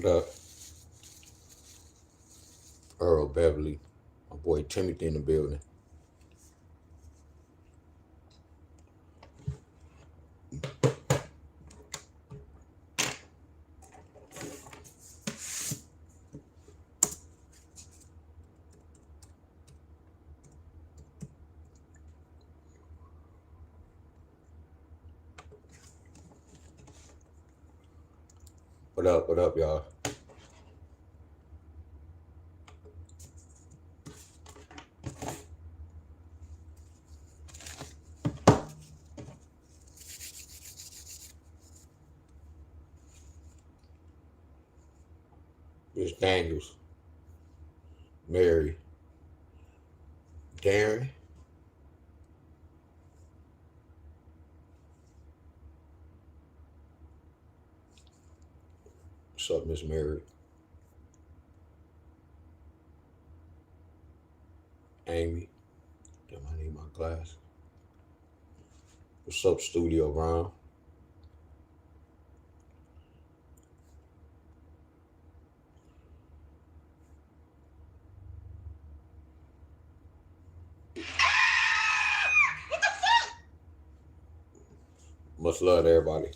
What up? Earl Beverly. My boy Timothy in the building. What up? What up, y'all? Miss Daniels, Mary, Darren. What's up, Miss Mary? Amy. Damn, I need my glass. What's up, Studio Brown? Much love to everybody.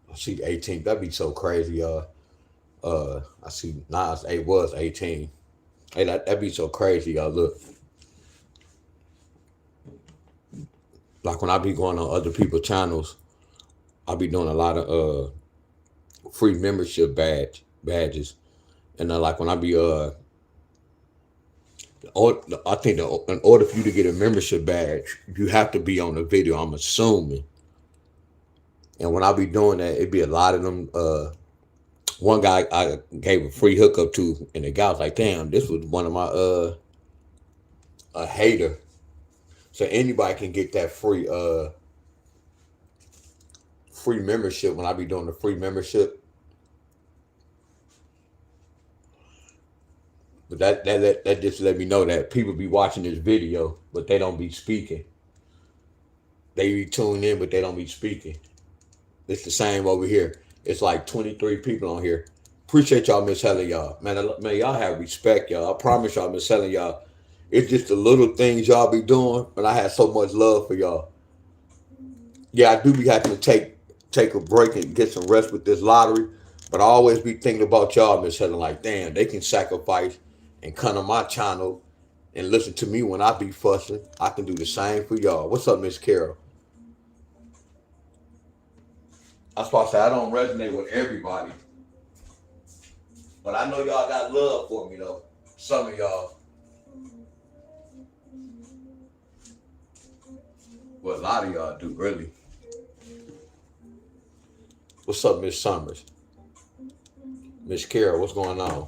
I see 18. That'd be so crazy, y'all. I see Nas it was 18. Hey, that'd be so crazy, y'all. Look, like when I be going on other people's channels, I be doing a lot of free membership badges, and like when I be I think in order for you to get a membership badge, you have to be on the video. I'm assuming, and when I be doing that, it be a lot of them. One guy I gave a free hookup to, and the guy was like, "Damn, this was one of my a hater." So anybody can get that free membership when I be doing the free membership. But that just let me know that people be watching this video, but they don't be speaking. They be tuned in, but they don't be speaking. It's the same over here. It's like 23 people on here. Appreciate y'all, Miss Helen, y'all. Man, y'all have respect, y'all. I promise y'all, Miss Helen, y'all. It's just the little things y'all be doing, but I have so much love for y'all. Yeah, I do be having to take a break and get some rest with this lottery, but I always be thinking about y'all, Miss Helen. Like, damn, they can sacrifice and come to my channel and listen to me when I be fussing. I can do the same for y'all. What's up, Miss Carol? I was supposed to say I don't resonate with everybody, but I know y'all got love for me though. Some of y'all, well, a lot of y'all do really. What's up, Miss Summers? Miss Carol, what's going on?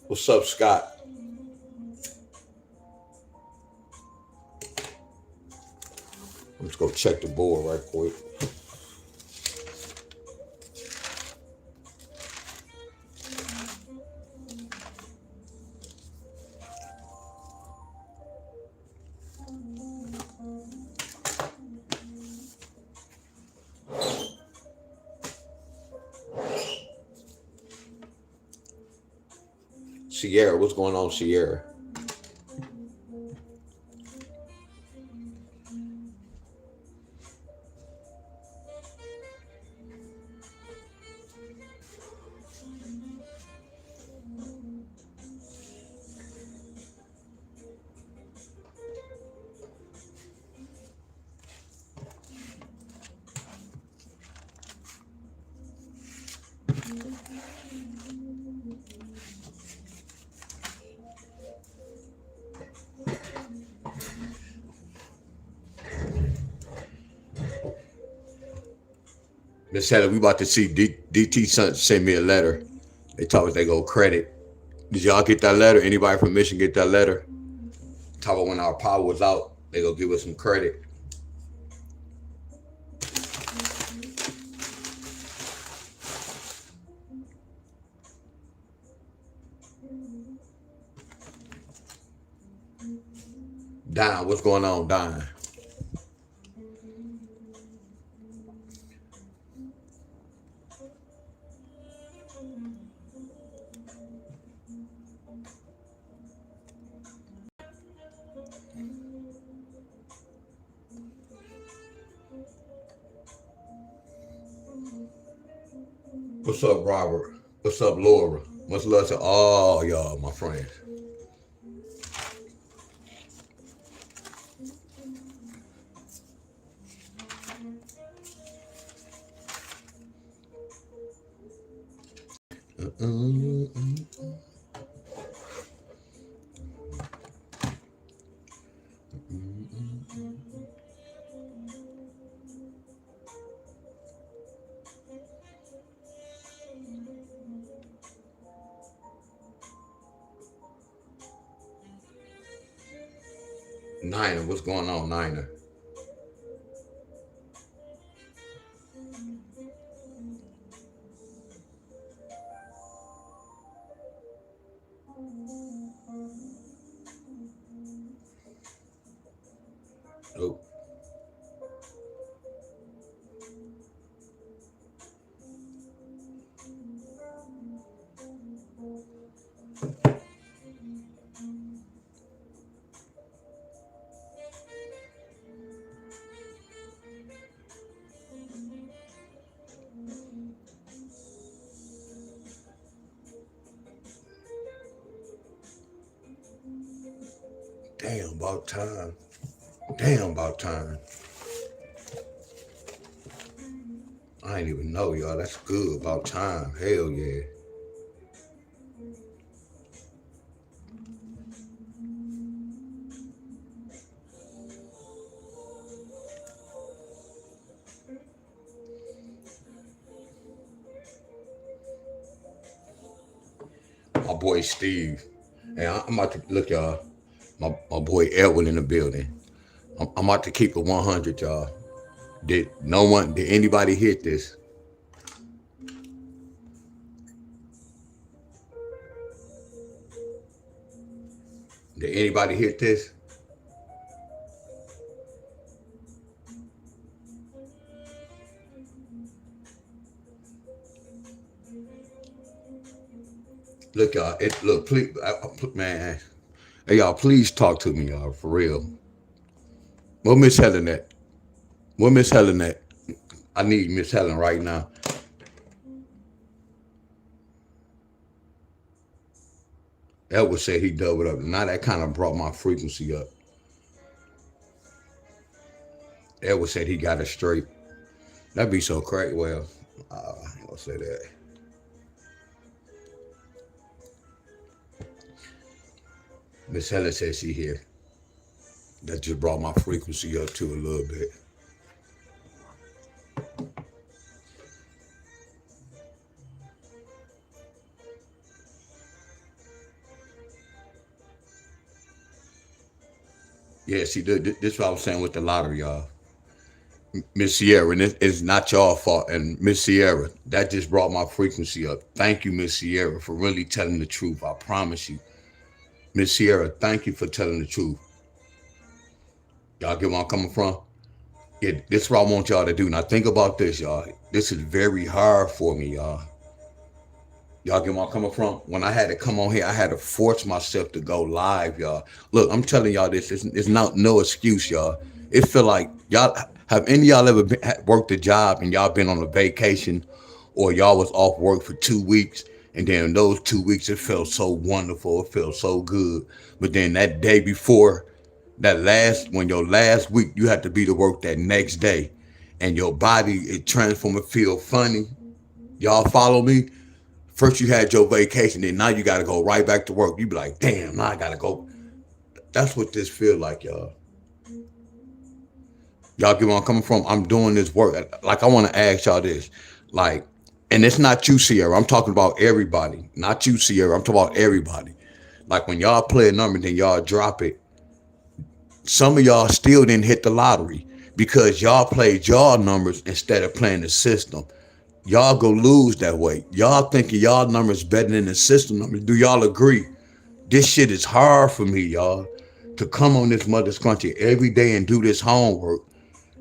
What's up, Scott? Let's go check the board right quick. Sierra, what's going on, Sierra? Miss Heather, we about to see DT send me a letter. They told us they go credit. Did y'all get that letter? Anybody from Michigan get that letter? Talk about when our power was out, they gonna give us some credit. Don, what's going on, Don? What's up, Robert? What's up, Laura? Much love to all y'all, my friends. Niner, what's going on, Niner? Oh. Damn, about time. Damn, about time. I ain't even know, y'all. That's good. About time. Hell yeah. My boy Steve. Hey, I'm about to look, y'all. My boy Edwin in the building. I'm about to keep it 100, y'all. Did anybody hit this? Did anybody hit this? Look, y'all. Look, please, man. Hey, y'all, please talk to me, y'all, for real. What Miss Helen at? What Miss Helen at? I need Miss Helen right now. Edward said he doubled up. Now that kind of brought my frequency up. Edward said he got it straight. That'd be so crazy. Well, I ain't gonna say that. Miss Helen said she here. That just brought my frequency up too a little bit. Yeah, see, this is what I was saying with the lottery, y'all. Miss Sierra, and it's not y'all fault. And Miss Sierra, that just brought my frequency up. Thank you, Miss Sierra, for really telling the truth. I promise you. Miss Sierra, thank you for telling the truth. Y'all get where I'm coming from? Yeah, this is what I want y'all to do. Now think about this, y'all. This is very hard for me, y'all. Y'all get where I'm coming from? When I had to come on here, I had to force myself to go live, y'all. Look, I'm telling y'all this. It's not no excuse, y'all. It feel like y'all have any of y'all ever worked a job and y'all been on a vacation, or y'all was off work for 2 weeks, and then those 2 weeks it felt so wonderful, it felt so good. But then that day before, when your last week, you have to be to work that next day, and your body it transform and feel funny. Y'all follow me? First you had your vacation, then now you got to go right back to work. You be like, damn, now I got to go. That's what this feel like, y'all. Y'all get where I'm coming from? I'm doing this work. Like, I want to ask y'all this. Like, and it's not you, Sierra. I'm talking about everybody. Not you, Sierra. I'm talking about everybody. Like, when y'all play a number, then y'all drop it. Some of y'all still didn't hit the lottery because y'all played y'all numbers instead of playing the system. Y'all go lose that way. Y'all thinking y'all numbers better than the system numbers. Do y'all agree? This shit is hard for me, y'all, to come on this mother's country every day and do this homework,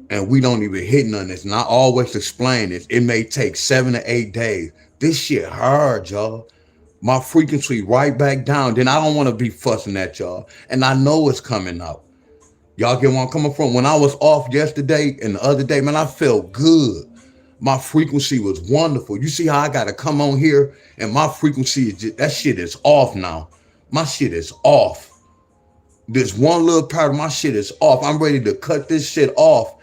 and we don't even hit none of this. And I always explain this. It may take 7 to 8 days. This shit hard, y'all. My frequency right back down. Then I don't want to be fussing at y'all. And I know it's coming out. Y'all get where I'm coming from? When I was off yesterday and the other day, man, I felt good. My frequency was wonderful. You see how I got to come on here and my frequency is just, that shit is off now. My shit is off. This one little part of my shit is off. I'm ready to cut this shit off.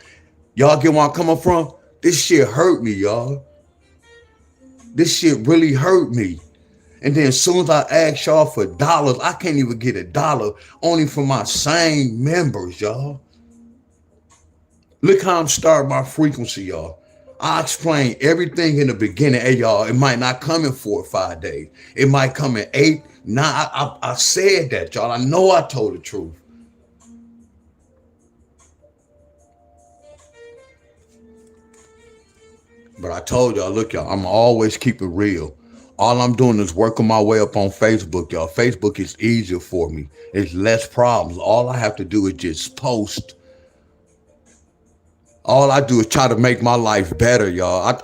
Y'all get where I'm coming from? This shit hurt me, y'all. This shit really hurt me. And then as soon as I ask y'all for dollars, I can't even get $1 only for my same members, y'all. Look how I'm starting my frequency, y'all. I explain everything in the beginning. Hey, y'all, it might not come in 4 or 5 days. It might come in 8. Now, I said that, y'all. I know I told the truth. But I told y'all, look, y'all, I'm always keep it real. All I'm doing is working my way up on Facebook, y'all. Facebook is easier for me. It's less problems. All I have to do is just post. All I do is try to make my life better, y'all.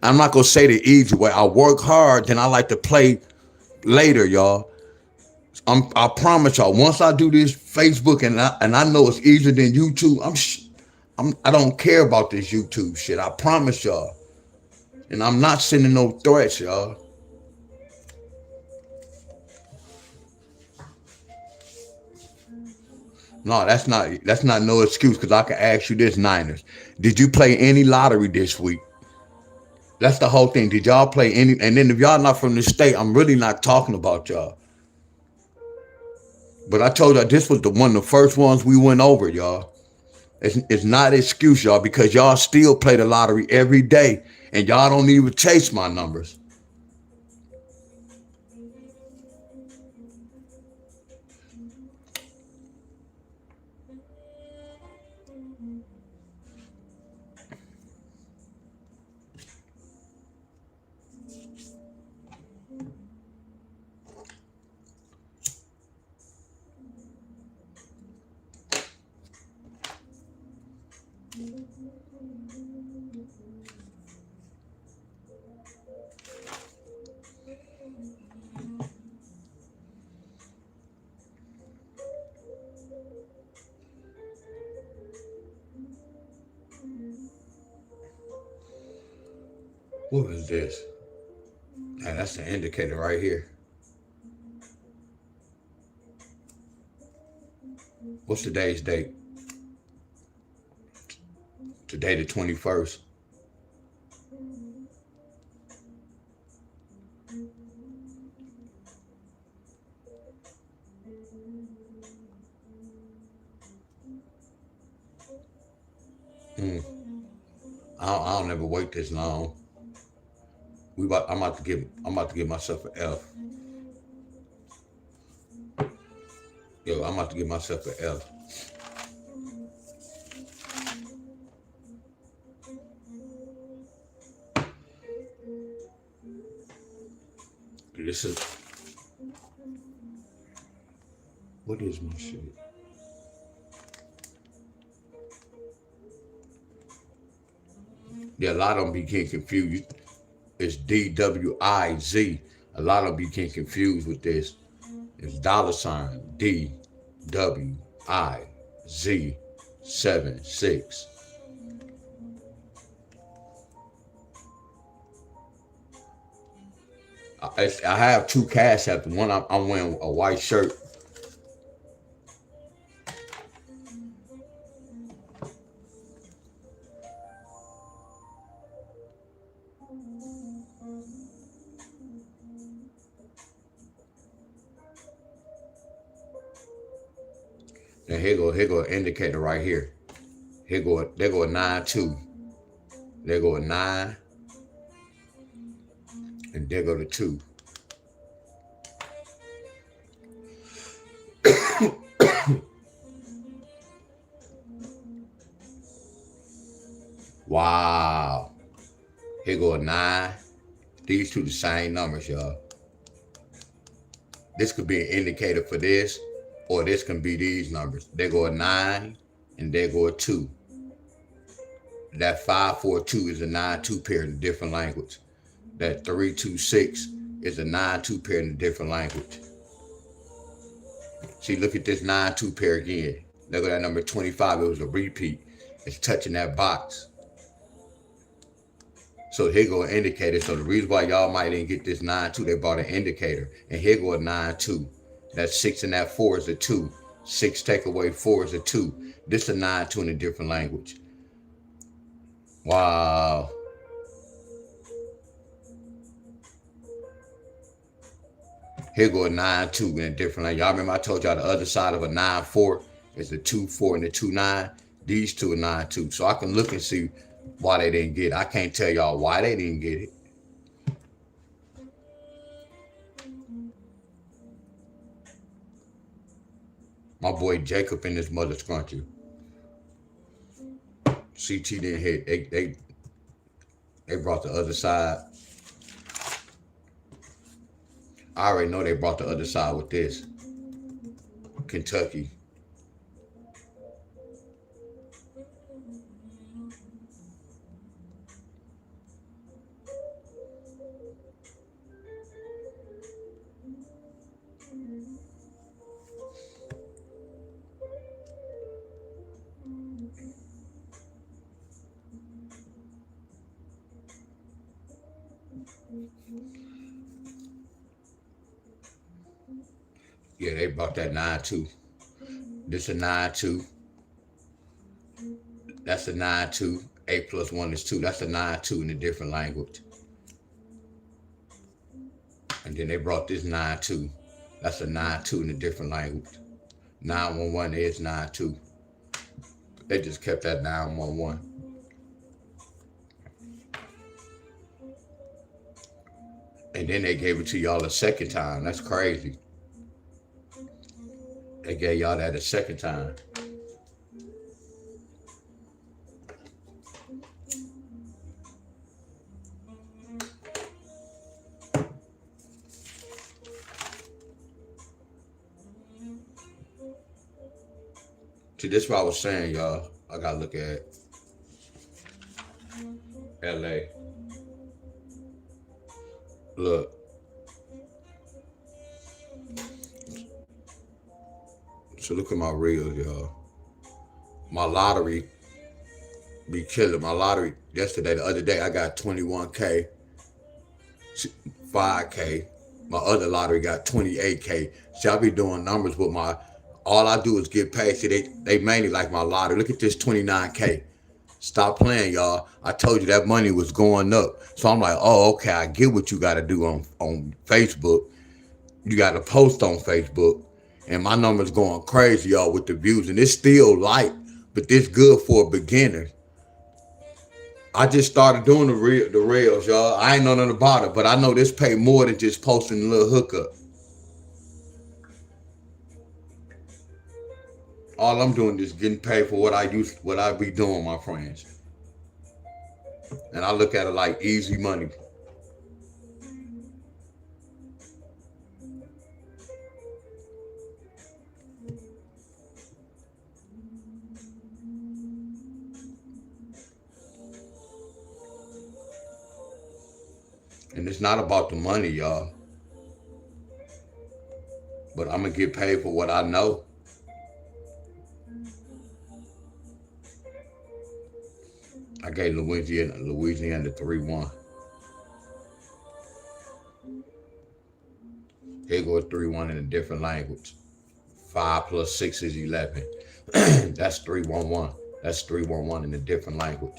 I'm not gonna say the easy way. I work hard, then I like to play later, y'all. I promise y'all. Once I do this Facebook, and I know it's easier than YouTube. I don't care about this YouTube shit. I promise y'all. And I'm not sending no threats, y'all. No, that's not no excuse, because I can ask you this, Niners. Did you play any lottery this week? That's the whole thing. Did y'all play any? And then if y'all not from the state, I'm really not talking about y'all. But I told y'all this was one of the first ones we went over, y'all. It's not an excuse, y'all, because y'all still play the lottery every day, and y'all don't even chase my numbers. What is this? Man, that's the indicator right here. What's today's date? Today the 21st. I don't ever wait this long. I'm about to give myself an F. Yo, I'm about to give myself an F. This is, what is my shit? Yeah, a lot of them be getting confused. It's DWIZ. A lot of them be getting confused with this. It's $DWIZ 76. I have 2 cash apps. One, I'm wearing a white shirt. And here go an indicator right here. There go a 9-2. There go a 9. And there go the 2. Wow. Here go a 9. These two the same numbers, y'all. This could be an indicator for this, or this can be these numbers. There go a 9, and there go a 2. That 542 is a 9-2 pair in a different language. That 326 is a 9-2 pair in a different language. See, look at this 9-2 pair again. Look at that number 25. It was a repeat. It's touching that box. So here go an indicator. So the reason why y'all might didn't get this 9-2, they bought an indicator. And here go a 9-2. That 6 and that 4 is a 2. 6 take away 4 is a 2. This is a 9-2 in a different language. Wow. Here go a 9-2 in a different language. Y'all remember I told y'all the other side of a 9-4 is the 2-4 and the 2-9. These two are 9-2. So I can look and see why they didn't get it. I can't tell y'all why they didn't get it. My boy Jacob and his mother scrunchy. CT didn't hit. They brought the other side. I already know they brought the other side with this. Kentucky. Yeah, they brought that 9-2. This a 9-2. That's a 9-2. 8 plus 1 is 2. That's a 9-2 in a different language. And then they brought this 9-2. That's a 9-2 in a different language. 911 is 9-2. They just kept that 911. And then they gave it to y'all a second time. That's crazy. They gave y'all that a second time. See, this is what I was saying, y'all. I gotta look at LA. Look. So look at my reels, y'all. My lottery be killing. My lottery yesterday, the other day, I got 21K, 5K. My other lottery got 28K. See, I be doing numbers with my, all I do is get paid. See, they mainly like my lottery. Look at this 29K. Stop playing, y'all. I told you that money was going up. So I'm like, oh, okay, I get what you got to do on Facebook. You got to post on Facebook. And my number's going crazy, y'all, with the views. And it's still light, but this good for a beginner. I just started doing the reels, y'all. I ain't know nothing about it, but I know this pay more than just posting a little hookup. All I'm doing is getting paid for what I be doing, my friends. And I look at it like easy money. And it's not about the money, y'all. But I'm going to get paid for what I know. I gave Louisiana 3-1. Here goes 3-1 in a different language. 5 plus 6 is 11. That's 3-1-1. That's 3-1-1 in a different language.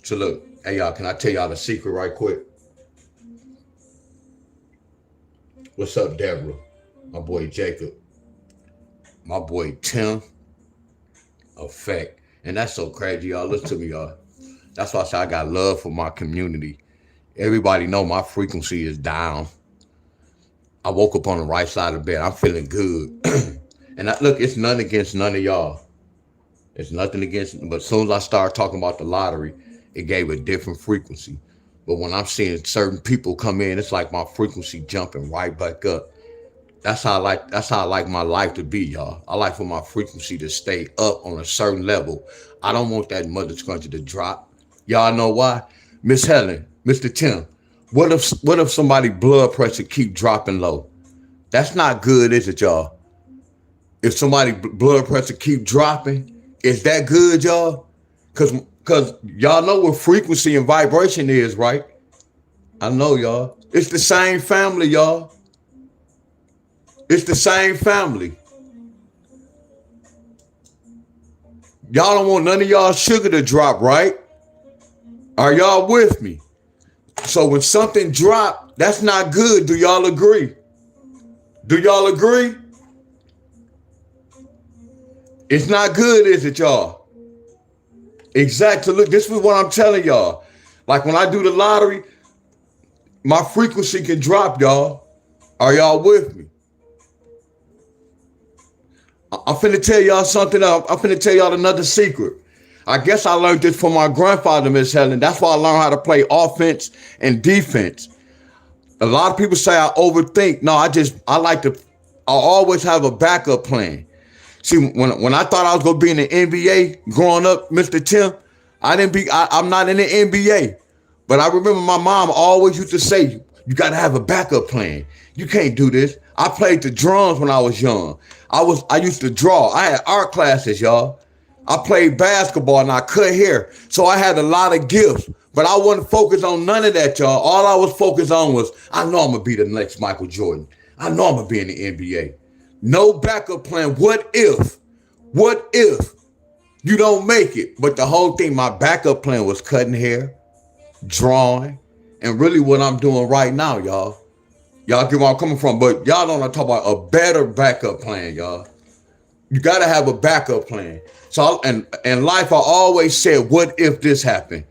So look, hey y'all, can I tell y'all the secret right quick? What's up, Deborah? My boy Jacob. My boy Tim. Effect. And that's so crazy, y'all. Listen to me, y'all. That's why I say I got love for my community. Everybody know my frequency is down. I woke up on the right side of the bed. I'm feeling good. And look, it's nothing against none of y'all. It's nothing against, but as soon as I started talking about the lottery, it gave a different frequency. But when I'm seeing certain people come in, it's like my frequency jumping right back up. That's how I like my life to be, y'all. I like for my frequency to stay up on a certain level. I don't want that mother scrunchie to drop. Y'all know why? Miss Helen, Mr. Tim, what if somebody blood pressure keep dropping low? That's not good, is it, y'all? If somebody blood pressure keep dropping, is that good, y'all? Cause y'all know what frequency and vibration is, right? I know, y'all. It's the same family, y'all. It's the same family. Y'all don't want none of y'all sugar to drop, right? Are y'all with me? So when something drop, that's not good. Do y'all agree? Do y'all agree? It's not good, is it, y'all? Exactly. Look, this is what I'm telling y'all. Like when I do the lottery, my frequency can drop, y'all. Are y'all with me? I'm finna tell y'all something else. I'm finna tell y'all another secret. I guess I learned this from my grandfather, Miss Helen. That's why I learned how to play offense and defense. A lot of people say I overthink. No, I always have a backup plan. See, when I thought I was gonna be in the NBA growing up, Mr. Tim, I'm not in the NBA. But I remember my mom always used to say, you gotta have a backup plan. You can't do this. I played the drums when I was young. I used to draw. I had art classes, y'all. I played basketball and I cut hair. So I had a lot of gifts. But I wasn't focused on none of that, y'all. All I was focused on was, I know I'm gonna be the next Michael Jordan. I know I'm gonna be in the NBA. No backup plan. What if you don't make it? But the whole thing, my backup plan was cutting hair, drawing, and really what I'm doing right now, y'all. Y'all get where I'm coming from, but y'all don't want to talk about a better backup plan, y'all. You got to have a backup plan. So, in life, I always said, what if this happened?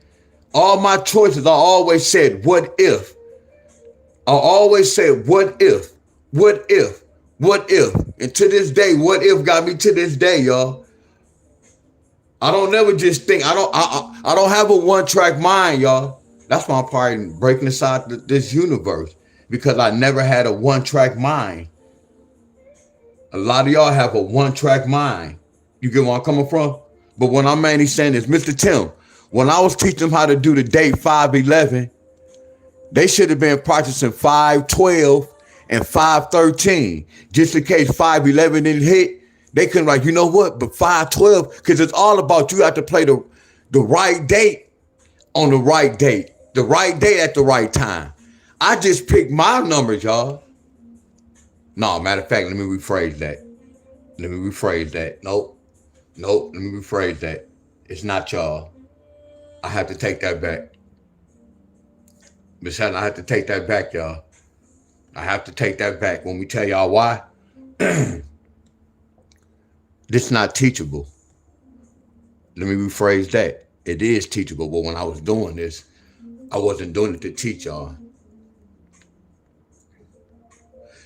All my choices, I always said, what if? I always said, what if? What if? What if? And to this day, what if got me to this day, y'all? I don't never just think. I don't have a one-track mind, y'all. That's why I'm probably breaking inside this universe, because I never had a one-track mind. A lot of y'all have a one-track mind. You get where I'm coming from? But what I'm mainly saying is, Mr. Tim, when I was teaching them how to do the date 511, they should have been practicing 512 and 513. Just in case 511 didn't hit, they couldn't write, you know what, but 512, because it's all about you have to play the right date on the right date at the right time. I just picked my numbers, y'all. No, matter of fact, let me rephrase that. Nope, let me rephrase that. It's not y'all. I have to take that back. Miss Helen, I have to take that back, y'all. I have to take that back. When we tell y'all why, this not teachable. Let me rephrase that. It is teachable, but when I was doing this, I wasn't doing it to teach y'all.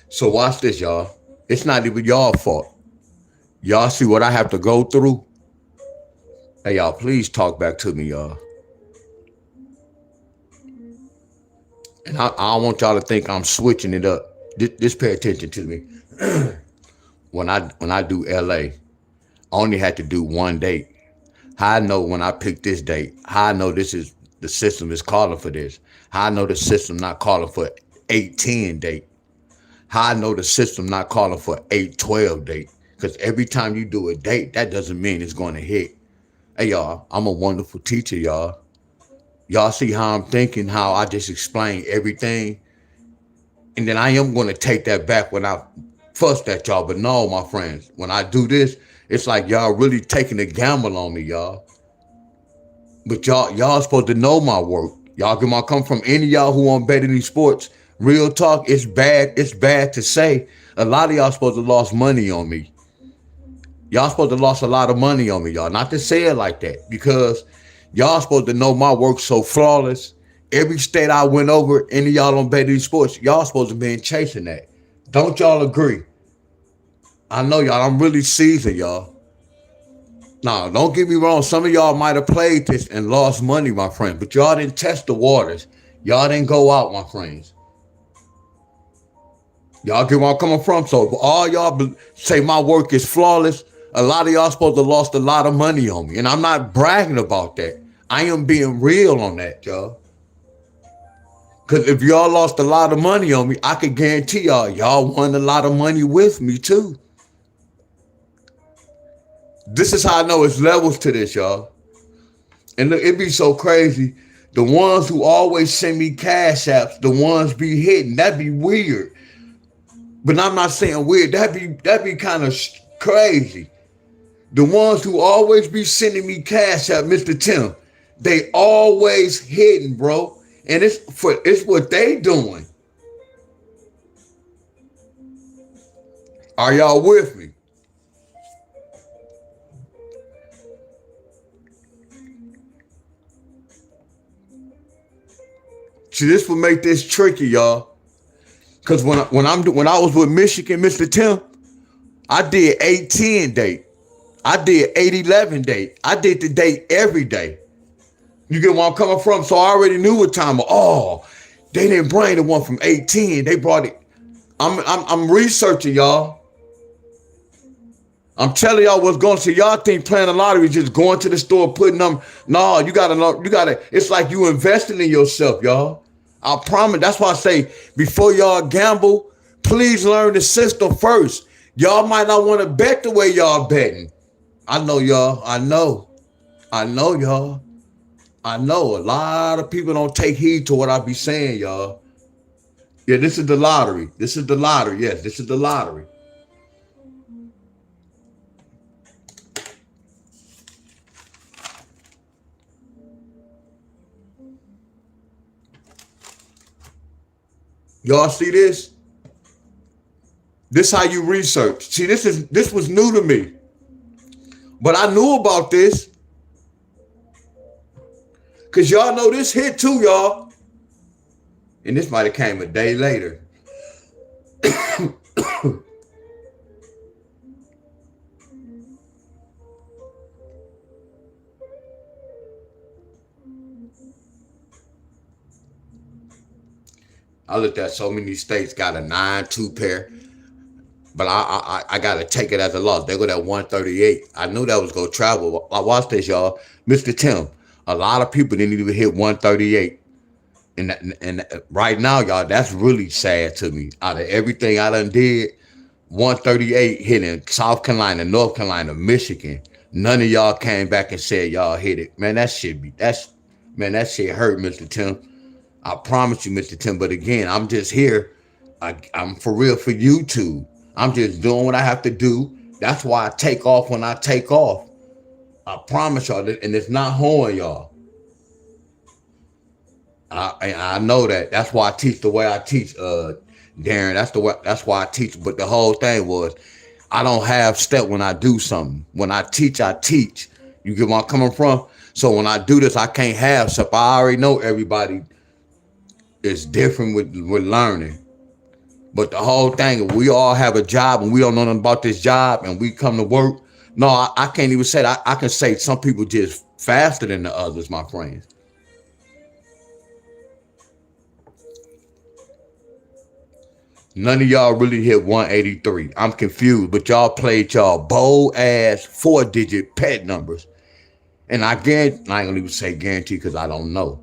So watch this, y'all. It's not even y'all fault. Y'all see what I have to go through? Hey, y'all, please talk back to me, y'all. And I don't want y'all to think I'm switching it up. Just pay attention to me. When I do LA, I only had to do one date. How I know when I pick this date, how I know the system is calling for this. How I know the system not calling for 8-10 date. How I know the system not calling for 8-12 date. Because every time you do a date, that doesn't mean it's going to hit. Hey, y'all, I'm a wonderful teacher, y'all. Y'all see how I'm thinking, how I just explained everything? And then I am going to take that back when I fussed at y'all. But no, my friends, when I do this, it's like y'all really taking a gamble on me, y'all. But y'all supposed to know my work. Y'all come from any of y'all who want to bet any sports. Real talk, it's bad. It's bad to say. A lot of y'all supposed to lost money on me. Y'all supposed to lost a lot of money on me, y'all. Not to say it like that, because y'all supposed to know my work so flawless. Every state I went over, any of y'all on Bet These Sports, y'all supposed to be chasing that. Don't y'all agree? I know y'all. I'm really seasoned, y'all. Now, don't get me wrong. Some of y'all might have played this and lost money, my friend, but y'all didn't test the waters. Y'all didn't go out, my friends. Y'all get where I'm coming from. So if all y'all say my work is flawless, a lot of y'all supposed to lost a lot of money on me. And I'm not bragging about that. I am being real on that, y'all. Because if y'all lost a lot of money on me, I could guarantee y'all won a lot of money with me too. This is how I know it's levels to this, y'all. And look, it be so crazy. The ones who always send me cash apps, the ones be hitting. That'd be weird. But I'm not saying weird. That'd be kind of crazy. The ones who always be sending me cash app, Mr. Tim, they always hitting, bro. And it's what they doing. Are y'all with me? See, this would make this tricky, y'all. Cause when I was with Michigan, Mr. Tim, I did 8-10 date. I did 8-11 date. I did the date every day. You get where I'm coming from? So I already knew what time. Oh, they didn't bring the one from 8-10. They brought it. I'm researching, y'all. I'm telling y'all what's going on. So y'all think playing the lottery is just going to the store, putting them. No, you gotta. It's like you investing in yourself, y'all. I promise. That's why I say before y'all gamble, please learn the system first. Y'all might not want to bet the way y'all betting. I know y'all. I know y'all. I know a lot of people don't take heed to what I be saying, y'all. Yeah, this is the lottery. This is the lottery. Yes, this is the lottery. Y'all see this? This how you research. See, this was new to me. But I knew about this. Cause y'all know this hit too, y'all. And this might have came a day later. I looked at so many states got a 9-2 pair. But I gotta take it as a loss. They go at 138. I knew that was gonna travel. I watched this, y'all. Mr. Tim, a lot of people didn't even hit 138. And right now, y'all, that's really sad to me. Out of everything I done did, 138 hitting South Carolina, North Carolina, Michigan. None of y'all came back and said y'all hit it. Man, that shit hurt, Mr. Tim. I promise you, Mr. Tim. But again, I'm just here. I'm for real for YouTube. I'm just doing what I have to do. That's why I take off when I take off. I promise y'all, and it's not hoeing y'all. I know that. That's why I teach the way I teach, Darren. That's why I teach. But the whole thing was, I don't have step when I do something. When I teach, I teach. You get where I'm coming from? So when I do this, I can't have stuff. I already know everybody is different with learning. But the whole thing, if we all have a job and we don't know nothing about this job and we come to work, no, I can't even say that. I can say some people just faster than the others, my friends. None of y'all really hit 183. I'm confused, but y'all played y'all bold ass 4-digit pet numbers. And I ain't gonna even say guarantee because I don't know.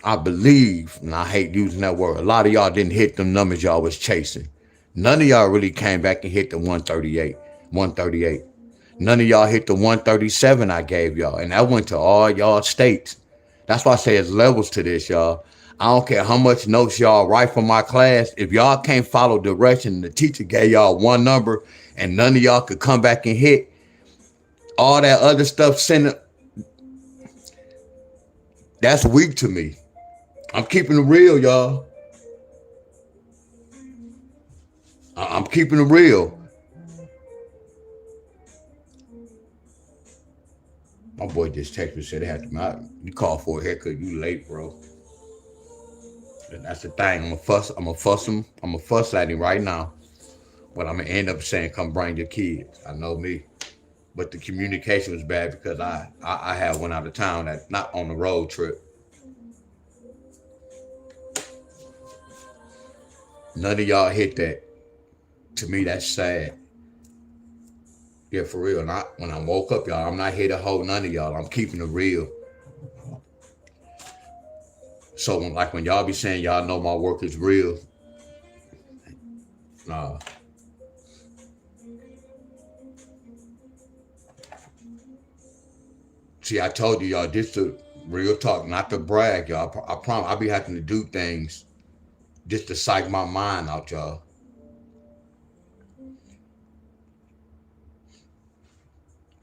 I believe, and I hate using that word, a lot of y'all didn't hit them numbers y'all was chasing. None of y'all really came back and hit the 138. None of y'all hit the 137 I gave y'all. And that went to all y'all states. That's why I say it's levels to this, y'all. I don't care how much notes y'all write for my class. If y'all can't follow direction, the teacher gave y'all one number and none of y'all could come back and hit all that other stuff, that's weak to me. I'm keeping it real, y'all. I'm keeping it real. My boy just texted me, said they had to. You called for a haircut. You late, bro. And that's the thing. I'm gonna fuss him. I'm gonna fuss at him right now. But I'm gonna end up saying, "Come bring your kids." I know me. But the communication was bad because I had went out of town, not on the road trip. None of y'all hit that. To me, that's sad. Yeah, for real. When I woke up, y'all, I'm not here to hold none of y'all. I'm keeping it real. So when y'all be saying y'all know my work is real, nah. See, I told you, y'all, this the real talk, not to brag, y'all. I promise I be having to do things just to psych my mind out, y'all.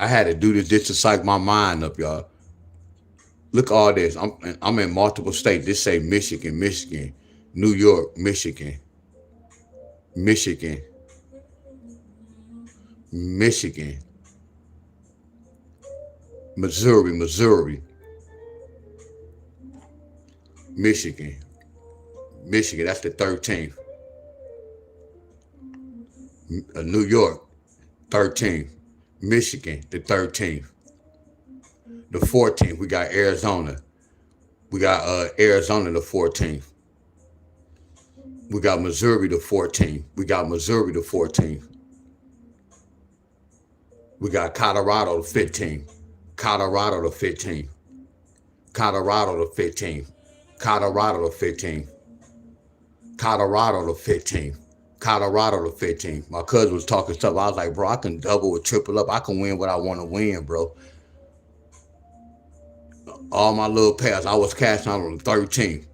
I had to do this just to psych my mind up, y'all. Look all this. I'm in multiple states. This say Michigan, Michigan, New York, Michigan, Michigan, Michigan, Missouri, Missouri, Michigan, Michigan. That's the 13th. New York, 13th. Michigan, the 13th. The 14th, we got Arizona. We got Arizona the 14th. We got Missouri the 14th. We got Missouri the 14th. We got Colorado the 15th. Colorado the 15th. Colorado the 15th. Colorado the 15th. Colorado the 15th. Colorado the 15th. My cousin was talking stuff. I was like, bro, I can double or triple up. I can win what I want to win, bro. All my little payouts, I was cashing out on the 13th.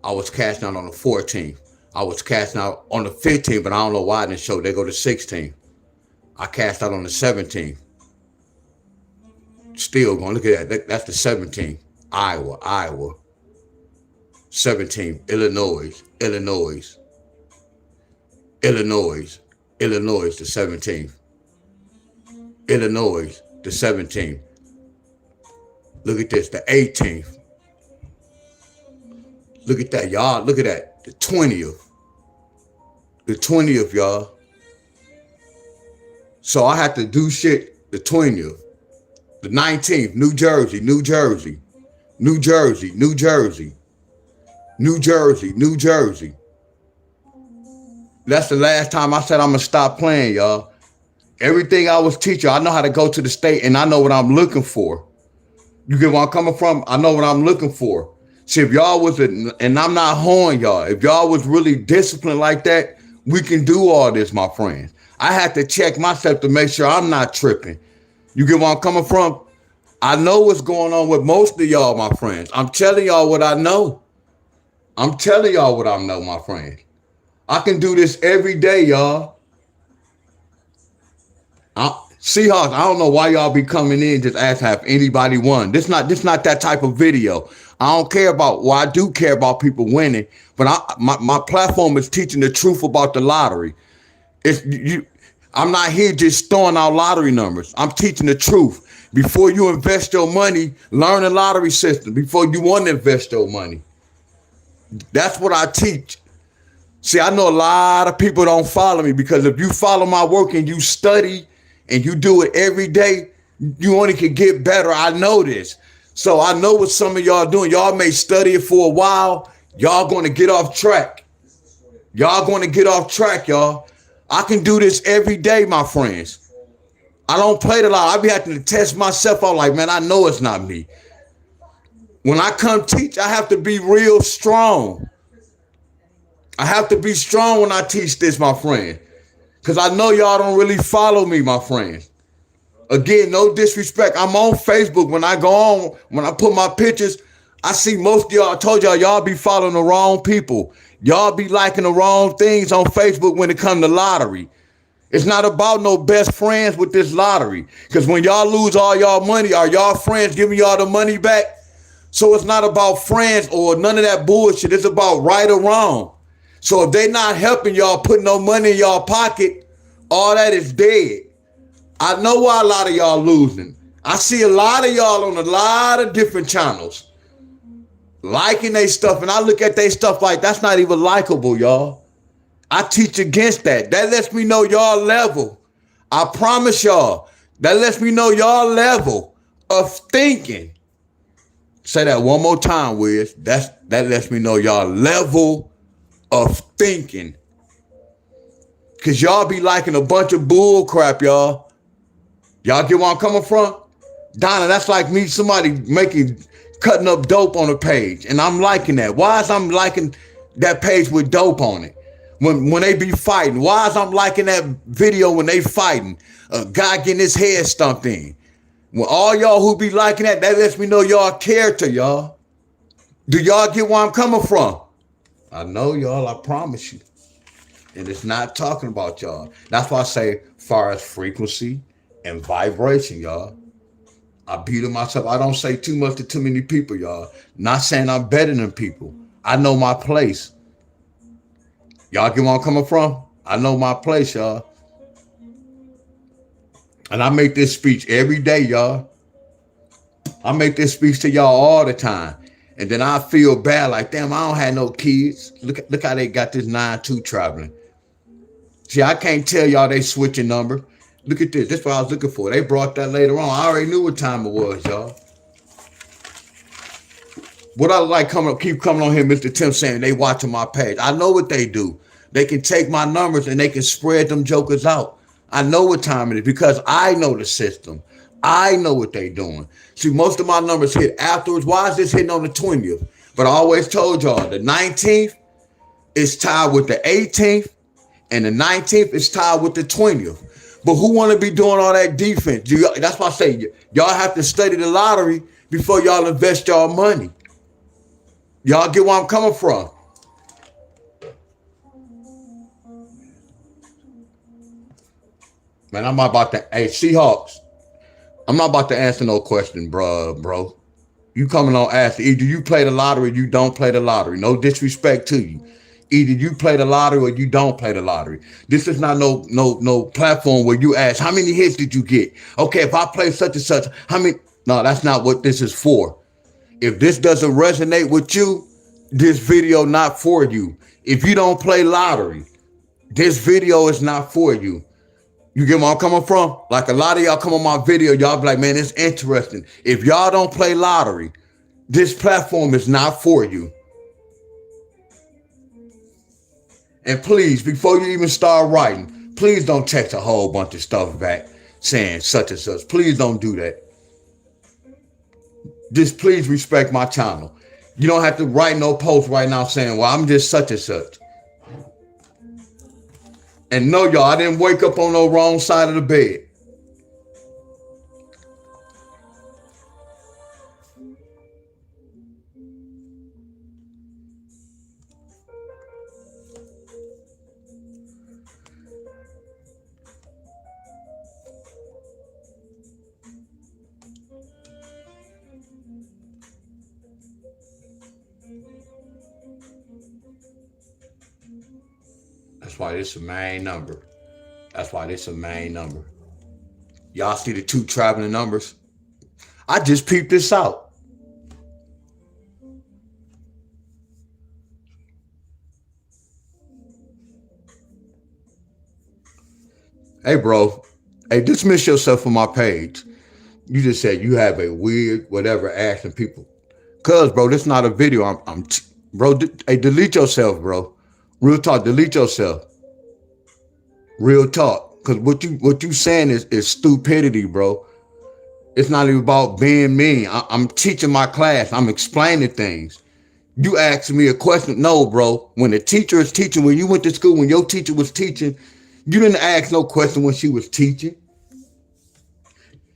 I was cashing out on the 14th. I was cashing out on the 15th, but I don't know why I didn't show. They go to 16th. I cashed out on the 17th. Still going, look at that. That's the 17th. Iowa. 17th. Illinois, the 17th. Illinois, the 17th. Look at this, the 18th. Look at that, y'all. Look at that, the 20th. The 20th, y'all. So I had to do shit the 20th. The 19th, New Jersey. That's the last time I said I'm going to stop playing, y'all. Everything I was teaching, I know how to go to the state and I know what I'm looking for. You get where I'm coming from? I know what I'm looking for. See, if y'all was, and I'm not hoeing y'all, if y'all was really disciplined like that, we can do all this, my friends. I had to check myself to make sure I'm not tripping. You get where I'm coming from? I know what's going on with most of y'all, my friends. I'm telling y'all what I know. I'm telling y'all what I know, my friends. I can do this every day, y'all. Seahawks, I don't know why y'all be coming in just ask have anybody won. This not that type of video. I don't care about, well, I do care about people winning, but my platform is teaching the truth about the lottery. I'm not here just throwing out lottery numbers. I'm teaching the truth. Before you invest your money, learn the lottery system before you want to invest your money. That's what I teach. See, I know a lot of people don't follow me because if you follow my work and you study and you do it every day, you only can get better. I know this. So I know what some of y'all doing. Y'all may study it for a while. Y'all going to get off track. Y'all. I can do this every day, my friends. I don't play the lot. I be having to test myself out like, man, I know it's not me. When I come teach, I have to be real strong. I have to be strong when I teach this, my friend. Because I know y'all don't really follow me, my friends. Again, no disrespect. I'm on Facebook. When I go on, when I put my pictures, I see most of y'all, I told y'all be following the wrong people. Y'all be liking the wrong things on Facebook when it comes to lottery. It's not about no best friends with this lottery. Because when y'all lose all y'all money, are y'all friends giving y'all the money back? So it's not about friends or none of that bullshit. It's about right or wrong. So if they not helping y'all put no money in y'all pocket, all that is dead. I know why a lot of y'all losing. I see a lot of y'all on a lot of different channels liking they stuff, and I look at they stuff like that's not even likable, y'all. I teach against that. That lets me know y'all level. I promise y'all, that lets me know y'all level of thinking. Say that one more time, Wiz. That lets me know y'all level of thinking. Cause y'all be liking a bunch of bull crap, y'all. Y'all get where I'm coming from? Donna, that's like me, somebody cutting up dope on a page, and I'm liking that. Why is I'm liking that page with dope on it? When they be fighting, why is I'm liking that video when they fighting? A guy getting his head stumped in. When all y'all who be liking that lets me know y'all character, y'all. Do y'all get where I'm coming from? I know y'all, I promise you. And it's not talking about y'all. That's why I say far as frequency and vibration, y'all. I beat it myself. I don't say too much to too many people, y'all. Not saying I'm better than people. I know my place. Y'all get where I'm coming from? I know my place, y'all. And I make this speech every day, y'all. I make this speech to y'all all the time. And then I feel bad like, damn, I don't have no kids. Look how they got this 9-2 traveling. See, I can't tell y'all they switching number. Look at this. That's what I was looking for. They brought that later on. I already knew what time it was, y'all. What I like keep coming on here, Mr. Tim, saying they watching my page. I know what they do. They can take my numbers and they can spread them jokers out. I know what time it is because I know the system. I know what they doing. See, most of my numbers hit afterwards. Why is this hitting on the 20th? But I always told y'all the 19th is tied with the 18th and the 19th is tied with the 20th. But who want to be doing all that defense? That's why I say y'all have to study the lottery before y'all invest y'all money. Y'all get where I'm coming from. Man, I'm not about to, hey, Seahawks, I'm not about to answer no question, bro. You coming on asking, either you play the lottery or you don't play the lottery. No disrespect to you. Either you play the lottery or you don't play the lottery. This is not no platform where you ask, how many hits did you get? Okay, if I play such and such, how many? No, that's not what this is for. If this doesn't resonate with you, this video not for you. If you don't play lottery, this video is not for you. You get where I'm coming from? Like a lot of y'all come on my video, y'all be like, man, it's interesting. If y'all don't play lottery, this platform is not for you. And please, before you even start writing, please don't text a whole bunch of stuff back saying such and such. Please don't do that. Just please respect my channel. You don't have to write no post right now saying, well, I'm just such and such. And no, y'all, I didn't wake up on no wrong side of the bed. That's why this is a main number. That's why this is a main number. Y'all see the two traveling numbers? I just peeped this out. Hey, bro. Hey, dismiss yourself from my page. You just said you have a weird whatever asking people. Cuz, bro, this is not a video. Bro, hey, delete yourself, bro. Real talk, delete yourself. Real talk. Because what you saying is stupidity, bro. It's not even about being mean. I'm teaching my class. I'm explaining things. You asked me a question. No, bro. When the teacher is teaching, when you went to school, when your teacher was teaching, you didn't ask no question when she was teaching.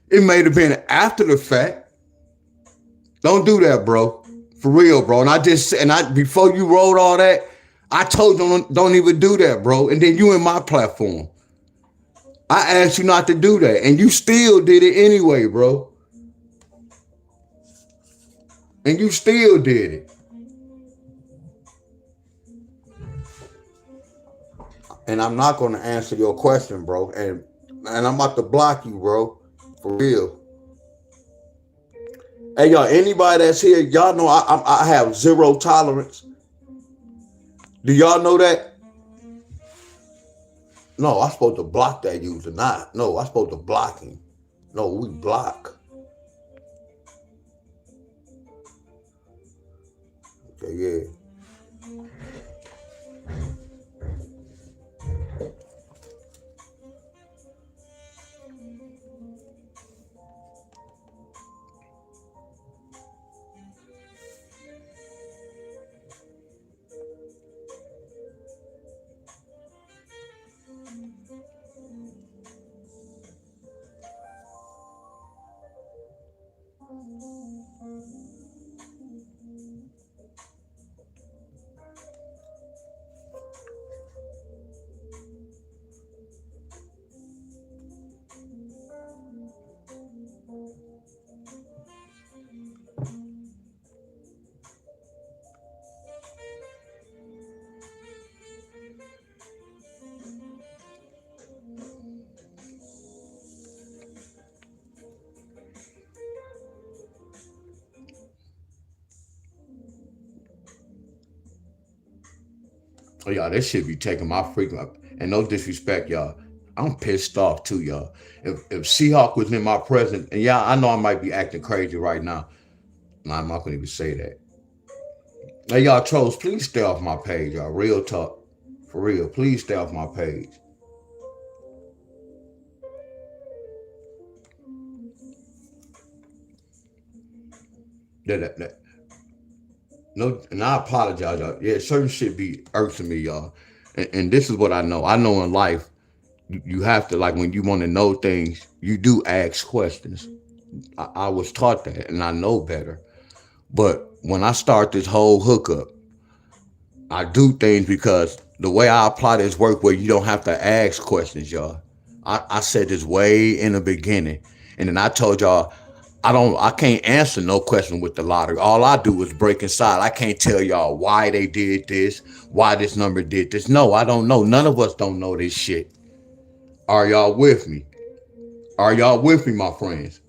It may have been after the fact. Don't do that, bro. For real, bro. And before you wrote all that, I told you don't even do that, bro. And then you in my platform. I asked you not to do that, and you still did it anyway, bro. And you still did it. And I'm not going to answer your question, bro. And I'm about to block you, bro. For real. Hey, y'all, anybody that's here, y'all know I have zero tolerance. Do y'all know that? No, I'm supposed to block that user. Not. No, I'm supposed to block him. No, we block. Okay, yeah. Oh, y'all, this shit be taking my freaking up. And no disrespect, y'all. I'm pissed off too, y'all. If Seahawk was in my presence, and yeah, I know I might be acting crazy right now. No, I'm not gonna even say that. Hey, y'all trolls, please stay off my page, y'all. Real talk. For real, please stay off my page. No, and I apologize, y'all. Yeah, certain shit be irksing me, y'all. And this is what I know. I know in life, you have to, like, when you want to know things, you do ask questions. I was taught that, and I know better. But when I start this whole hookup, I do things because the way I apply this work where you don't have to ask questions, y'all. I said this way in the beginning. And then I told y'all, I can't answer no question with the lottery. All I do is break inside. I can't tell y'all why they did this, why this number did this. No, I don't know. None of us don't know this shit. Are y'all with me? Are y'all with me, my friends?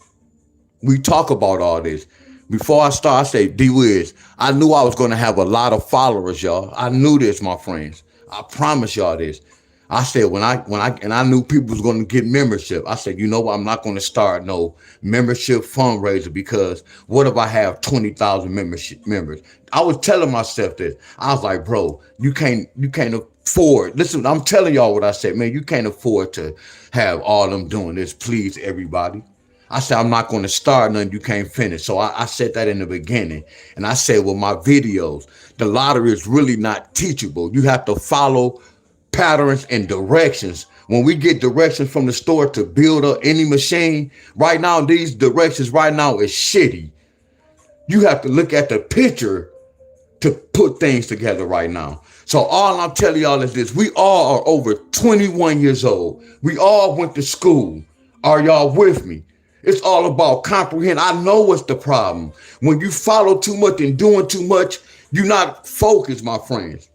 We talk about all this. Before I start, I say, D-Wiz, I knew I was going to have a lot of followers, y'all. I knew this, my friends. I promise y'all this. I said, and I knew people was going to get membership. I said, you know what? I'm not going to start no membership fundraiser because what if I have 20,000 members? I was telling myself this. I was like, bro, you can't afford. Listen, I'm telling y'all what I said, man. You can't afford to have all them doing this. Please, everybody. I said, I'm not going to start nothing you can't finish. So I said that in the beginning. And I said, well, my videos, the lottery is really not teachable. You have to follow patterns and directions. When we get directions from the store to build up any machine, right now, these directions right now is shitty. You have to look at the picture to put things together right now. So all I'm telling y'all is this. We all are over 21 years old. We all went to school. Are y'all with me? It's all about comprehend. I know what's the problem. When you follow too much and doing too much, you're not focused, my friends.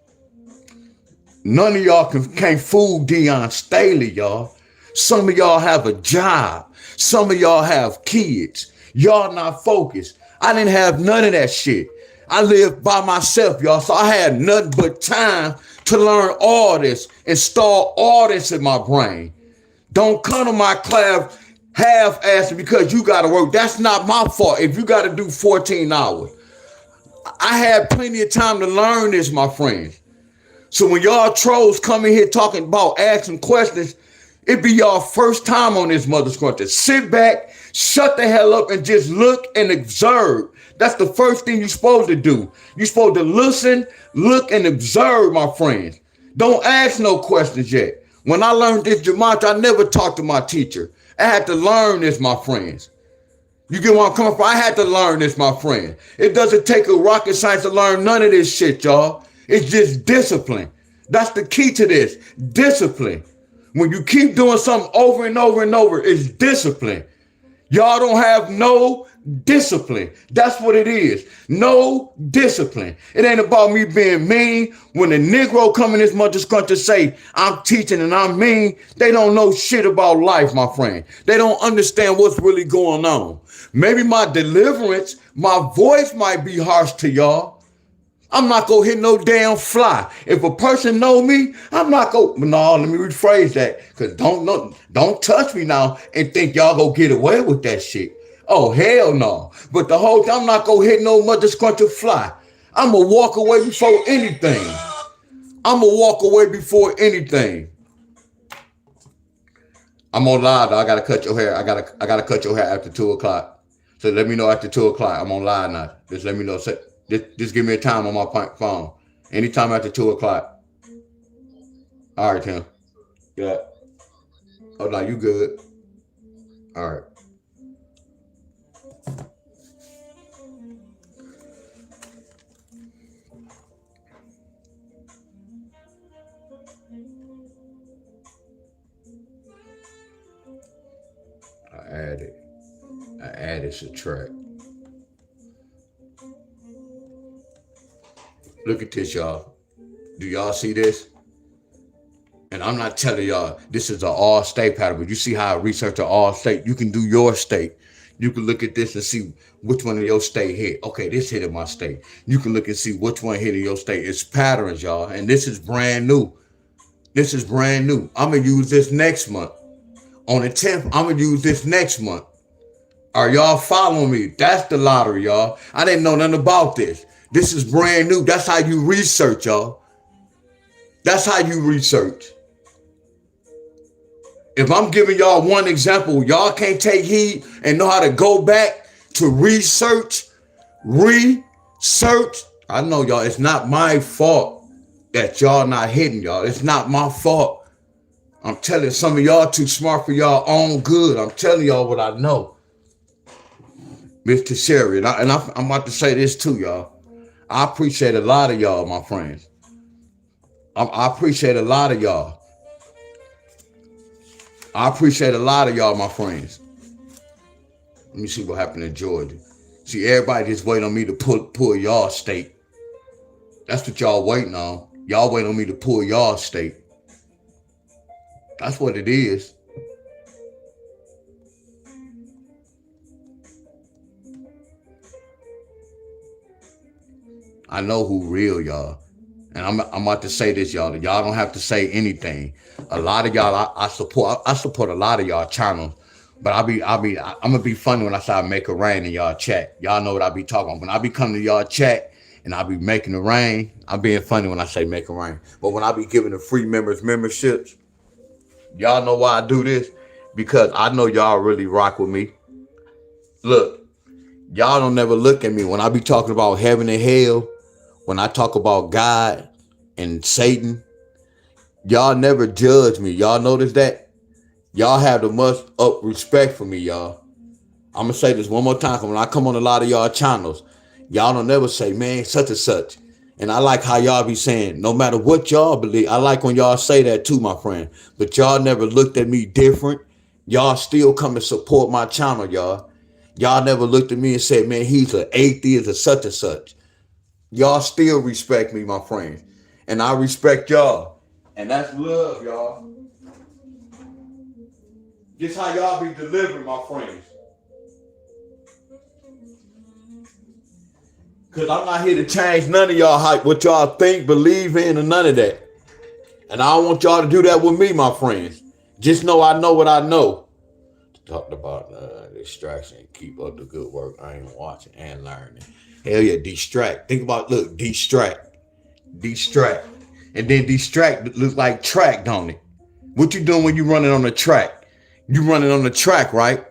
None of y'all can't fool Deon Staley, y'all. Some of y'all have a job. Some of y'all have kids. Y'all not focused. I didn't have none of that shit. I lived by myself, y'all. So I had nothing but time to learn all this, install all this in my brain. Don't come to my class half-assed because you got to work. That's not my fault if you got to do 14 hours. I had plenty of time to learn this, my friends. So when y'all trolls come in here talking about asking questions, it be y'all first time on this mother scruncher. Sit back, shut the hell up, and just look and observe. That's the first thing you're supposed to do. You're supposed to listen, look, and observe, my friends. Don't ask no questions yet. When I learned this gematria, I never talked to my teacher. I had to learn this, my friends. You get where I'm coming from? I had to learn this, my friend. It doesn't take a rocket science to learn none of this shit, y'all. It's just discipline. That's the key to this. Discipline. When you keep doing something over and over and over, it's discipline. Y'all don't have no discipline. That's what it is. No discipline. It ain't about me being mean. When the Negro come in this mother's country say, I'm teaching and I'm mean, they don't know shit about life, my friend. They don't understand what's really going on. Maybe my deliverance, my voice might be harsh to y'all. I'm not gonna hit no damn fly. If a person know me, I'm not gonna. No, let me rephrase that. Cause don't touch me now and think y'all gonna get away with that shit. Oh hell no. But the whole time I'm not gonna hit no mother scrunch fly. I'm gonna walk away before anything. I'm gonna walk away before anything. I'm on live though. I gotta cut your hair. I gotta cut your hair after 2:00. So let me know after 2:00. I'm on live now. Just let me know. Just give me a time on my phone. Anytime after 2:00. All right, Tim. Yeah. Oh no, you good. All right. I added. I added subtract. Look at this, y'all. Do y'all see this? And I'm not telling y'all this is an all state pattern, but you see how I research an all state. You can do your state. You can look at this and see which one of your state hit. Okay, this hit in my state. You can look and see which one hit in your state. It's patterns, y'all. And this is brand new. This is brand new. I'm going to use this next month. On the 10th, I'm going to use this next month. Are y'all following me? That's the lottery, y'all. I didn't know nothing about this. This is brand new. That's how you research, y'all. That's how you research. If I'm giving y'all one example, y'all can't take heed and know how to go back to research. I know y'all, it's not my fault that y'all not hitting, y'all. It's not my fault. I'm telling you, some of y'all too smart for y'all own good. I'm telling y'all what I know. Mr. Sherry, and I'm about to say this too, y'all. I appreciate a lot of y'all, my friends. I appreciate a lot of y'all. I appreciate a lot of y'all, my friends. Let me see what happened in Georgia. See, everybody just waiting on me to pull y'all state. That's what y'all waiting on. Y'all waiting on me to pull y'all state. That's what it is. I know who real, y'all. And I'm about to say this, y'all. Y'all don't have to say anything. A lot of y'all, I support a lot of y'all channels. But I'm gonna be funny when I say I make it rain in y'all chat. Y'all know what I be talking about. When I be coming to y'all chat and I be making it rain, I'm being funny when I say make it rain. But when I be giving the free members memberships, y'all know why I do this? Because I know y'all really rock with me. Look, y'all don't never look at me when I be talking about heaven and hell. When I talk about God and Satan, y'all never judge me. Y'all notice that? Y'all have the much up respect for me, y'all. I'm going to say this one more time. When I come on a lot of y'all channels, y'all don't never say, man, such and such. And I like how y'all be saying, no matter what y'all believe, I like when y'all say that too, my friend. But y'all never looked at me different. Y'all still come to support my channel, y'all. Y'all never looked at me and said, man, he's an atheist or such and such. Y'all still respect me, my friends. And I respect y'all. And that's love, y'all. This how y'all be delivering, my friends. Because I'm not here to change none of y'all hype, what y'all think, believe in, or none of that. And I don't want y'all to do that with me, my friends. Just know I know what I know. Talked about distraction. Keep up the good work. I ain't watching and learning. Hell yeah, distract. Think about, look, distract. And then distract looks like track, don't it? What you doing when you running on the track? You running on the track, right?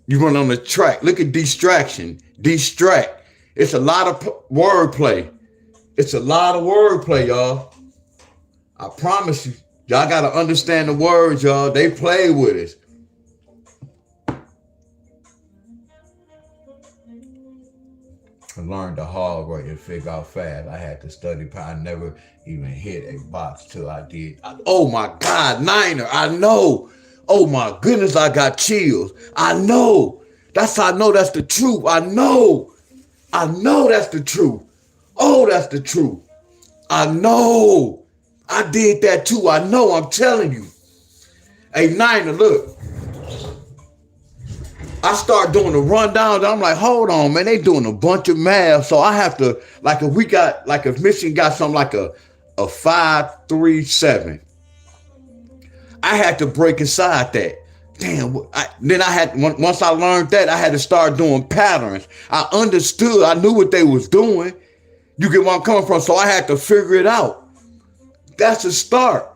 You run on the track. Look at distraction. Distract. It's a lot of wordplay. It's a lot of wordplay, y'all. I promise you. Y'all got to understand the words, y'all. They play with us. I learned the hard way and figure out fast. I had to study. I never even hit a box till I did. Oh my God, Niner, I know. Oh my goodness, I got chills. I know. That's how I know that's the truth. I know. I know that's the truth. Oh, that's the truth. I know. I did that too. I know. I'm telling you. Hey, Nina, look. I start doing the rundowns. I'm like, hold on, man. They doing a bunch of math. So I have to, like, if we got, like, if Michigan got something like a 5-3-7, I had to break inside that. Damn. Then I had, once I learned that, I had to start doing patterns. I understood. I knew what they was doing. You get where I'm coming from. So I had to figure it out. That's a start.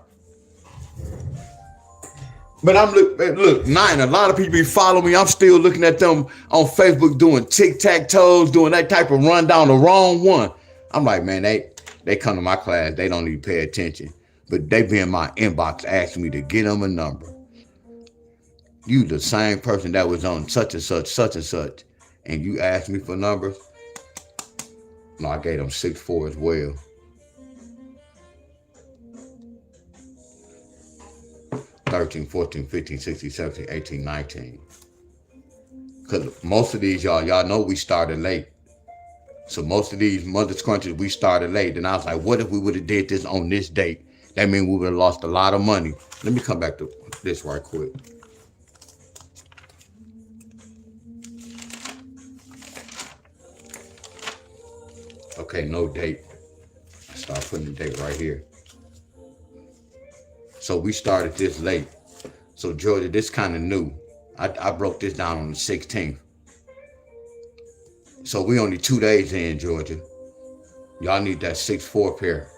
But I'm look, Nine, a lot of people be following me. I'm still looking at them on Facebook doing tic-tac-toes, doing that type of rundown, the wrong one. I'm like, man, they come to my class, they don't even pay attention. But they be in my inbox asking me to get them a number. You the same person that was on such and such, and you asked me for numbers? No, I gave them 6-4 as well. 13, 14, 15, 16, 17, 18, 19. Because most of these, y'all know we started late. So most of these mother scrunches, we started late. And I was like, what if we would have did this on this date? That means we would have lost a lot of money. Let me come back to this right quick. Okay, no date. I start putting the date right here. So we started this late. So Georgia, this kind of new. I broke this down on the 16th. So we only 2 days in, Georgia. Y'all need that 6-4 pair.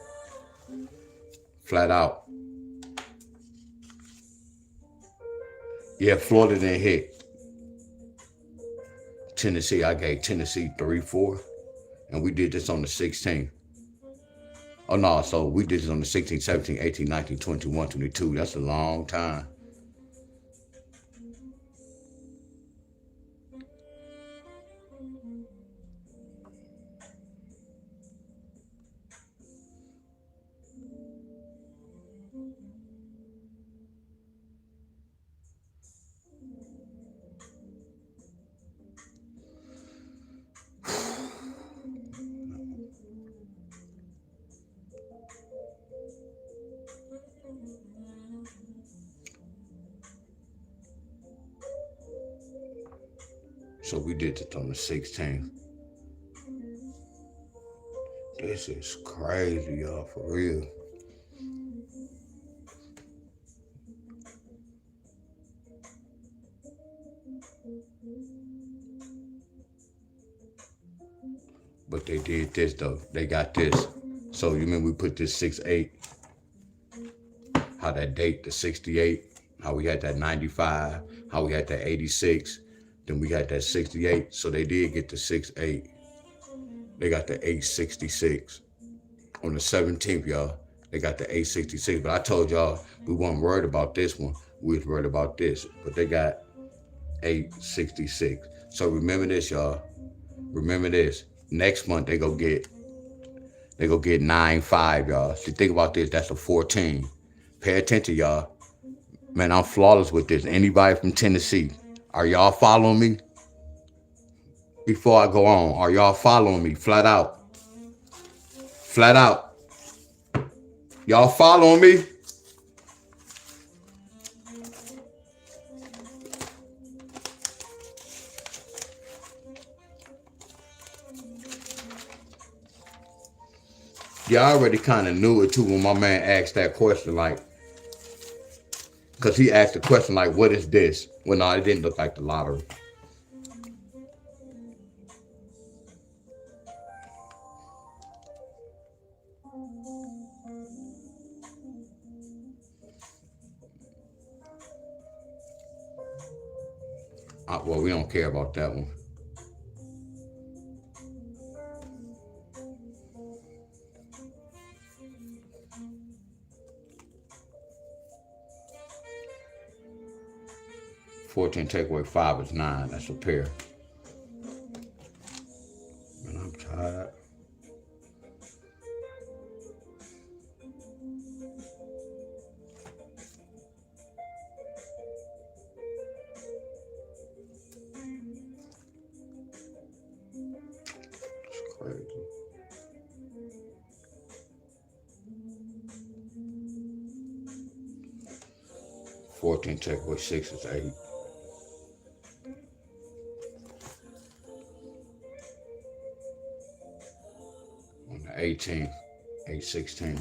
Flat out. Yeah, Florida didn't hit. Tennessee, I gave Tennessee 3-4. And we did this on the 16th. Oh no, so we did this on the 16th, 17, 18, 19, 21, 22. That's a long time. So we did this on the 16th. This is crazy, y'all, for real. But they did this though. They got this. So you mean we put this 6-8? How that date, the 68, how we had that 95, how we had that 86, then we had that 68. So they did get the 6-8. They got the 866. On the 17th, y'all, they got the 866. But I told y'all we weren't worried about this one. We was worried about this. But they got 866. So remember this, y'all. Remember this. Next month they go get 9-5, y'all. So think about this. That's a 14. Pay attention, y'all. Man, I'm flawless with this. Anybody from Tennessee, are y'all following me? Before I go on, are y'all following me? Flat out. Flat out. Y'all following me? Y'all already kind of knew it too when my man asked that question, like, because he asked the question like, what is this? Well, no, it didn't look like the lottery. Well, we don't care about that one. $14 take away 5 is 9. That's a pair. Man, I'm tired. 14 take away 6 is 8. On the 18, 816.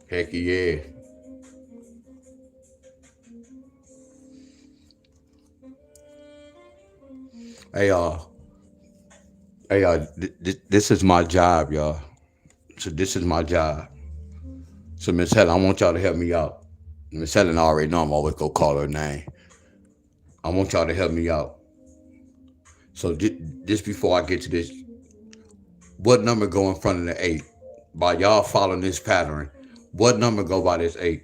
Heck yeah. Hey, this is my job, y'all. So this is my job. So Miss Helen, I want y'all to help me out. Miss Helen already know I'm always gonna call her name. I want y'all to help me out. So just before I get to this, what number go in front of the 8? By y'all following this pattern, what number go by this 8?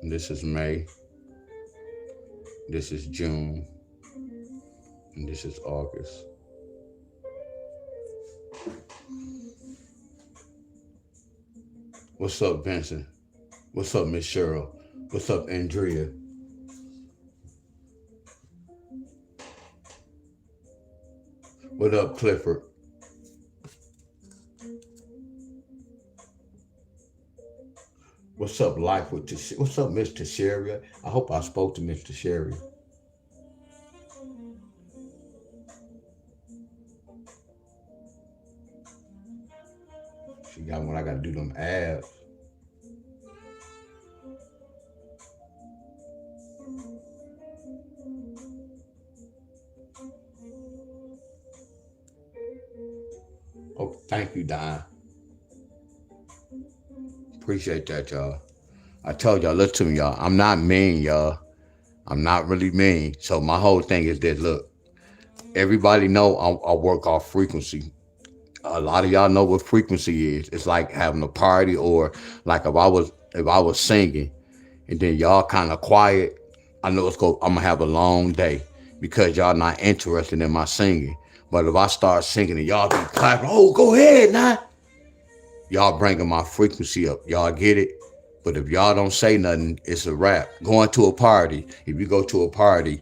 This is May. This is June. And this is August. What's up, Vincent? What's up, Miss Cheryl? What's up, Andrea? What up, Clifford? What's up, Life with what's up, Miss Tesheria? I hope I spoke to Miss Tesheria. She got when I gotta do them abs. Oh, thank you, Don. Appreciate that, y'all. I told y'all, listen to me, y'all. I'm not mean, y'all. I'm not really mean. So my whole thing is that, look, everybody know I work off frequency. A lot of y'all know what frequency is. It's like having a party, or like if I was singing and then y'all kind of quiet, I know I'm gonna have a long day because y'all not interested in my singing. But if I start singing and y'all be clapping, oh, go ahead now. Y'all bringing my frequency up. Y'all get it? But if y'all don't say nothing, it's a wrap. Going to a party, if you go to a party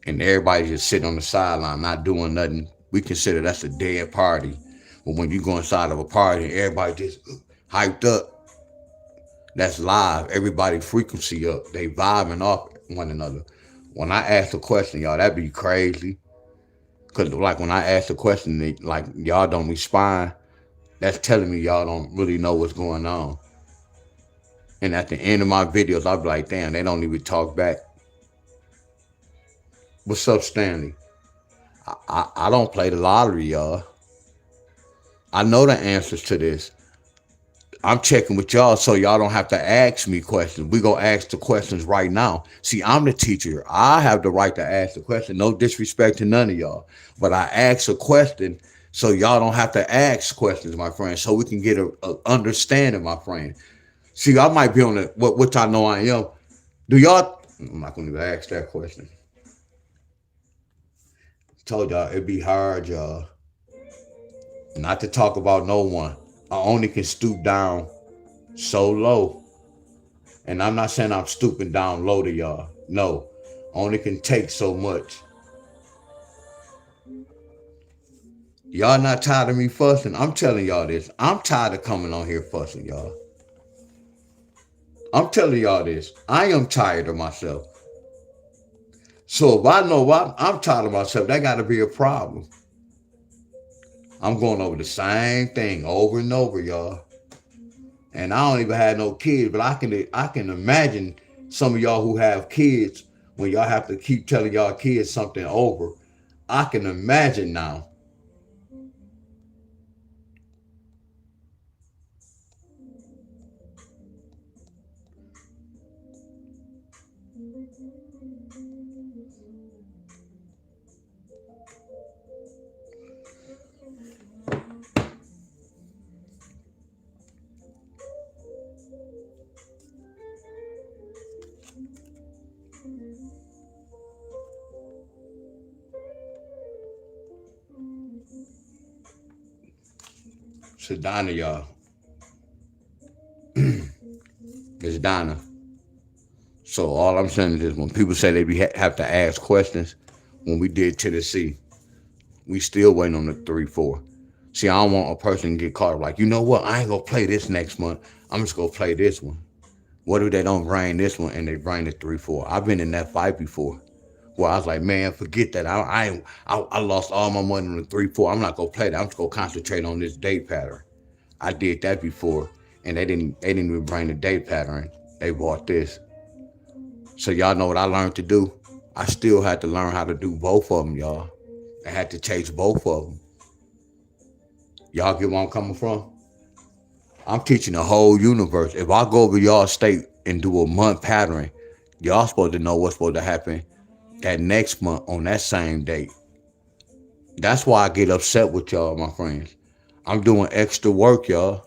and everybody just sitting on the sideline not doing nothing, we consider that's a dead party. But when you go inside of a party and everybody just hyped up, that's live. Everybody frequency up. They vibing off one another. When I ask a question, y'all, that'd be crazy. Cause like when I ask a question, like y'all don't respond, that's telling me y'all don't really know what's going on. And at the end of my videos, I'll be like, damn, they don't even talk back. What's up, Stanley? I don't play the lottery, y'all. I know the answers to this. I'm checking with y'all so y'all don't have to ask me questions. We gonna ask the questions right now. See, I'm the teacher. I have the right to ask the question. No disrespect to none of y'all. But I ask a question so y'all don't have to ask questions, my friend, so we can get a understanding, my friend. See, I might be on the, which I know I am. Do y'all, I'm not gonna even ask that question. Told y'all it'd be hard, y'all. Not to talk about no one. I only can stoop down so low. And I'm not saying I'm stooping down low to y'all. No. Only can take so much. Y'all not tired of me fussing? I'm telling y'all this. I'm tired of coming on here fussing, y'all. I'm telling y'all this. I am tired of myself. So if I know I'm tired of myself, that got to be a problem. I'm going over the same thing over and over, y'all. And I don't even have no kids, but I can imagine some of y'all who have kids, when y'all have to keep telling y'all kids something over. I can imagine now. So Donna, y'all. Miss Donna. So all I'm saying is this: when people say they have to ask questions, when we did Tennessee, we still waiting on the 3-4. See, I don't want a person to get caught like, you know what? I ain't gonna play this next month. I'm just gonna play this one. What if they don't bring this one and they bring the 3-4? I've been in that fight before, where I was like, man, forget that. I lost all my money on the 3-4. I'm not gonna play that. I'm just gonna concentrate on this date pattern. I did that before, and they didn't even bring the date pattern. They bought this. So y'all know what I learned to do? I still had to learn how to do both of them, y'all. I had to chase both of them. Y'all get where I'm coming from? I'm teaching the whole universe. If I go over y'all state and do a month pattern, y'all supposed to know what's supposed to happen that next month on that same date. That's why I get upset with y'all, my friends. I'm doing extra work, y'all.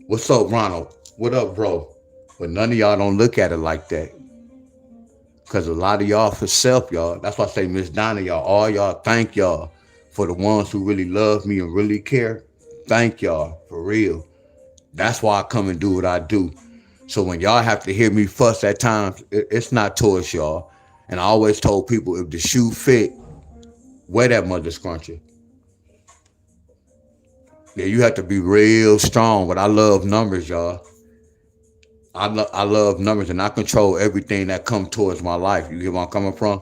What's up, Ronald? What up, bro? But none of y'all don't look at it like that. Because a lot of y'all for self, y'all. That's why I say, Miss Donna, y'all, all y'all, thank y'all for the ones who really love me and really care. Thank y'all, for real. That's why I come and do what I do. So when y'all have to hear me fuss at times, it's not towards y'all. And I always told people, if the shoe fit, wear that mother scrunchie. Yeah, you have to be real strong, but I love numbers, y'all. I love numbers, and I control everything that comes towards my life. You get where I'm coming from?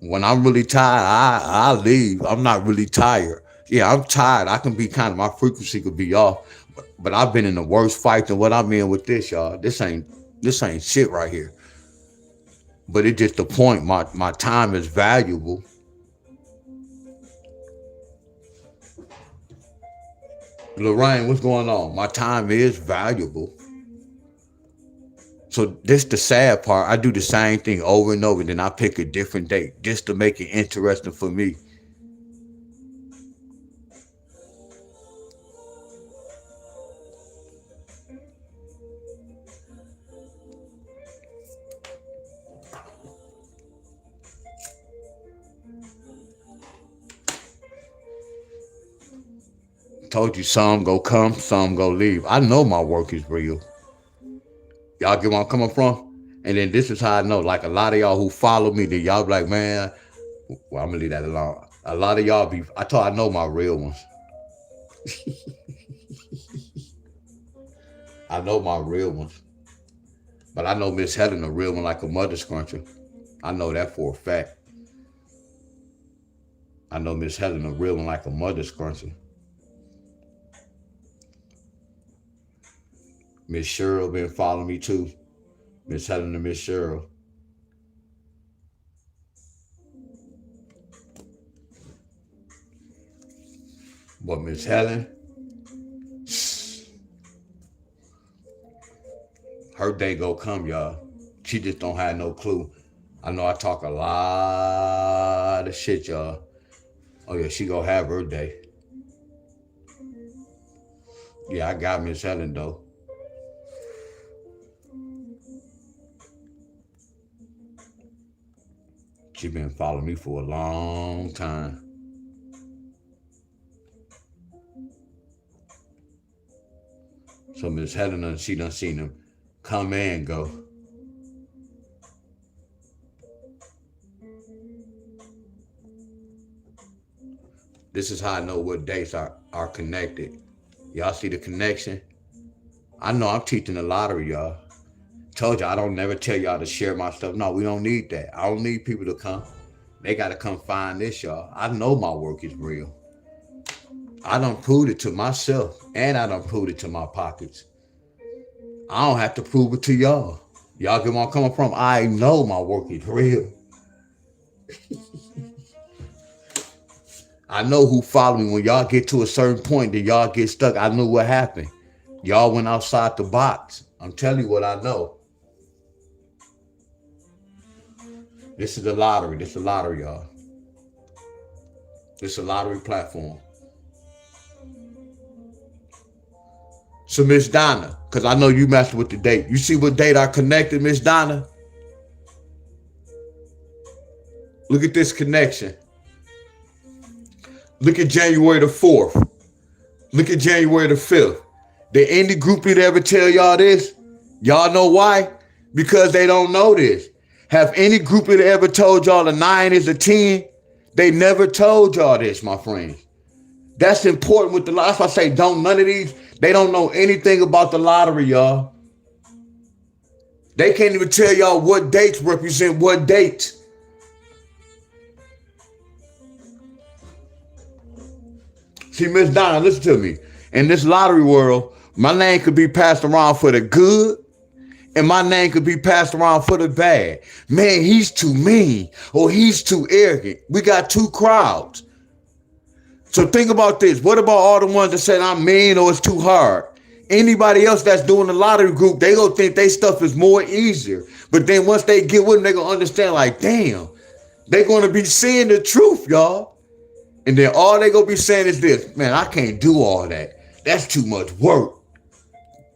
When I'm really tired, I leave. I'm not really tired. Yeah, I'm tired. I can be my frequency could be off. But I've been in the worst fight than what I'm in with this, y'all. This ain't shit right here. But it's just the point. My time is valuable. Lorraine, what's going on? My time is valuable. So this the sad part. I do the same thing over and over, then I pick a different date just to make it interesting for me. Told you some go come, some go leave. I know my work is real. Y'all get where I'm coming from? And then this is how I know. Like a lot of y'all who follow me, then y'all be like, man, well, I'm gonna leave that alone. A lot of y'all I know my real ones. I know my real ones. But I know Miss Helen, a real one like a mother scruncher. I know that for a fact. I know Miss Helen, a real one like a mother scruncher. Miss Cheryl been following me too. Miss Helen and Miss Cheryl. But Miss Helen, her day go come, y'all. She just don't have no clue. I know I talk a lot of shit, y'all. Oh yeah, she gonna have her day. Yeah, I got Miss Helen though. She been following me for a long time. So Miss Helen, she done seen him come and go. This is how I know what dates are connected. Y'all see the connection? I know I'm teaching the lottery, y'all. Told you I don't never tell y'all to share my stuff. No, we don't need that. I don't need people to come. They got to come find this, y'all. I know my work is real. I done proved it to myself, and I done proved it to my pockets. I don't have to prove it to y'all. Y'all get where I'm coming from? I know my work is real. I know who followed me. When y'all get to a certain point, then y'all get stuck. I knew what happened. Y'all went outside the box. I'm telling you what I know. This is the lottery. This is the lottery, y'all. This is a lottery platform. So Miss Donna, because I know you messed with the date. You see what date I connected, Miss Donna? Look at this connection. Look at January the 4th. Look at January the 5th. Did any groupie ever tell y'all this? Y'all know why? Because they don't know this. Have any groupie ever told y'all a 9 is a 10? They never told y'all this, my friends. That's important with the lottery. That's why I say none of these, they don't know anything about the lottery, y'all. They can't even tell y'all what dates represent what dates. See, Miss Donna, listen to me. In this lottery world, my name could be passed around for the good, and my name could be passed around for the bad. Man, he's too mean, or he's too arrogant. We got two crowds. So think about this. What about all the ones that said I'm mean or it's too hard? Anybody else that's doing the lottery group, they gonna think they stuff is more easier. But then once they get with them, they gonna understand like, damn, they gonna be seeing the truth, y'all. And then all they gonna be saying is this, man, I can't do all that. That's too much work.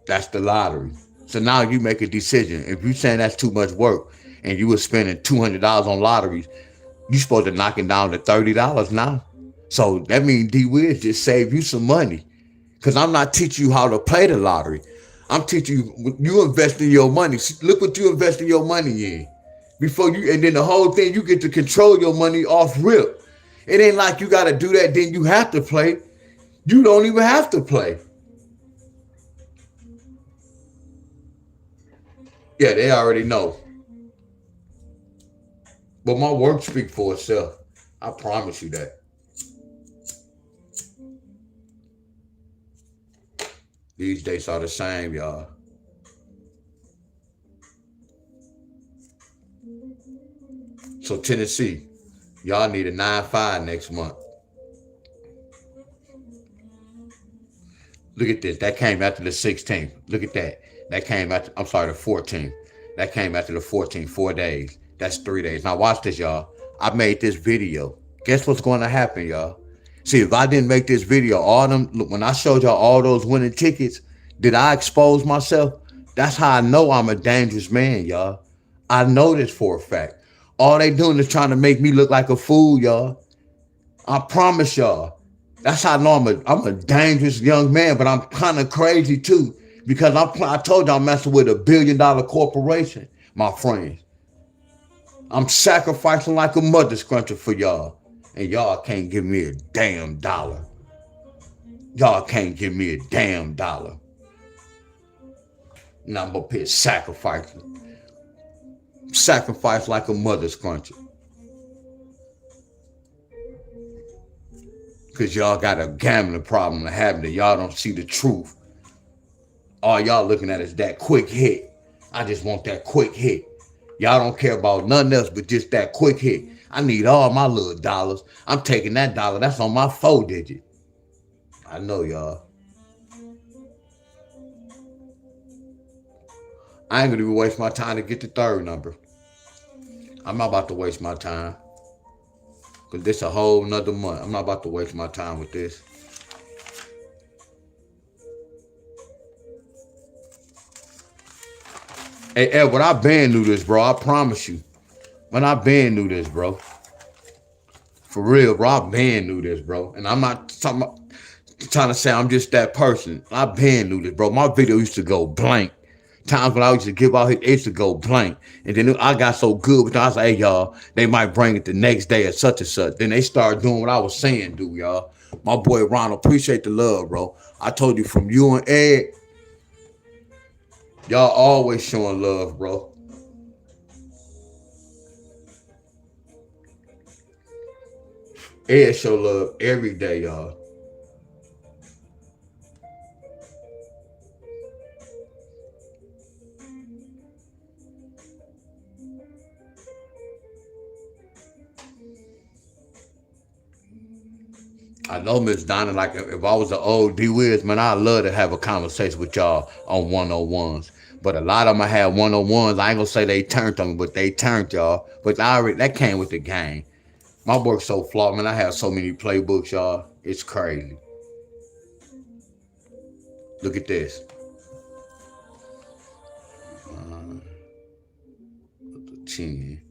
That's the lottery. So now you make a decision. If you saying that's too much work and you were spending $200 on lotteries, you supposed to knock it down to $30 now. So that means D-Wiz just saved you some money. Because I'm not teaching you how to play the lottery. I'm teaching you investing your money. Look what you investing your money in. Before you, and then the whole thing, you get to control your money off rip. It ain't like you got to do that, then you have to play. You don't even have to play. Yeah, they already know. But my work speaks for itself. I promise you that. These dates are the same, y'all. So Tennessee, y'all need a 9-5 next month. Look at this. That came after the 16th. Look at that. That came after, I'm sorry, the 14th. That came after the 14th, 4 days. That's 3 days. Now watch this, y'all. I made this video. Guess what's going to happen, y'all? See, if I didn't make this video, all them, look, when I showed y'all all those winning tickets, did I expose myself? That's how I know I'm a dangerous man, y'all. I know this for a fact. All they doing is trying to make me look like a fool, y'all. I promise y'all. That's how I know I'm a dangerous young man, but I'm kind of crazy too. Because I told y'all I'm messing with $1 billion corporation, my friends. I'm sacrificing like a mother scruncher for y'all. And y'all can't give me a damn dollar. Y'all can't give me a damn dollar. Now I'm up here sacrificing. Sacrifice like a mother scruncher. Because y'all got a gambling problem and having it. Y'all don't see the truth. All y'all looking at is that quick hit. I just want that quick hit. Y'all don't care about nothing else but just that quick hit. I need all my little dollars. I'm taking that dollar. That's on my 4 digit. I know, y'all. I ain't gonna even waste my time to get the 3rd number. I'm not about to waste my time. Because this a whole nother month. I'm not about to waste my time with this. Hey, Edward, I been knew this, bro. I promise you. Man, I been knew this, bro. For real, bro. I been knew this, bro. And I'm not trying to say I'm just that person. I been knew this, bro. My video used to go blank. Times when I used to give out, it used to go blank. And then I got so good with them, I was like, hey, y'all, they might bring it the next day or such and such. Then they started doing what I was saying, do, y'all. My boy Ronald, appreciate the love, bro. I told you from you and Ed, y'all always showing love, bro. Ed show love every day, y'all. I know Miss Donna, like if I was an old D-Wiz, man, I'd love to have a conversation with y'all on 101s. But a lot of them I had 101s. I ain't gonna say they turned on me, but they turned, y'all. But that came with the game. My work's so flawed, man. I have so many playbooks, y'all. It's crazy. Look at this. 10.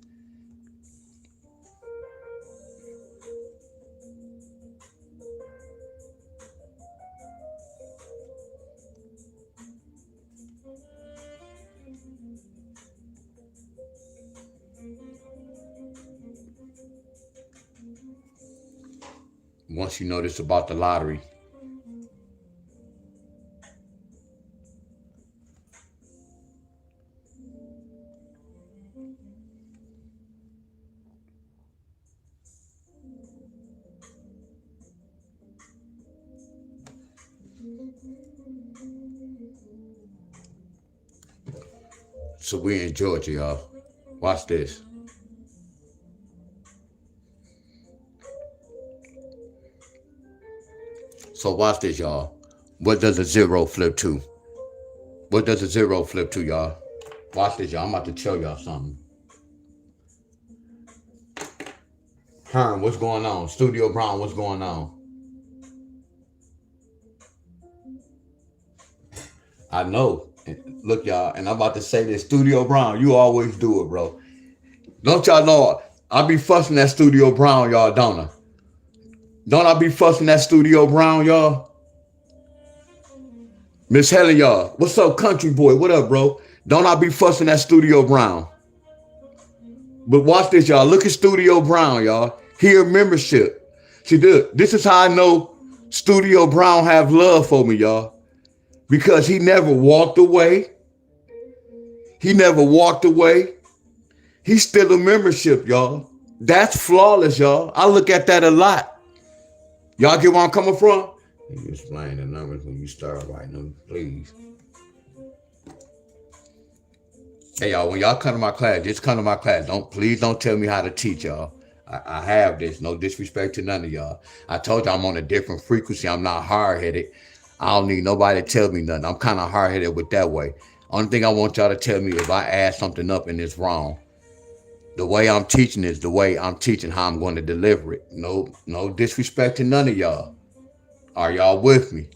Once you know this about the lottery, so we in Georgia, y'all. Watch this. So watch this, y'all. What does a zero flip to? What does a zero flip to, y'all? Watch this, y'all. I'm about to tell y'all something. Herm, what's going on? Studio Brown, what's going on? I know. Look, y'all, and I'm about to say this. Studio Brown, you always do it, bro. Don't y'all know I be fussing that Studio Brown, y'all, don't I? Don't I be fussing that Studio Brown, y'all? Miss Helen, y'all. What's up, country boy? What up, bro? Don't I be fussing that Studio Brown? But watch this, y'all. Look at Studio Brown, y'all. Here, membership. See, this is how I know Studio Brown have love for me, y'all. Because he never walked away. He never walked away. He's still a membership, y'all. That's flawless, y'all. I look at that a lot. Y'all get where I'm coming from? You explain the numbers when you start writing them, please. Hey, y'all, when y'all come to my class, just come to my class. Please don't tell me how to teach, y'all. I have this. No disrespect to none of y'all. I told you I'm on a different frequency. I'm not hard-headed. I don't need nobody to tell me nothing. I'm kind of hard-headed with that way. Only thing I want y'all to tell me if I add something up and it's wrong. The way I'm teaching is the way I'm teaching how I'm going to deliver it. No disrespect to none of y'all. Are y'all with me?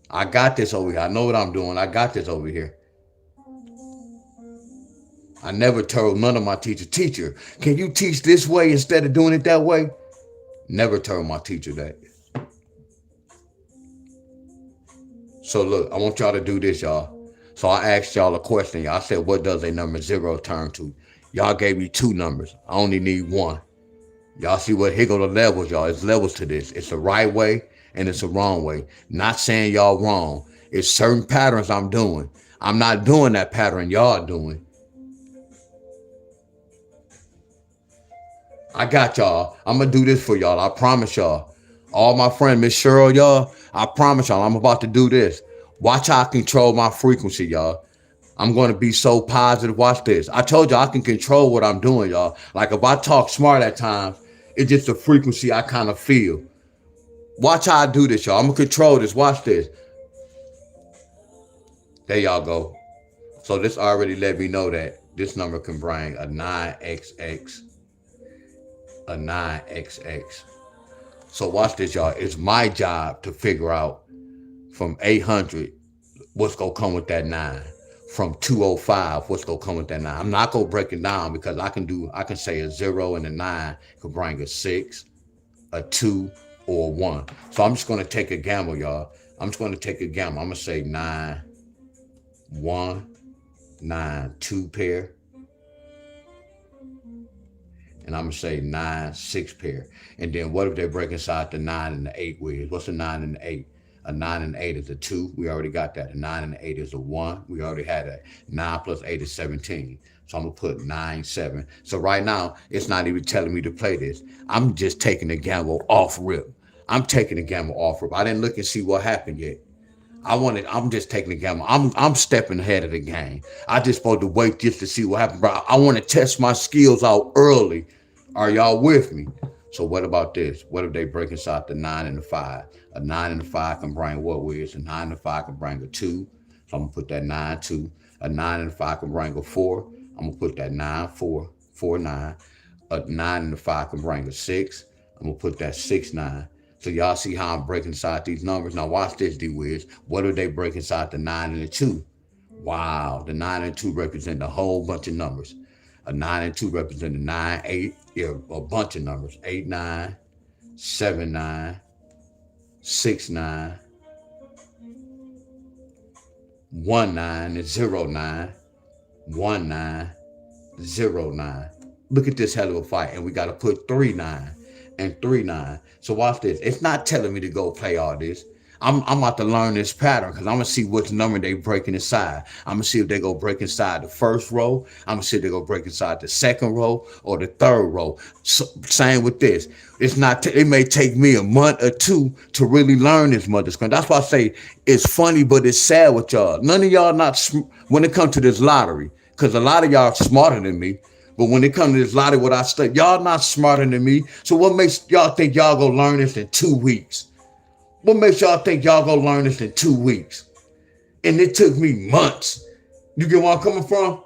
I got this over here. I know what I'm doing. I got this over here. I never told none of my teachers, teacher, can you teach this way instead of doing it that way? Never told my teacher that. So look, I want y'all to do this, y'all. So I asked y'all a question. Y'all said, what does a number zero turn to? Y'all gave me two numbers. I only need one. Y'all see what? Here go the levels, y'all. It's levels to this. It's the right way and it's the wrong way. Not saying y'all wrong. It's certain patterns I'm doing. I'm not doing that pattern y'all doing. I got y'all. I'm going to do this for y'all. I promise y'all. All my friend, Miss Cheryl, y'all, I promise y'all, I'm about to do this. Watch how I control my frequency, y'all. I'm going to be so positive. Watch this. I told y'all I can control what I'm doing, y'all. Like if I talk smart at times, it's just the frequency I kind of feel. Watch how I do this, y'all. I'm going to control this. Watch this. There y'all go. So this already let me know that this number can bring a 9XX. A 9XX. So watch this, y'all. It's my job to figure out from 800 what's going to come with that 9. From 205 what's going to come with that 9. I'm not going to break it down because I can say a 0 and a 9 could bring a 6, a 2, or a 1. So I'm just going to take a gamble, y'all. I'm just going to take a gamble. I'm going to say 9, 1, 9, 2 pair. And I'm going to say 9, 6 pair. And then what if they break inside the 9 and the 8 with? What's a 9 and the 8? A 9 and 8 is a 2. We already got that. A 9 and 8 is a 1. We already had a 9 plus 8 is 17. So I'm going to put 9, 7. So right now, it's not even telling me to play this. I'm just taking the gamble off rip. I'm taking the gamble off rip. I didn't look and see what happened yet. I'm just taking the gamble. I'm stepping ahead of the game. I just supposed to wait just to see what happens, bro. I want to test my skills out early. Are y'all with me? So what about this? What if they break inside the 9 and the 5? A 9 and a 5 can bring what with? A 9 and a 5 can bring a 2. So I'm gonna put that 9, 2. A 9 and a 5 can bring a 4. I'm gonna put that 9, 4, 4, 9. A 9 and a 5 can bring a 6. I'm gonna put that 6, 9. So y'all see how I'm breaking inside these numbers? Now watch this, D-Wiz. What if they break inside the 9 and the 2? Wow, the 9 and 2 represent a whole bunch of numbers. A 9 and 2 represent a 9, 8, yeah, a bunch of numbers. 8, 9, 7, 9, 6, 9, 1, 9, and 0, 9, 1, 9, 0, 9. Look at this hell of a fight. And we got to put 3, 9. and 3-9. So watch this. It's not telling me to go play all this. I'm about to learn this pattern because I'm gonna see which number they breaking inside. I'm gonna see if they go break inside the first row. I'm gonna see if they go break inside the second row or the third row. So, same with this. It's not. It may take me a month or two to really learn this mother's gun. That's why I say it's funny, but it's sad with y'all. None of y'all not when it comes to this lottery, because a lot of y'all smarter than me. But when it comes to this lottery, what I study, y'all not smarter than me. So what makes y'all think y'all gonna learn this in 2 weeks? What makes y'all think y'all gonna learn this in 2 weeks? And it took me months. You get where I'm coming from?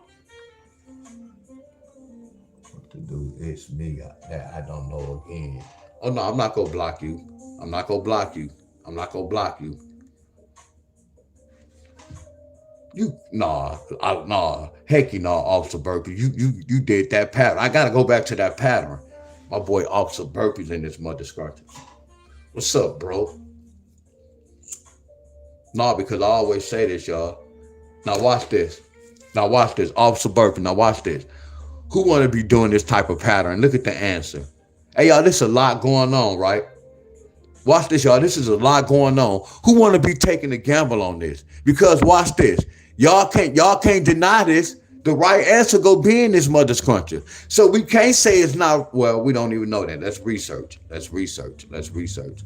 What to do? It's me that I don't know again. Oh no, I'm not gonna block you. I'm not gonna block you. I'm not gonna block you. Nah, hecky nah, Officer Burpee. You did that pattern. I gotta go back to that pattern. My boy Officer Burpee's in this mother scratcher. What's up, bro? Nah, because I always say this, y'all. Now watch this. Now watch this. Officer Burpee, now watch this. Who wanna be doing this type of pattern? Look at the answer. Hey y'all, this is a lot going on, right? Watch this, y'all. This is a lot going on. Who want to be taking a gamble on this? Because watch this. Y'all can't deny this. The right answer go be in this mother's country. So we can't say it's not, well, we don't even know that. Let's research. Let's research. Let's research.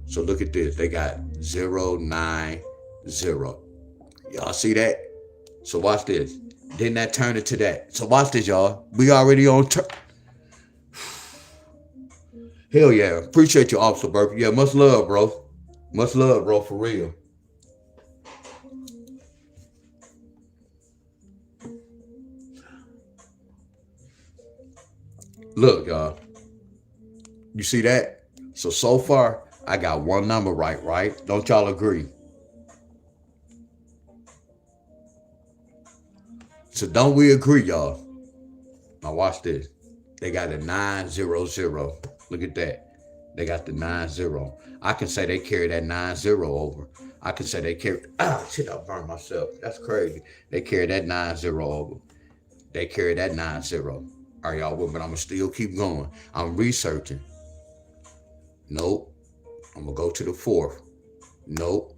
So look at this. They got 0, 9, 0. Y'all see that? So watch this. Then that turn into that. So watch this, y'all. We already on turn. Hell yeah. Appreciate you, Officer Burpee. Yeah, much love, bro. Much love, bro, for real. Look, y'all. You see that? So far, I got one number right? Don't y'all agree? So don't we agree, y'all? Now watch this. They got a 900. Look at that. They got the 90. I can say they carry that 90 over. I can say they carry, shit, I burned myself. That's crazy. They carry that 90 over. They carry that 90. Are y'all with me? I'm gonna still keep going. I'm researching. Nope. I'm gonna go to the 4th. Nope.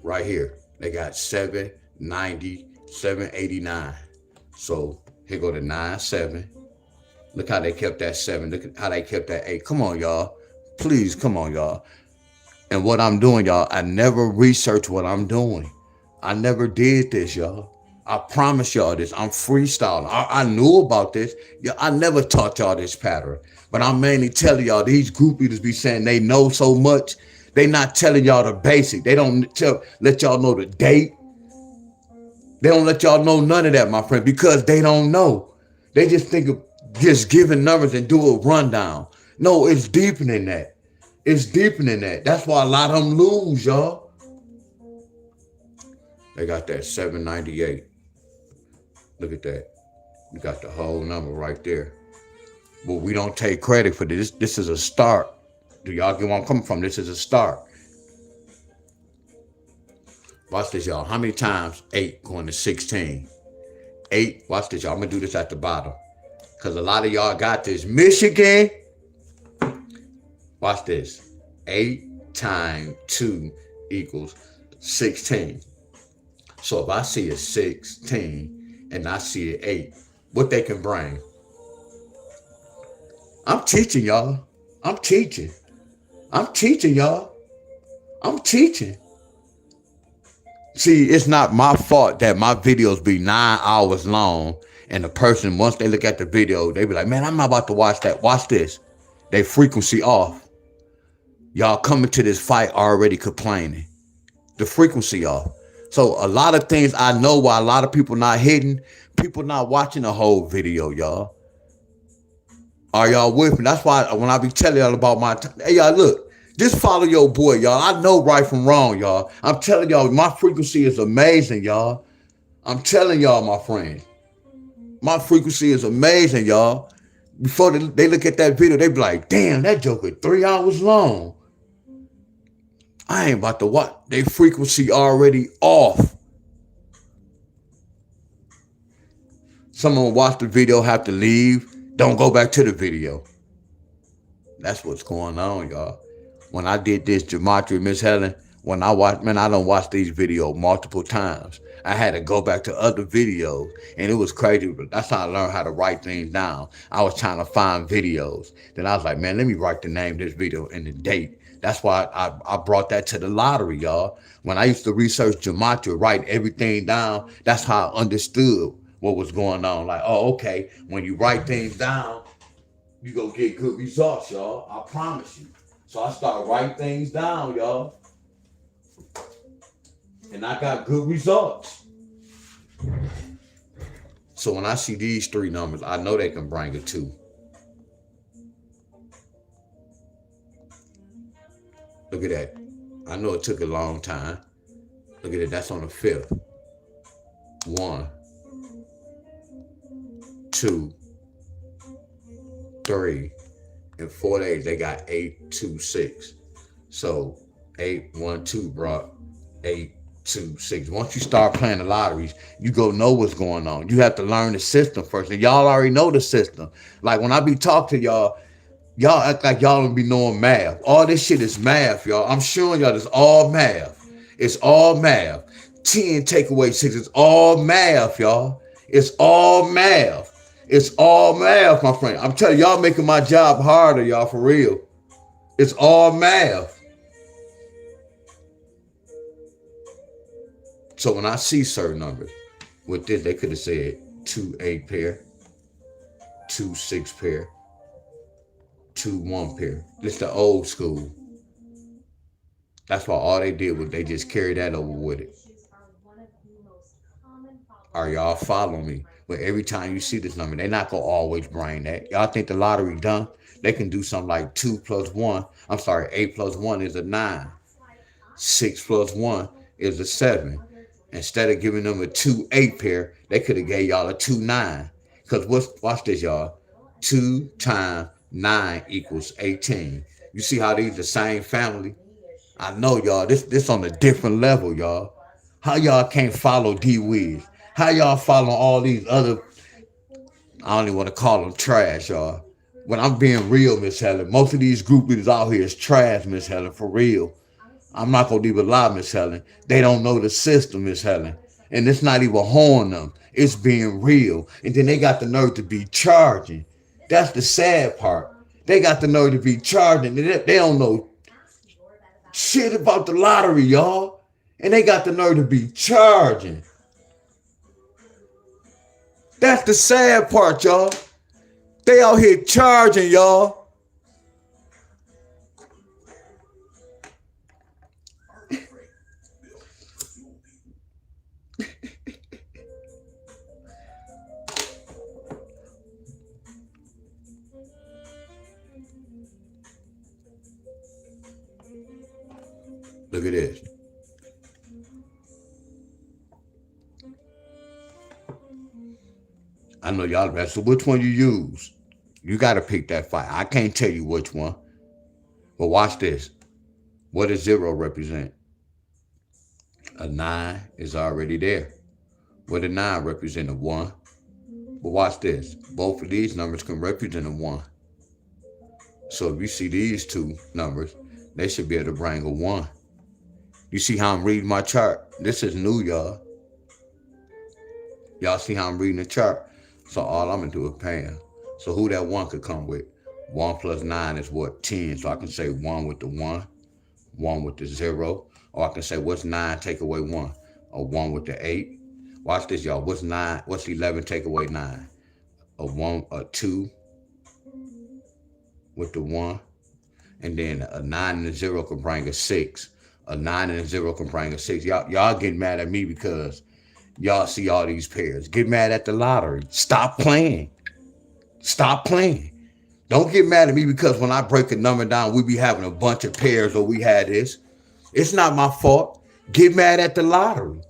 Right here. They got 790. 789. So here go the 97. Look how they kept that 7. Look at how they kept that 8. Come on, y'all. Please, come on, y'all. And what I'm doing, y'all, I never researched what I'm doing. I never did this, y'all. I promise y'all this. I'm freestyling. I knew about this. Yeah, I never taught y'all this pattern. But I'm mainly telling y'all, these groupies be saying they know so much. They not telling y'all the basic. They don't let y'all know the date. They don't let y'all know none of that, my friend, because they don't know. They just think of just giving numbers and do a rundown. No, it's deeper than that. It's deeper than that. That's why a lot of them lose, y'all. They got that 798. Look at that. You got the whole number right there. But we don't take credit for this. This is a start. Do y'all get where I'm coming from? This is a start. Watch this, y'all. How many times 8 going to 16? 8, watch this, y'all. I'm going to do this at the bottom. Because a lot of y'all got this. Michigan. Watch this. 8 times 2 equals 16. So if I see a 16 and I see an 8, what they can bring? I'm teaching, y'all. I'm teaching. I'm teaching, y'all. I'm teaching. See, it's not my fault that my videos be 9 hours long and the person, once they look at the video, they be like, man, I'm not about to watch that. Watch this. They frequency off. Y'all coming to this fight already complaining. The frequency off. So a lot of things I know why a lot of people not hitting, people not watching the whole video, y'all. Are y'all with me? That's why when I be telling y'all about my hey, y'all, look. Just follow your boy, y'all. I know right from wrong, y'all. I'm telling y'all, my frequency is amazing, y'all. I'm telling y'all, my friends. My frequency is amazing, y'all. Before they look at that video, they be like, damn, that joker 3 hours long. I ain't about to watch. They frequency already off. Someone watch the video, have to leave. Don't go back to the video. That's what's going on, y'all. When I did this gematria, Miss Helen, when I watch, man, I don't watch these videos multiple times. I had to go back to other videos, and it was crazy. But that's how I learned how to write things down. I was trying to find videos. Then I was like, man, let me write the name of this video and the date. That's why I brought that to the lottery, y'all. When I used to research gematria, write everything down, that's how I understood what was going on. Like, oh, okay, when you write things down, you gonna get good results, y'all. I promise you. So I started writing things down, y'all. And I got good results. So when I see these three numbers, I know they can bring a 2. Look at that. I know it took a long time. Look at it. That's on the 5th. 1, 2, 3. In 4 days, they got 8, 2, 6. So 8, 1, 2 brought 8, 2, 6. Once you start playing the lotteries, you go know what's going on. You have to learn the system first. And y'all already know the system. Like when I be talking to y'all, y'all act like y'all don't be knowing math. All this shit is math, y'all. I'm showing y'all this all math. It's all math. 10 take away 6. It's all math, y'all. It's all math. It's all math, my friend. I'm telling y'all making my job harder, y'all, for real. It's all math. So when I see certain numbers, with this, they could have said 2, 8 pair, 2, 6 pair, 2, 1 pair. It's the old school. That's why all they did was they just carried that over with it. Are y'all following me? But every time you see this number, they're not going to always bring that. Y'all think the lottery done? They can do something like 2 plus 1. I'm sorry, 8 plus 1 is a 9. 6 plus 1 is a 7. Instead of giving them a 2, 8 pair, they could have gave y'all a 2, 9. Because watch this, y'all. 2 times 9 equals 18. You see how these the same family? I know, y'all. This on a different level, y'all. How y'all can't follow D-Wiz? How y'all follow all these other, I don't even want to call them trash, y'all. When I'm being real, Miss Helen, most of these groupies out here is trash, Miss Helen, for real. I'm not going to even lie, Miss Helen. They don't know the system, Miss Helen. And it's not even horning them. It's being real. And then they got the nerve to be charging. That's the sad part. They got the nerve to be charging. They don't know shit about the lottery, y'all. And they got the nerve to be charging. That's the sad part, y'all. They out here charging, y'all. Look at this. I know y'all better. So which one you use? You got to pick that fight. I can't tell you which one. But watch this. What does 0 represent? A 9 is already there. What does 9 represent? A 1. But watch this. Both of these numbers can represent a 1. So if you see these two numbers, they should be able to bring a 1. You see how I'm reading my chart? This is new, y'all. Y'all see how I'm reading the chart? So all I'm going to do is pan. So who that 1 could come with? 1 plus 9 is what? 10. So I can say 1 with the 1, 1 with the 0. Or I can say, what's 9 take away 1? A 1 with the 8. Watch this, y'all. What's 9? What's 11 take away 9? A 2 with the 1. And then a 9 and a 0 can bring a 6. A 9 and a 0 can bring a 6. Y'all get mad at me because y'all see all these pairs. Get mad at the lottery. Stop playing. Stop playing. Don't get mad at me because when I break a number down, we be having a bunch of pairs or we had this. It's not my fault. Get mad at the lottery.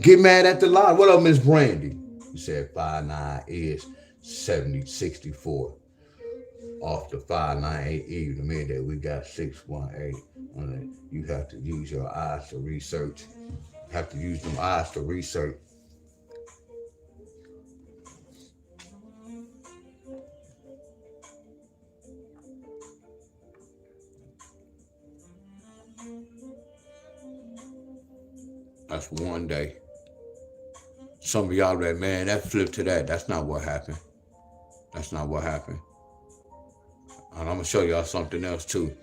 Get mad at the lottery. What up, Miss Brandy? You said 5-9 is 70-64. Off the 598 even. The minute that we got 618. You have to use your eyes to research. You have to use them eyes to research. That's one day. Some of y'all like, man, that flipped to that. That's not what happened. That's not what happened. And I'm gonna show y'all something else too.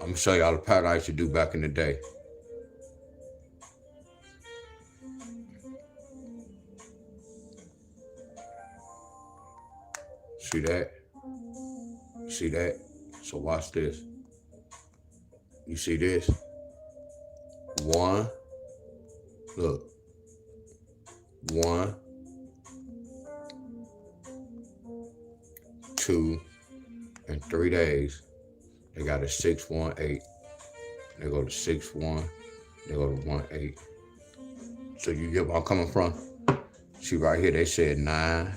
I'm gonna show y'all the pattern I used to do back in the day. See that? See that? So watch this. You see this? One. Look. 1, 2, and 3 days. They got a 618. They go to 61. They go to 18. So you get where I'm coming from? See right here, they said 9,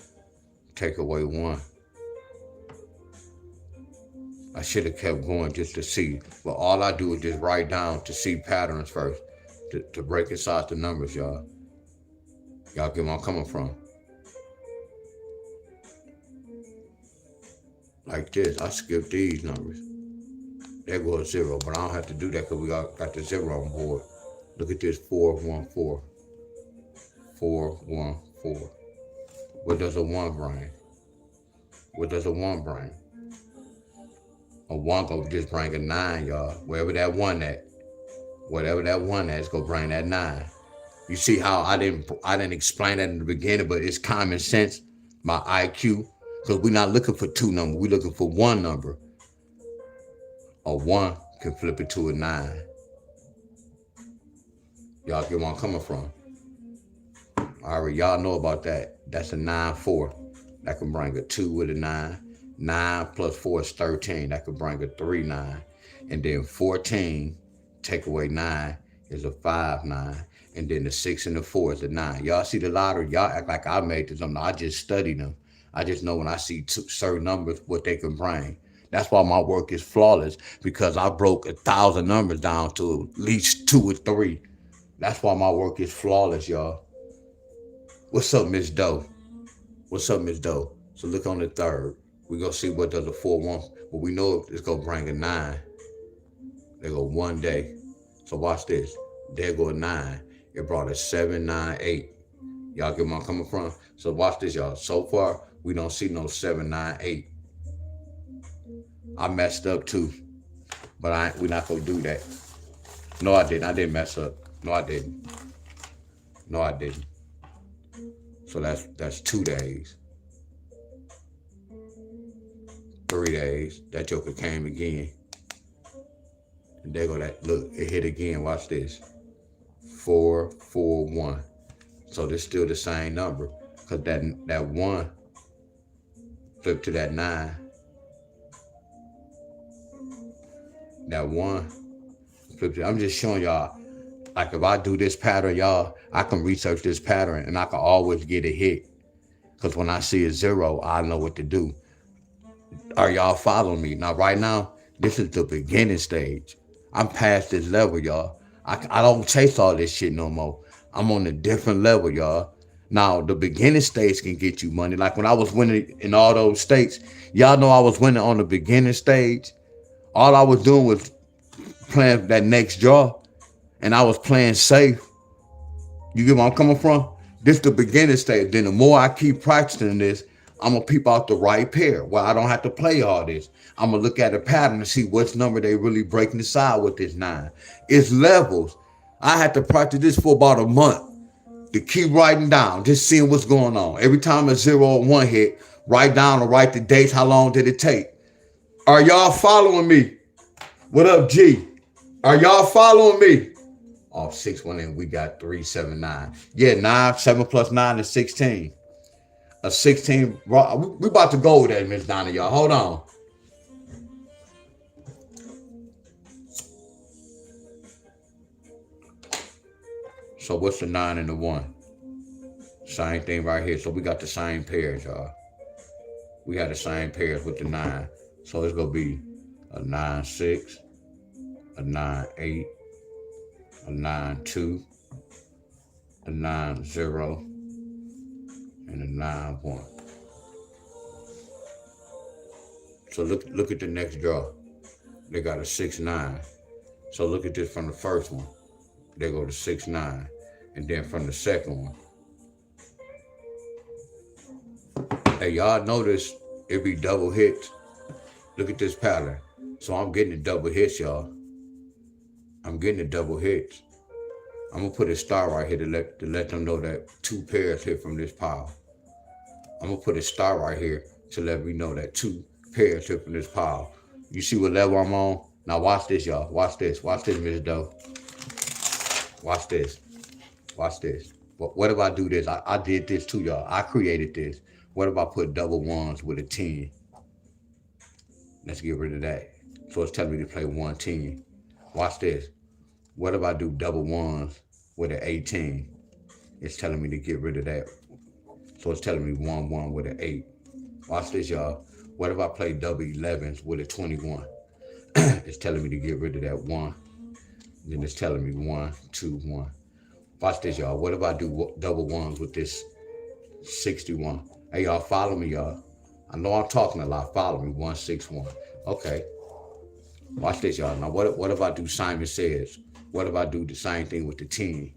take away 1. I should have kept going just to see. But all I do is just write down to see patterns first. To break inside the numbers, y'all. Y'all get where I'm coming from? Like this, I skip these numbers. There goes 0, but I don't have to do that because we got the 0 on board. Look at this, 414. 414. What does a 1 bring? What does a 1 bring? A 1 go just bring a 9, y'all. Wherever that 1 at. Whatever that 1 at is gonna bring that 9. You see how I didn't explain that in the beginning, but it's common sense, my IQ, because we're not looking for 2 numbers, we're looking for 1 number. A 1 can flip it to a 9. Y'all get where I'm coming from? All right, y'all know about that. That's a 9-4. That can bring a 2 with a 9. 9 plus 4 is 13. That could bring a 3-9. And then 14, take away 9, is a 5-9. And then the 6 and the 4 is a 9. Y'all see the lottery? Y'all act like I made this number. I just study them. I just know when I see certain numbers, what they can bring. That's why my work is flawless, because I broke 1,000 numbers down to at least 2 or 3. That's why my work is flawless, y'all. What's up, Miss Doe? What's up, Miss Doe? So look on the 3rd. We're going to see what does a 4 want. But we know it's going to bring a 9. They go 1 day. So watch this. There go a 9. It brought a 7, 9, 8. Y'all get where I'm coming from? So watch this, y'all. So far, we don't see no 7, 9, 8. I messed up too. But we're not going to do that. No, I didn't. I didn't mess up. No, I didn't. No, I didn't. So that's 2 days. 3 days. That joker came again. And there go that. Look, it hit again. Watch this. 4, 4, 1. So this still the same number. Because that 1 flipped to that 9. That 1 flipped to, I'm just showing y'all. Like if I do this pattern, y'all, I can research this pattern and I can always get a hit. Because when I see a 0, I know what to do. Are y'all following me? Now, right now, this is the beginning stage. I'm past this level, y'all. I don't chase all this shit no more. I'm on a different level, y'all. Now, the beginning stage can get you money. Like when I was winning in all those states, y'all know I was winning on the beginning stage. All I was doing was playing that next draw, and I was playing safe. You get where I'm coming from? This the beginning stage. Then the more I keep practicing this, I'm going to peep out the right pair where I don't have to play all this. I'm going to look at a pattern and see which number they really breaking the side with this 9. It's levels. I had to practice this for about a month to keep writing down, just seeing what's going on. Every time a 0 or 1 hit, write down or write the dates. How long did it take? Are y'all following me? What up, G? Are y'all following me? Off 6 1 and we got 3 7 9. Yeah, 9 7 plus 9 is 16. A 16. We about to go with that, Miss Donna, y'all. Hold on. So what's the 9 and the 1? Same thing right here. So we got the same pairs, y'all. We had the same pairs with the 9. So it's gonna be a 9 6, a 9 8, a 9 2, a 9 0, and a 9 1. So look at the next draw. They got a 6 9. So look at this from the first one. They go to 6 9. And then from the second one, hey, y'all notice it be double hits. Look at this pattern. So I'm getting the double hits, y'all. I'm getting the double hits. I'm gonna put a star right here to let them know that 2 pairs hit from this pile. I'm gonna put a star right here to let me know that 2 pairs hit from this pile. You see what level I'm on? Now watch this, y'all. Watch this. Watch this, Miss Doe. Watch this. Watch this. What if I do this? I did this too, y'all. I created this. What if I put double ones with a 10? Let's get rid of that. So it's telling me to play 110. Watch this. What if I do double ones with an 18? It's telling me to get rid of that. So it's telling me 1-1 with an 8. Watch this, y'all. What if I play double 11s with a 21? It's telling me to get rid of that 1. Then it's telling me 1, 2, 1. Watch this, y'all. What if I do double ones with this 61? Hey, y'all, follow me, y'all. I know I'm talking a lot. Follow me. 161. Okay. Watch this, y'all. Now, what if I do Simon Says? What if I do the same thing with the 10?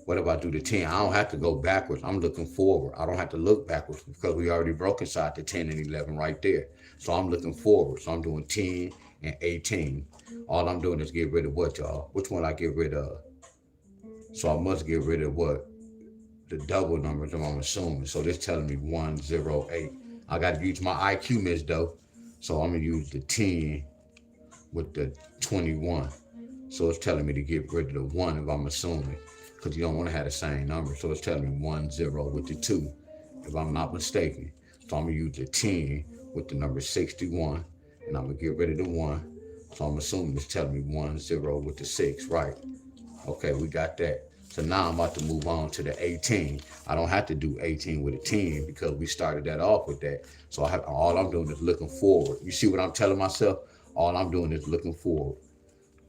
What if I do the 10? I don't have to go backwards. I'm looking forward. I don't have to look backwards because we already broke inside the 10 and 11 right there. So I'm looking forward. So I'm doing 10 and 18. All I'm doing is get rid of what, y'all? Which one I get rid of? So I must get rid of what? The double numbers, I'm assuming. So this telling me 108. I got to use my IQ, Miss Doe. So I'm going to use the 10 with the 21. So it's telling me to get rid of the 1 if I'm assuming. Because you don't want to have the same number. So it's telling me 10 with the 2, if I'm not mistaken. So I'm going to use the 10 with the number 61. And I'm going to get rid of the 1. So I'm assuming it's telling me 10 with the 6, right? Okay, we got that. So now I'm about to move on to the 18. I don't have to do 18 with a 10 because we started that off with that. So all I'm doing is looking forward. You see what I'm telling myself? All I'm doing is looking forward.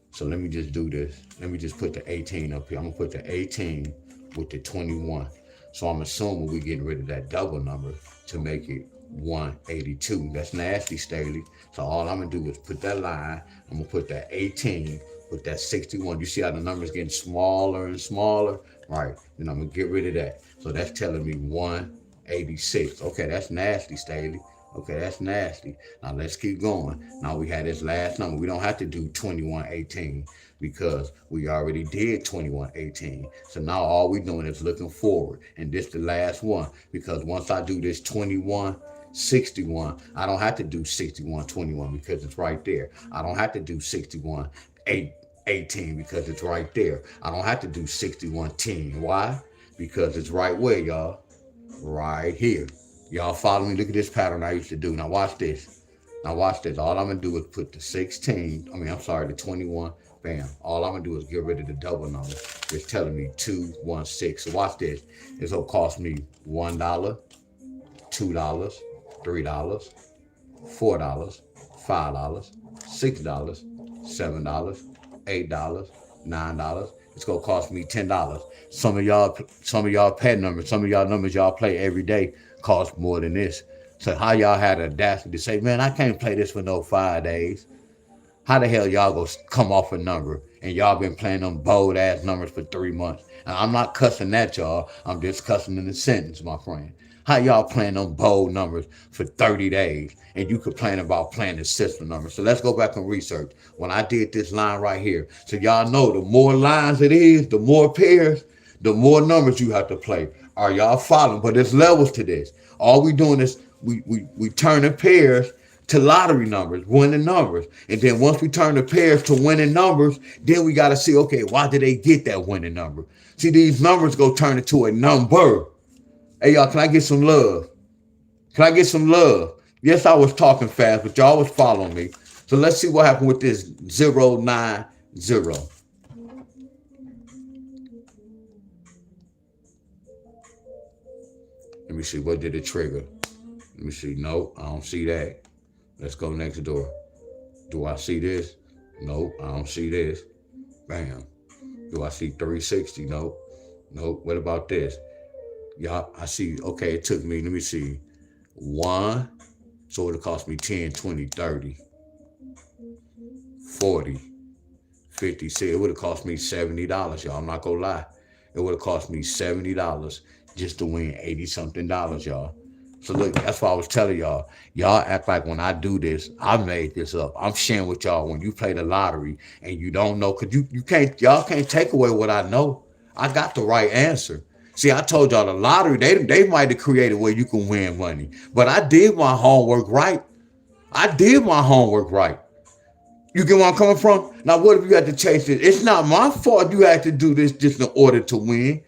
So let me just do this. Let me just put the 18 up here. I'm gonna put the 18 with the 21. So I'm assuming we're getting rid of that double number to make it 182. That's nasty, Staley. So all I'm gonna do is put that line. I'm gonna put that 18 with that 61. You see how the number's getting smaller and smaller? Right, then I'm gonna get rid of that. So that's telling me 186. Okay, that's nasty, Staley. Okay, that's nasty. Now let's keep going. Now we had this last number. We don't have to do 2118 because we already did 2118. So now all we're doing is looking forward. And this the last one because once I do this 2161, I don't have to do 6121 because it's right there. I don't have to do 6118 because it's right there. I don't have to do 6110. Why? Because it's right where, y'all? Right here. Y'all follow me? Look at this pattern I used to do. Now watch this. Now watch this. All I'm going to do is put the the 21. Bam. All I'm going to do is get rid of the double number. It's telling me 216. So watch this. This will cost me $1, $2, $3, $4, $5, $6, $7, $8, $9. It's gonna cost me $10. Some of y'all pet numbers, some of y'all numbers y'all play every day cost more than this. So how y'all had the audacity to say, man, I can't play this for no 5 days? How the hell y'all go come off a number and y'all been playing them bold ass numbers for 3 months? And I'm not cussing at y'all. I'm just cussing in the sentence, my friend. How y'all playing them bold numbers for 30 days and you complain about playing the system numbers? So let's go back and research. When I did this line right here, so y'all know the more lines it is, the more pairs, the more numbers you have to play. Are y'all following? But there's levels to this. All we doing is we turn the pairs to lottery numbers, winning numbers. And then once we turn the pairs to winning numbers, then we got to see, okay, why did they get that winning number? See, these numbers go turn into a number. Hey, y'all, can I get some love? Can I get some love? Yes, I was talking fast, but y'all was following me. So let's see what happened with this 090. Let me see, what did it trigger? Let me see, nope, I don't see that. Let's go next door. Do I see this? Nope, I don't see this. Bam. Do I see 360? Nope. Nope, what about this? Y'all, I see, okay, it took me, let me see, 1, so it'll cost me 10, 20, 30, 40, 50, 60. It would have cost me $70, y'all, I'm not gonna lie. It would have cost me $70 just to win 80 something dollars, y'all. So look, that's why I was telling y'all. Y'all act like when I do this, I made this up. I'm sharing with y'all when you play the lottery and you don't know, cause you can't, y'all can't take away what I know. I got the right answer. See, I told y'all the lottery, they might have created where you can win money. But I did my homework right. I did my homework right. You get where I'm coming from? Now, what if you had to chase it? It's not my fault you had to do this just in order to win.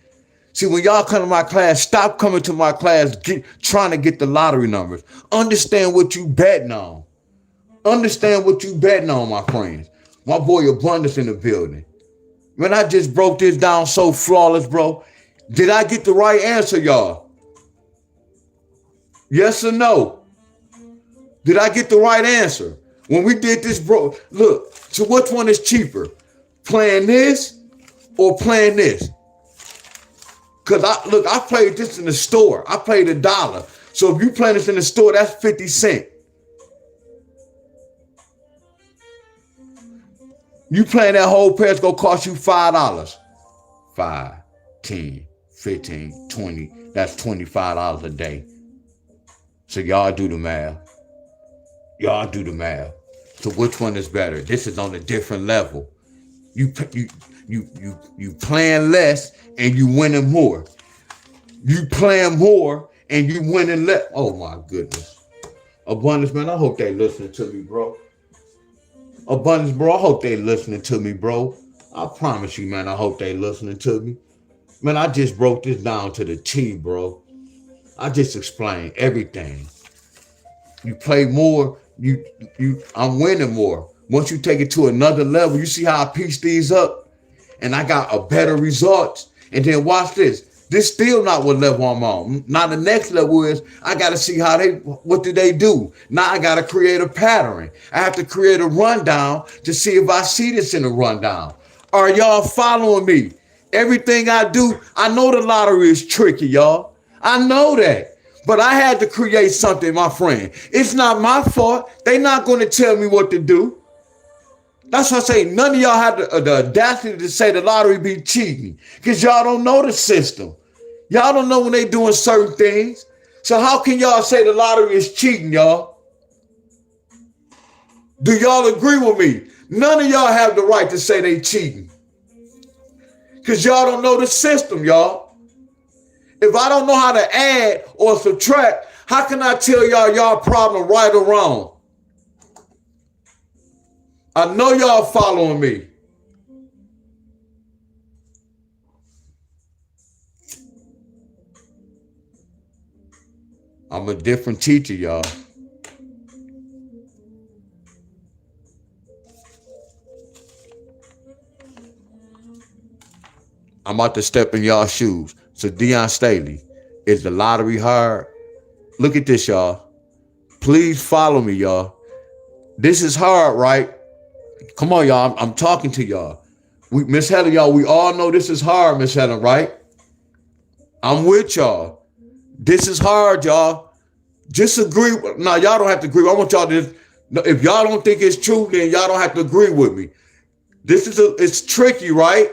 See, when y'all come to my class, stop coming to my class trying to get the lottery numbers. Understand what you betting on. Understand what you betting on, my friends. My boy Abundance in the building. Man, I just broke this down so flawless, bro. Did I get the right answer, y'all? Yes or no? Did I get the right answer? When we did this, bro, look, so which one is cheaper? Playing this or playing this? Because I played this in the store. I paid $1. So if you play this in the store, that's 50 cents. You playing that whole pair, it's going to cost you $5. 5, 10, 15, 20. That's $25 a day. So y'all do the math. Y'all do the math. So which one is better? This is on a different level. You playing less and you winning more. You playing more and you winning less. Oh my goodness. Abundance, man, I hope they listening to me, bro. Abundance, bro, I hope they listening to me, bro. I promise you, man, I hope they listening to me. Man, I just broke this down to the T, bro. I just explained everything. You play more, I'm winning more. Once you take it to another level, you see how I piece these up? And I got a better results. And then watch this. This still not what level I'm on. Now the next level is I got to see what do they do? Now I got to create a pattern. I have to create a rundown to see if I see this in a rundown. Are y'all following me? Everything I do, I know the lottery is tricky, y'all. I know that. But I had to create something, my friend. It's not my fault. They're not going to tell me what to do. That's why I say none of y'all have the audacity to say the lottery be cheating. Because y'all don't know the system. Y'all don't know when they doing certain things. So how can y'all say the lottery is cheating, y'all? Do y'all agree with me? None of y'all have the right to say they cheating. Because y'all don't know the system, y'all. If I don't know how to add or subtract, how can I tell y'all problem right or wrong? I know y'all following me. I'm a different teacher, y'all. I'm about to step in y'all's shoes. So Deon Staley, is the lottery hard? Look at this, y'all. Please follow me, y'all. This is hard, right? Come on, y'all. I'm talking to y'all. Miss Helen, y'all, we all know this is hard, Miss Helen, right? I'm with y'all. This is hard, y'all. Just agree. Now, y'all don't have to agree. I want y'all to, if y'all don't think it's true, then y'all don't have to agree with me. It's tricky, right?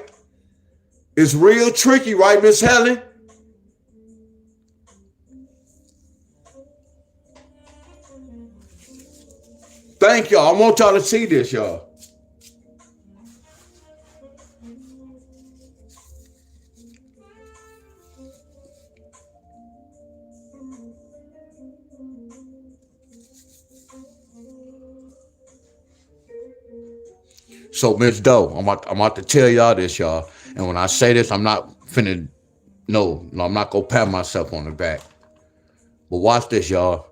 It's real tricky, right, Miss Helen? Thank y'all. I want y'all to see this, y'all. So, Miss Doe, I'm about to tell y'all this, y'all. And when I say this, I'm not finna, no, I'm not gonna pat myself on the back. But watch this, y'all.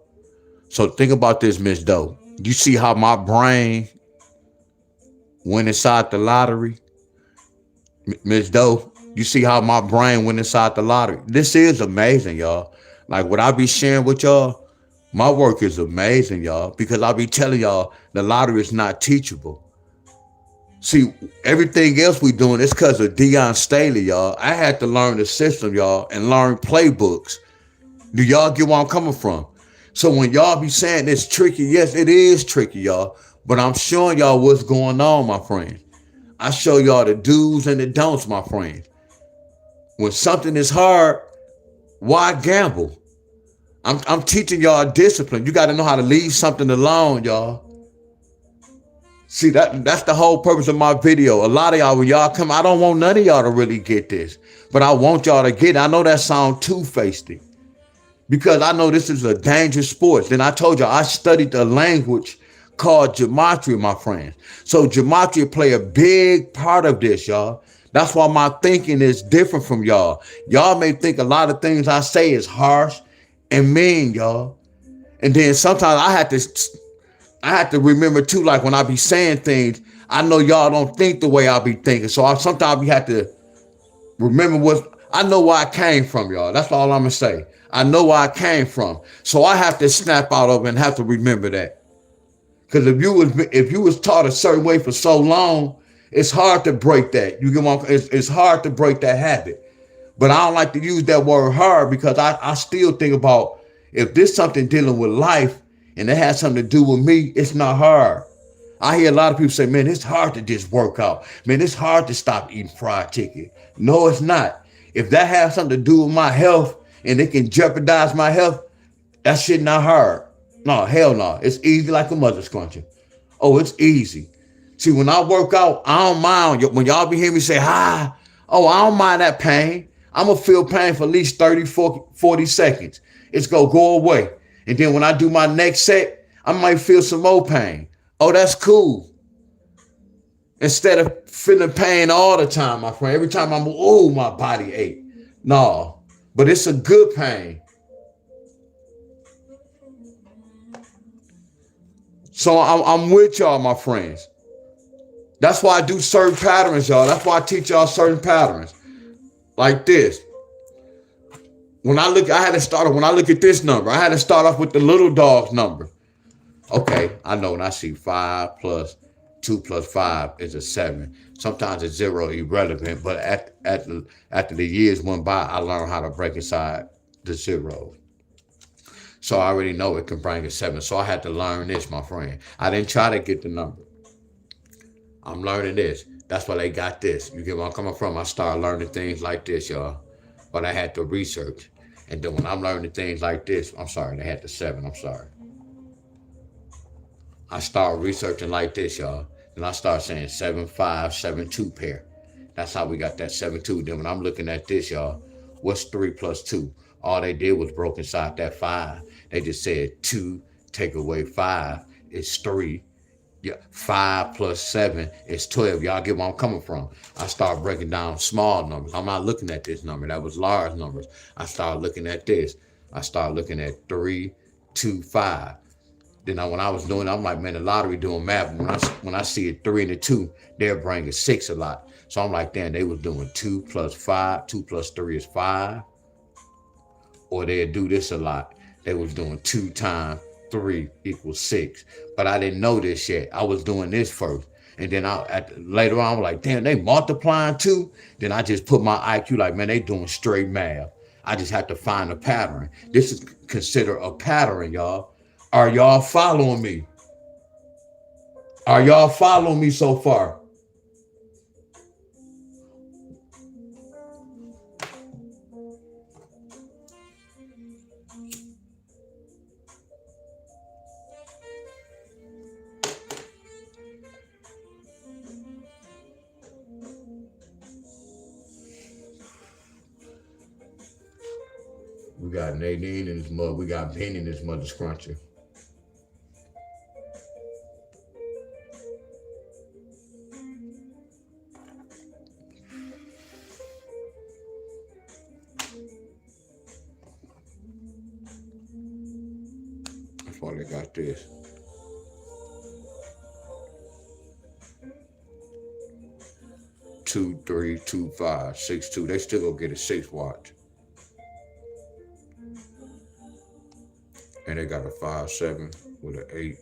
So think about this, Miss Doe. You see how my brain went inside the lottery? Miss Doe, you see how my brain went inside the lottery? This is amazing, y'all. Like what I be sharing with y'all, my work is amazing, y'all, because I be telling y'all the lottery is not teachable. See, everything else we doing is because of Deon Staley, y'all. I had to learn the system, y'all, and learn playbooks. Do y'all get where I'm coming from? So when y'all be saying it's tricky, yes, it is tricky, y'all. But I'm showing y'all what's going on, my friends. I show y'all the do's and the don'ts, my friends. When something is hard, why gamble? I'm teaching y'all discipline. You got to know how to leave something alone, y'all. See, that's the whole purpose of my video. A lot of y'all, when y'all come, I don't want none of y'all to really get this, but I want y'all to get it. I know that sounds two-faced because I know this is a dangerous sport. Then I told y'all I studied the language called gematria, my friends. So gematria play a big part of this, y'all. That's why my thinking is different from y'all. Y'all may think a lot of things I say is harsh and mean, y'all. And then sometimes I have to remember too, like when I be saying things, I know y'all don't think the way I be thinking. So sometimes we have to remember I know where I came from, y'all. That's all I'm gonna say. I know where I came from. So I have to snap out of it and have to remember that. Because if you was taught a certain way for so long, it's hard to break that. You get what it's hard to break that habit. But I don't like to use that word hard because I still think about if this something dealing with life and it has something to do with me, it's not hard. I hear a lot of people say, man, it's hard to just work out. Man, it's hard to stop eating fried chicken. No, it's not. If that has something to do with my health and it can jeopardize my health, that shit not hard. No, hell no. It's easy like a mother scrunching. Oh, it's easy. See, when I work out, I don't mind. When y'all be hearing me say, I don't mind that pain. I'm going to feel pain for at least 30, 40 seconds. It's going to go away. And then when I do my next set, I might feel some more pain. Oh, that's cool. Instead of feeling pain all the time, my friend. Every time my body ache. No, but it's a good pain. So I'm with y'all, my friends. That's why I do certain patterns, y'all. That's why I teach y'all certain patterns. Like this. When I look at this number, I had to start off with the little dog's number. Okay, I know when I see 5 plus 2 plus 5 is a 7. Sometimes it's 0 irrelevant, but after the years went by, I learned how to break inside the 0. So I already know it can bring a 7. So I had to learn this, my friend. I didn't try to get the number. I'm learning this. That's why they got this. You get where I'm coming from? I started learning things like this, y'all. But I had to research. And then when I'm learning things like this, I'm sorry, they had the 7, I'm sorry. I started researching like this, y'all. Then I started saying 7, 5, 7, 2 pair. That's how we got that 7, 2. Then when I'm looking at this, y'all, what's 3 plus 2? All they did was broke inside that 5. They just said 2 take away 5 is 3. Yeah, 5 plus 7 is 12. Y'all get where I'm coming from. I start breaking down small numbers. I'm not looking at this number. That was large numbers. I started looking at this. I started looking at 3, 2, 5. Then when I was doing it, I'm like, man, the lottery doing math. When I see a 3 and a 2, they're bringing 6 a lot. So I'm like, damn, they was doing 2 plus 5. 2 plus 3 is 5. Or they'd do this a lot. They was doing 2 times 3 equals 6. But I didn't know this yet. I was doing this first. And then later on, I was like, damn, they multiplying 2. Then I just put my IQ like, man, they doing straight math. I just have to find a pattern. This is considered a pattern, y'all. Are y'all following me? Are y'all following me so far? We got Nadine in his mother. We got Ben in his mother scruncher. That's why they got this. Two, 3, 2, 5, 6, 2. They still gonna get a 6 watch. And they got a 5, 7 with an 8.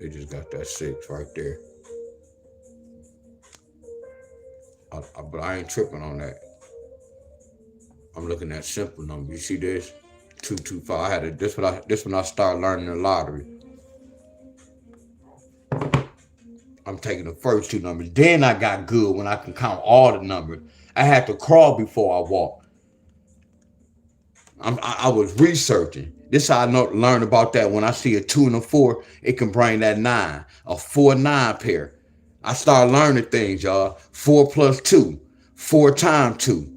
They just got that 6 right there. But I ain't tripping on that. I'm looking at simple numbers. You see this? 2, 2, 5. This when I started learning the lottery. I'm taking the first two numbers. Then I got good when I can count all the numbers. I had to crawl before I walked. I was researching. This how I learn about that. When I see a 2 and a 4, it can bring that 9. A 4-9 pair. I started learning things, y'all. 4 plus 2. 4 times 2.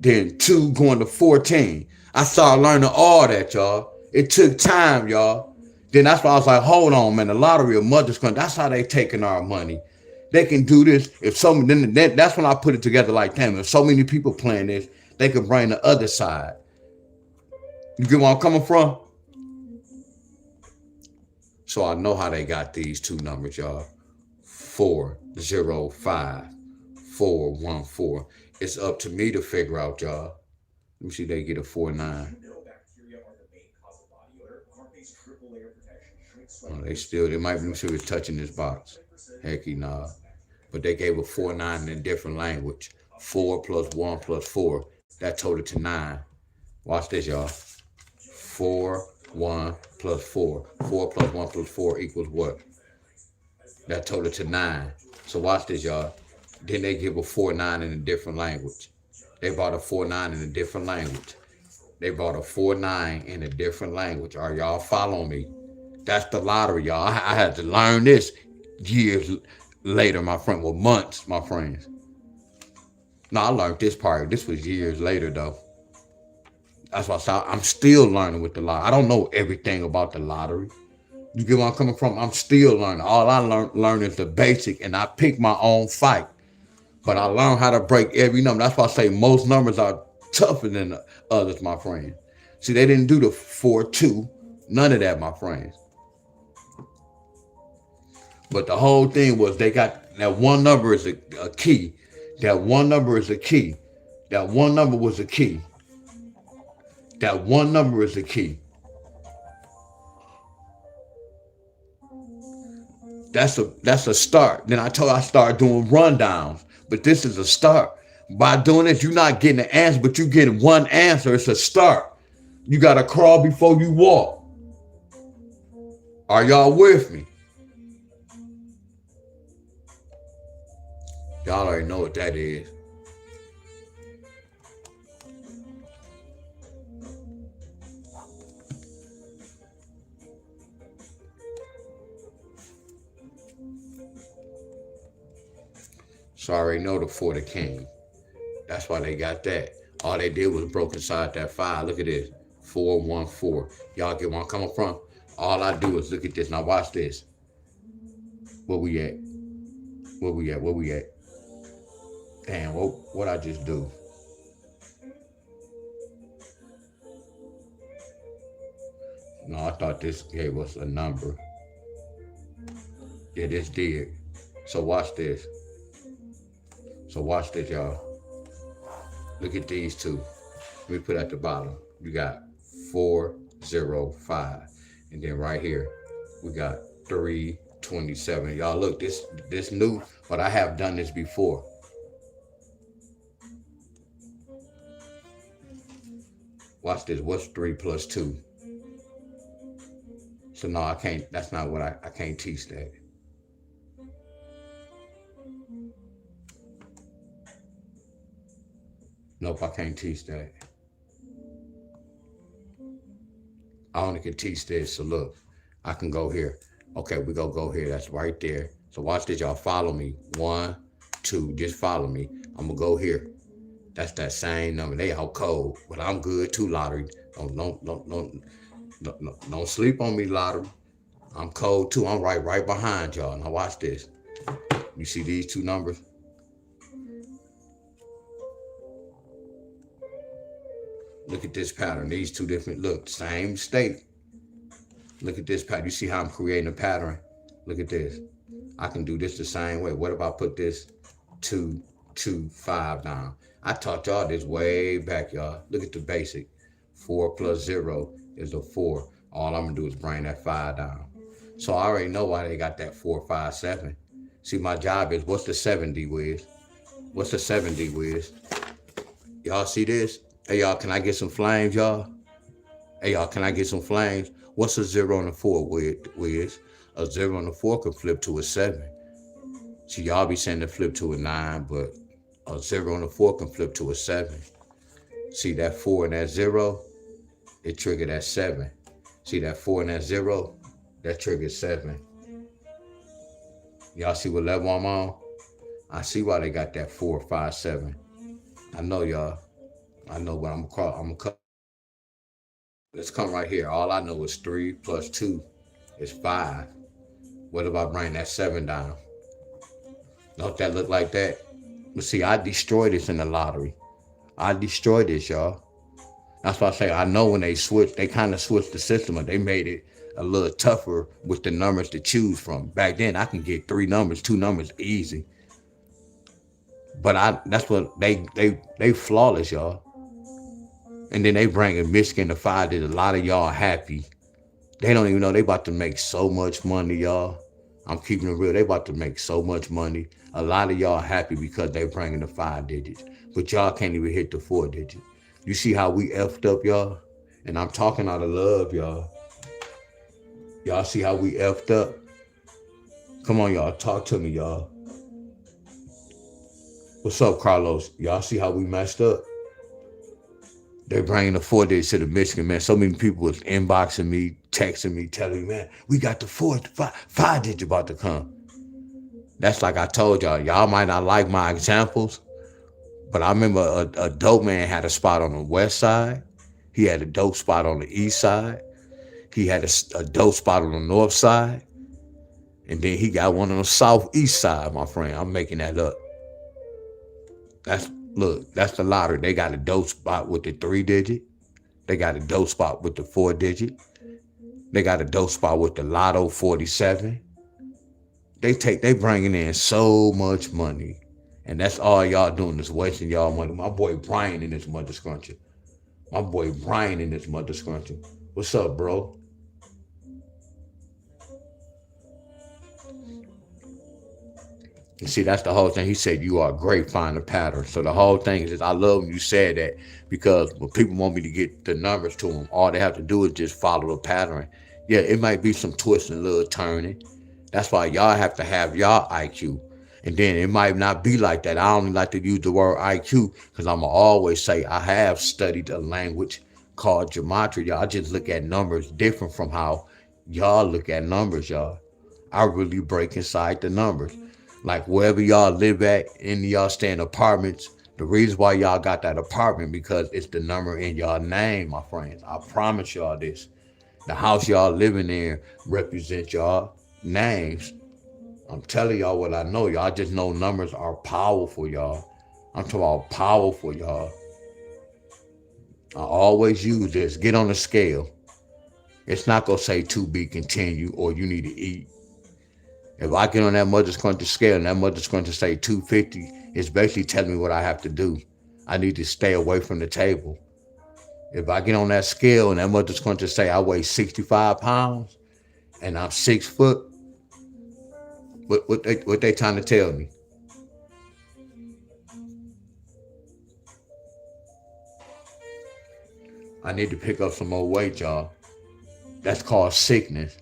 Then 2 going to 14. I started learning all that, y'all. It took time, y'all. Then that's why I was like, hold on, man. The lottery of Mother's Country, that's how they taking our money. They can do this. If some, then that's when I put it together like, damn, if so many people playing this, they can bring the other side. You get where I'm coming from? So I know how they got these two numbers, y'all. 405 414. It's up to me to figure out, y'all. Let me see if they get a 49. Oh, they might be sure it's touching this box. Hecky nah. But they gave a 4-9 in a different language. 4 plus 1 plus 4. That totaled to 9. Watch this, y'all. 4, 1 plus 4. 4 plus 1 plus 4 equals what? That totaled to 9. So watch this, y'all. Then they give a 4-9 in a different language. They bought a 4-9 in a different language. They bought a 4-9 in a different language. Are y'all following me? That's the lottery, y'all. I had to learn this years later, my friend. Well, months, my friends. No, I learned this part. This was years later, though. That's why I'm still learning with the lottery. I don't know everything about the lottery. You get where I'm coming from? I'm still learning. All I learn is the basic, and I pick my own fight. But I learned how to break every number. That's why I say most numbers are tougher than the others, my friends. See, they didn't do the 4-2. None of that, my friends. But the whole thing was they got that one number is a key. That one number is a key. That one number was a key. That one number is a key. That's a start. Then I started doing rundowns. But this is a start. By doing this, you're not getting an answer, but you're getting one answer. It's a start. You got to crawl before you walk. Are y'all with me? Y'all already know what that is. So I already know the 4 that came. That's why they got that. All they did was broke inside that 5. Look at this. 414. Y'all get where I'm coming from? All I do is look at this. Now watch this. Where we at? Where we at? Where we at? Damn, what I just do? No, I thought this gave us a number. Yeah, this did. So watch this. So watch this, y'all. Look at these two. Let me put at the bottom. You got 405. And then right here, we got 327. Y'all look, this new, but I have done this before. Watch this. What's 3 plus 2? So no, I can't. That's not what I can't teach that. Nope, I can't teach that. I only can teach this. So look, I can go here. Okay, we go here. That's right there. So watch this, y'all. Follow me. 1, 2. Just follow me. I'm gonna go here. That's that same number. They all cold, but I'm good too, lottery. Don't sleep on me, lottery. I'm cold too. I'm right behind y'all. Now watch this. You see these two numbers? Look at this pattern. These two different, look, same state. Look at this pattern. You see how I'm creating a pattern? Look at this. I can do this the same way. What if I put this 2, 2, 5 down? I taught y'all this way back, y'all. Look at the basic. 4 plus 0 is a 4. All I'm gonna do is bring that 5 down. So I already know why they got that 4, 5, 7. See, my job is, what's the 70 Wiz? What's the 70 Wiz? Y'all see this? Hey, y'all, can I get some flames, y'all? Hey, y'all, can I get some flames? What's a 0 and a 4, Wiz? A 0 and a 4 could flip to a 7. See, y'all be saying to flip to a 9, but a 0 and a 4 can flip to a 7. See that 4 and that 0, it triggered that 7. See that 4 and that 0, that triggered 7. Y'all see what level I'm on? I see why they got that 4, 5, 7. I know y'all. I know what I'm gonna cut. Let's come right here. All I know is 3 plus 2 is 5. What if I bring that 7 down? Don't that look like that? But see, I destroyed this in the lottery. I destroyed this, y'all. That's why I say I know when they switched, they kind of switched the system and they made it a little tougher with the numbers to choose from. Back then, I can get 3 numbers, 2 numbers easy. But that's what they flawless, y'all. And then they bring in Michigan to 5 that a lot of y'all happy. They don't even know they about to make so much money, y'all. I'm keeping it real. They about to make so much money. A lot of y'all happy because they bringing the 5 digits. But y'all can't even hit the 4 digit. You see how we effed up, y'all? And I'm talking out of love, y'all. Y'all see how we effed up? Come on, y'all. Talk to me, y'all. What's up, Carlos? Y'all see how we messed up? They're bringing the 4 digits to the Michigan, man. So many people was inboxing me, texting me, telling me, man, we got the 5 digit about to come. That's like I told y'all. Y'all might not like my examples, but I remember a dope man had a spot on the west side. He had a dope spot on the east side. He had a dope spot on the north side. And then he got one on the southeast side, my friend. I'm making that up. That's the lottery. They got a dope spot with the 3 digit. They got a dope spot with the 4 digit. They got a dope spot with the Lotto 47. They bringing in so much money. And that's all y'all doing is wasting y'all money. My boy Brian in this mother scruncher. What's up, bro? You see, that's the whole thing. He said, you are great, find a pattern. So the whole thing is, I love when you said that, because when people want me to get the numbers to them, all they have to do is just follow the pattern. Yeah, it might be some twisting, a little turning. That's why y'all have to have y'all IQ. And then it might not be like that. I only like to use the word IQ because I'm going to always say I have studied a language called gematria. Y'all just look at numbers different from how y'all look at numbers, y'all. I really break inside the numbers. Like wherever y'all live at, and y'all stay in apartments, the reason why y'all got that apartment because it's the number in y'all name, my friends. I promise y'all this. The house y'all living in represents y'all names. I'm telling y'all what I know. Y'all just know numbers are powerful, y'all. I'm talking about powerful, y'all. I always use this. Get on the scale. It's not going to say to be continued or you need to eat. If I get on that mother's cruncher scale and that mother's cruncher say 250, it's basically telling me what I have to do. I need to stay away from the table. If I get on that scale and that mother's cruncher say I weigh 65 pounds and I'm 6 foot, what they trying to tell me? I need to pick up some more weight, y'all. That's called sickness.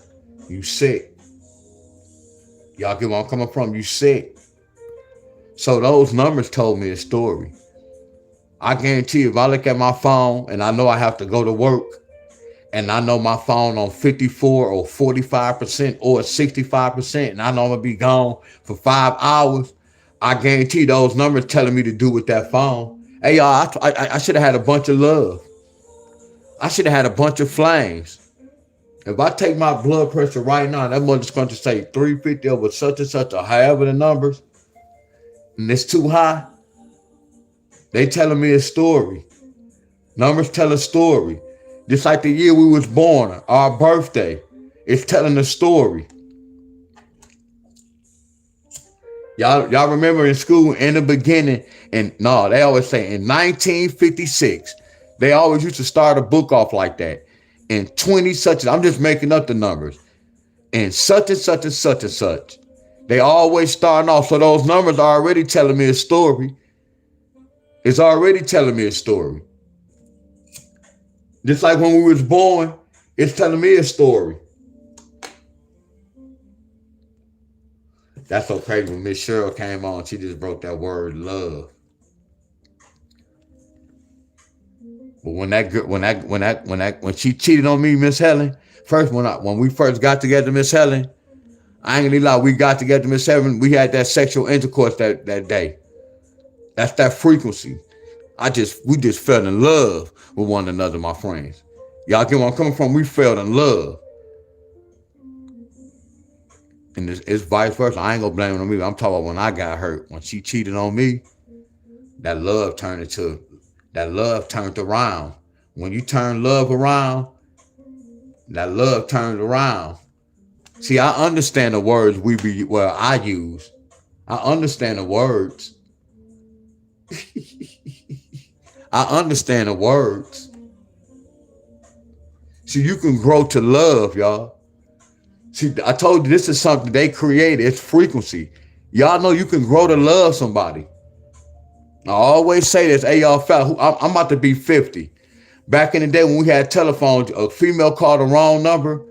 You sick. Y'all get where I'm coming from? You sick. So those numbers told me a story. I guarantee you, if I look at my phone and I know I have to go to work and I know my phone on 54 or 45% or 65% and I know I'm going to be gone for 5 hours, I guarantee those numbers telling me to do with that phone. Hey, y'all, I should have had a bunch of love. I should have had a bunch of flames. If I take my blood pressure right now, that mother's going to say 350 over such and such or however the numbers, and it's too high, they telling me a story. Numbers tell a story. Just like the year we was born, our birthday, it's telling a story. Y'all remember in school in the beginning, and no, they always say in 1956, they always used to start a book off like that. In 20 such, I'm just making up the numbers. And such and such and such and such. They always starting off. So those numbers are already telling me a story. It's already telling me a story. Just like when we was born, it's telling me a story. That's so crazy. When Miss Cheryl came on, she just broke that word love. But when she cheated on me, Miss Helen, when we first got together, Miss Helen, I ain't gonna lie, we got together, Miss Helen, we had that sexual intercourse that day. That's that frequency. We just fell in love with one another, my friends. Y'all get where I'm coming from? We fell in love. And it's vice versa. I ain't gonna blame it on me. I'm talking about when I got hurt. When she cheated on me, that love turned around. When you turn love around, that love turned around. See, I understand the words I use. I understand the words. I understand the words. See, you can grow to love, y'all. See, I told you this is something they created. It's frequency. Y'all know you can grow to love somebody. I always say this. Hey, y'all, I'm about to be 50. Back in the day when we had telephones, a female called the wrong number.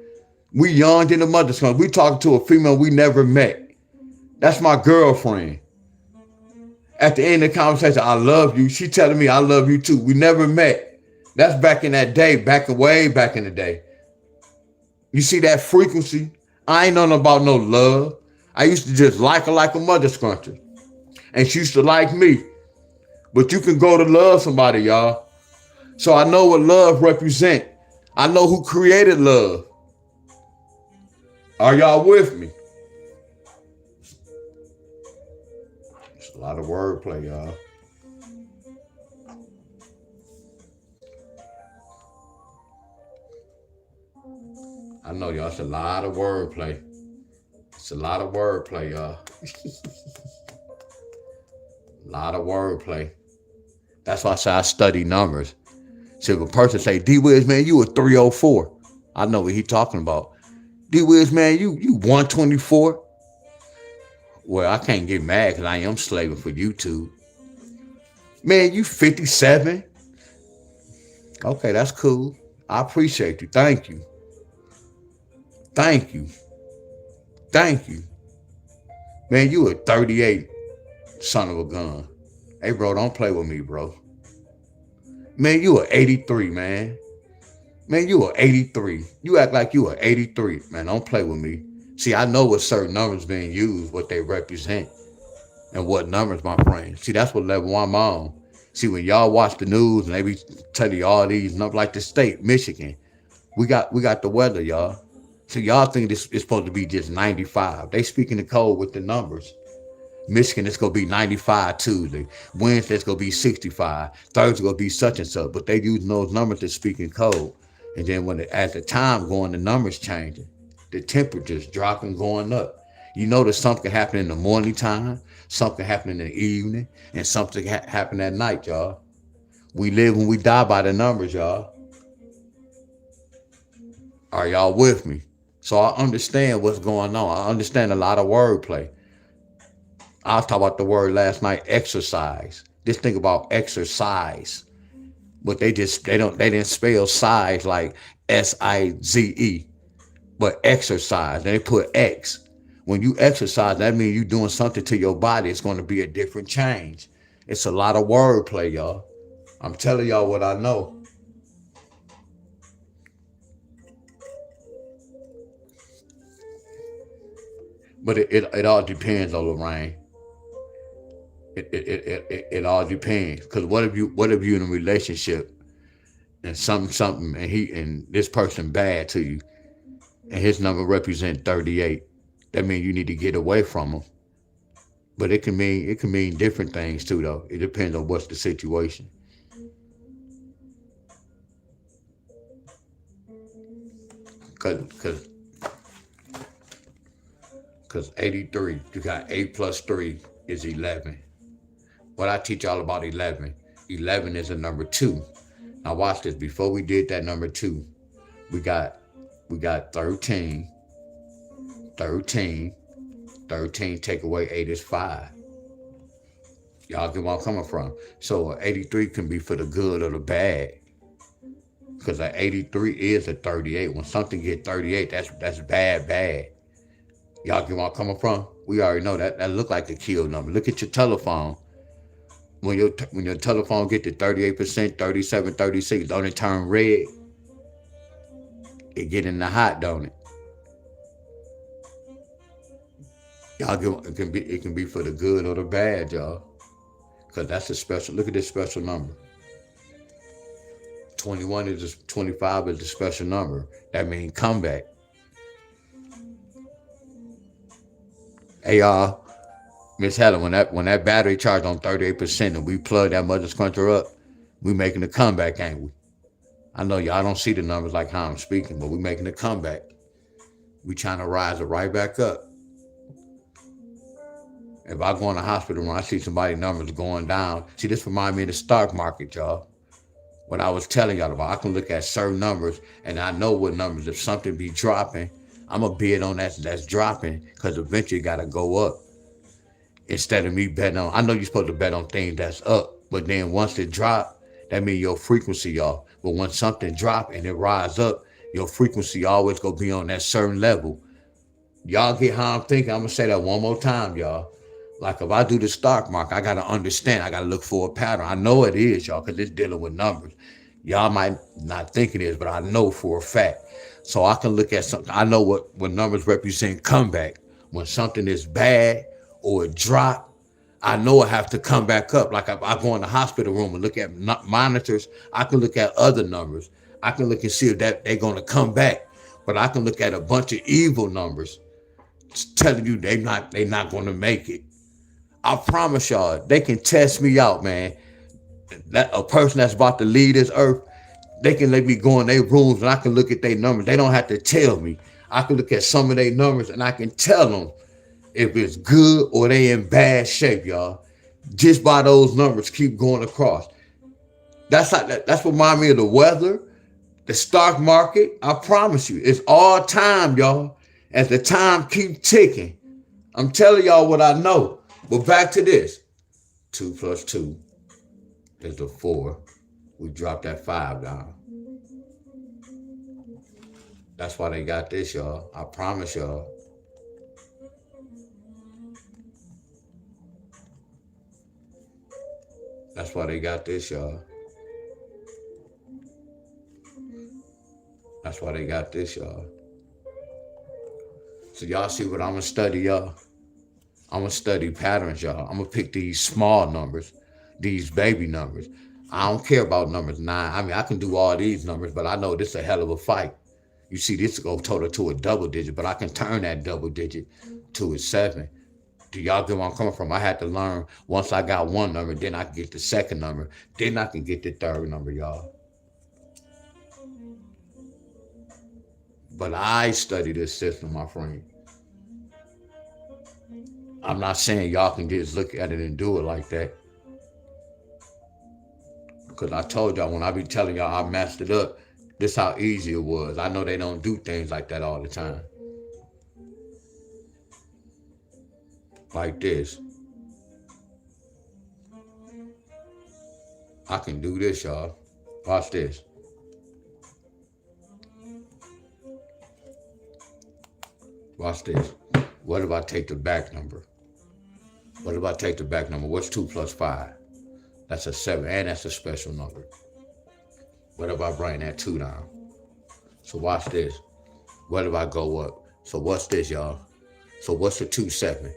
We yawned in the mother's country. We talking to a female we never met. That's my girlfriend. At the end of the conversation, I love you. She telling me I love you too. We never met. That's back in that day, way back in the day. You see that frequency? I ain't know nothing about no love. I used to just like her like a mother's country. And she used to like me. But you can go to love somebody, y'all. So I know what love represents. I know who created love. Are y'all with me? It's a lot of wordplay, y'all. I know, y'all. It's a lot of wordplay. It's a lot of wordplay, y'all. A lot of wordplay. That's why I say I study numbers. So if a person say, D-Wiz, man, you a 304. I know what he talking about. D-Wiz, man, you 124. Well, I can't get mad because I am slaving for YouTube. Man, you 57. Okay, that's cool. I appreciate you. Thank you. Thank you. Thank you. Man, you a 38, son of a gun. Hey, bro, don't play with me, bro. Man, you a 83, man. Man, you a 83. You act like you a 83. Man, don't play with me. See, I know what certain numbers being used, what they represent, and what numbers, my friend. See, that's what level I'm on. See, when y'all watch the news and they be telling you all these numbers, like the state, Michigan, we got the weather, y'all. So y'all think this is supposed to be just 95. They speaking the code with the numbers. Michigan, it's going to be 95 Tuesday. Wednesday, it's going to be 65. Thursday, going to be such and such. But they using those numbers to speak in code. And then as the time going, the numbers changing. The temperature's dropping, going up. You notice something happen in the morning time, something happen in the evening, and something happen at night, y'all. We live and we die by the numbers, y'all. Are y'all with me? So I understand what's going on. I understand a lot of wordplay. I was talking about the word last night, exercise. Just think about exercise. But they didn't spell size like S-I-Z-E, but exercise. They put X. When you exercise, that means you're doing something to your body. It's going to be a different change. It's a lot of wordplay, y'all. I'm telling y'all what I know. But it all depends on Lorraine. It all depends. Because what if you in a relationship and something and this person bad to you and his number represent 38? That means you need to get away from him. But it can mean different things too, though. It depends on what's the situation. Cause 83, you got 8 plus 3 is 11. What I teach y'all about 11. 11 is a number 2. Now watch this. Before we did that number 2, we got 13. 13 take away 8 is 5. Y'all get where I'm coming from. So 83 can be for the good or the bad. Because an 83 is a 38. When something get 38, that's bad. Y'all get where I'm coming from? We already know that. That look like the kill number. Look at your telephone. When your telephone get to 38%, 37, 36, don't it turn red? It get in the hot, don't it? Y'all get, it can be for the good or the bad, y'all. Cause that's a special. Look at this special number. 21 is 25 is the special number. That means comeback. Hey y'all, Miss Helen, when that battery charged on 38% and we plug that mother scruncher up, we making a comeback, ain't we? I know y'all don't see the numbers like how I'm speaking, but we making a comeback. We trying to rise it right back up. If I go in the hospital room, I see somebody's numbers going down. See, this reminds me of the stock market, y'all. What I was telling y'all about, I can look at certain numbers and I know what numbers. If something be dropping, I'm going to bid on that's dropping because eventually it got to go up. Instead of me betting on, I know you're supposed to bet on things that's up, but then once it drop, that means your frequency, y'all. But when something drop and it rise up, your frequency always going to be on that certain level. Y'all get how I'm thinking? I'm going to say that one more time, y'all. Like if I do the stock market, I got to understand. I got to look for a pattern. I know it is, y'all, because it's dealing with numbers. Y'all might not think it is, but I know for a fact. So I can look at something. I know what numbers represent comeback. When something is bad or it drop, I know I have to come back up. Like if I go in the hospital room and look at monitors, I can look at other numbers. I can look and see if that they're going to come back. But I can look at a bunch of evil numbers telling you they not going to make it. I promise y'all, they can test me out, man. That a person that's about to leave this earth, they can let me go in their rooms and I can look at their numbers. They don't have to tell me. I can look at some of their numbers and I can tell them if it's good or they in bad shape, y'all. Just by those numbers, keep going across. That's what reminds me of the weather, the stock market. I promise you, it's all time, y'all. As the time keep ticking, I'm telling y'all what I know. But back to this. 2 plus 2 is the 4. We dropped that 5 down. That's why they got this, y'all. I promise y'all. That's why they got this, y'all. That's why they got this, y'all. So y'all see what I'm going to study, y'all? I'm going to study patterns, y'all. I'm going to pick these small numbers, these baby numbers. I don't care about numbers 9. I mean, I can do all these numbers, but I know this is a hell of a fight. You see, this go total to a double digit, but I can turn that double digit to a 7. Do y'all get where I'm coming from? I had to learn once I got one number, then I can get the second number, then I can get the third number, y'all. But I study this system, my friend. I'm not saying y'all can just look at it and do it like that. Because I told y'all when I be telling y'all I messed it up, this how easy it was. I know they don't do things like that all the time. Like this. I can do this, y'all. Watch this. Watch this. What if I take the back number? What if I take the back number? What's 2 plus 5? That's a 7, and that's a special number. What if I bring that 2 down? So watch this. What if I go up? So what's this, y'all? So what's the 2, 7?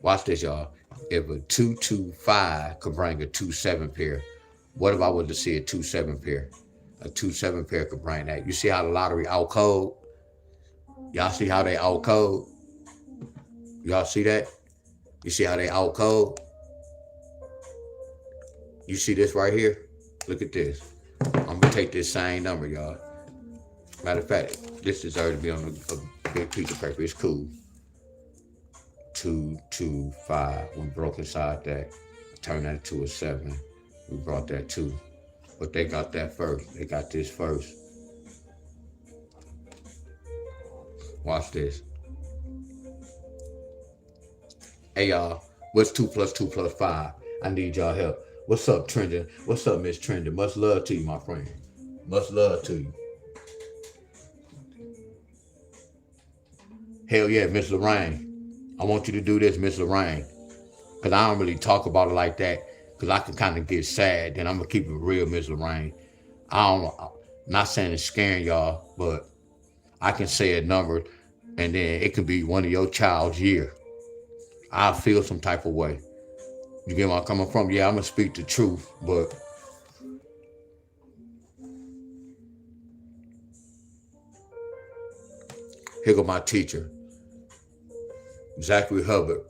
Watch this, y'all. If a 2, 2, 5 could bring a 2, 7 pair, what if I was to see a 2, 7 pair? A 2, 7 pair could bring that. You see how the lottery outcode? Y'all see how they outcode? Y'all see that? You see how they outcode? You see this right here? Look at this. I'm gonna take this same number, y'all. Matter of fact, this deserves to be on a big piece of paper. It's cool. 2, 2, 5. We broke inside that. Turned that to a 7. We brought that 2. But they got that first. They got this first. Watch this. Hey y'all, what's 2 plus 2 plus 5? I need y'all help. What's up, Trending? What's up, Miss Trending? Much love to you, my friend. Much love to you. Hell yeah, Miss Lorraine. I want you to do this, Miss Lorraine. Because I don't really talk about it like that. Because I can kind of get sad. Then I'm going to keep it real, Miss Lorraine. I'm not saying it's scaring y'all, but I can say a number and then it can be one of your child's year. I feel some type of way. You get where I'm coming from? Yeah, I'm going to speak the truth, but here go my teacher, Zachary Hubbard.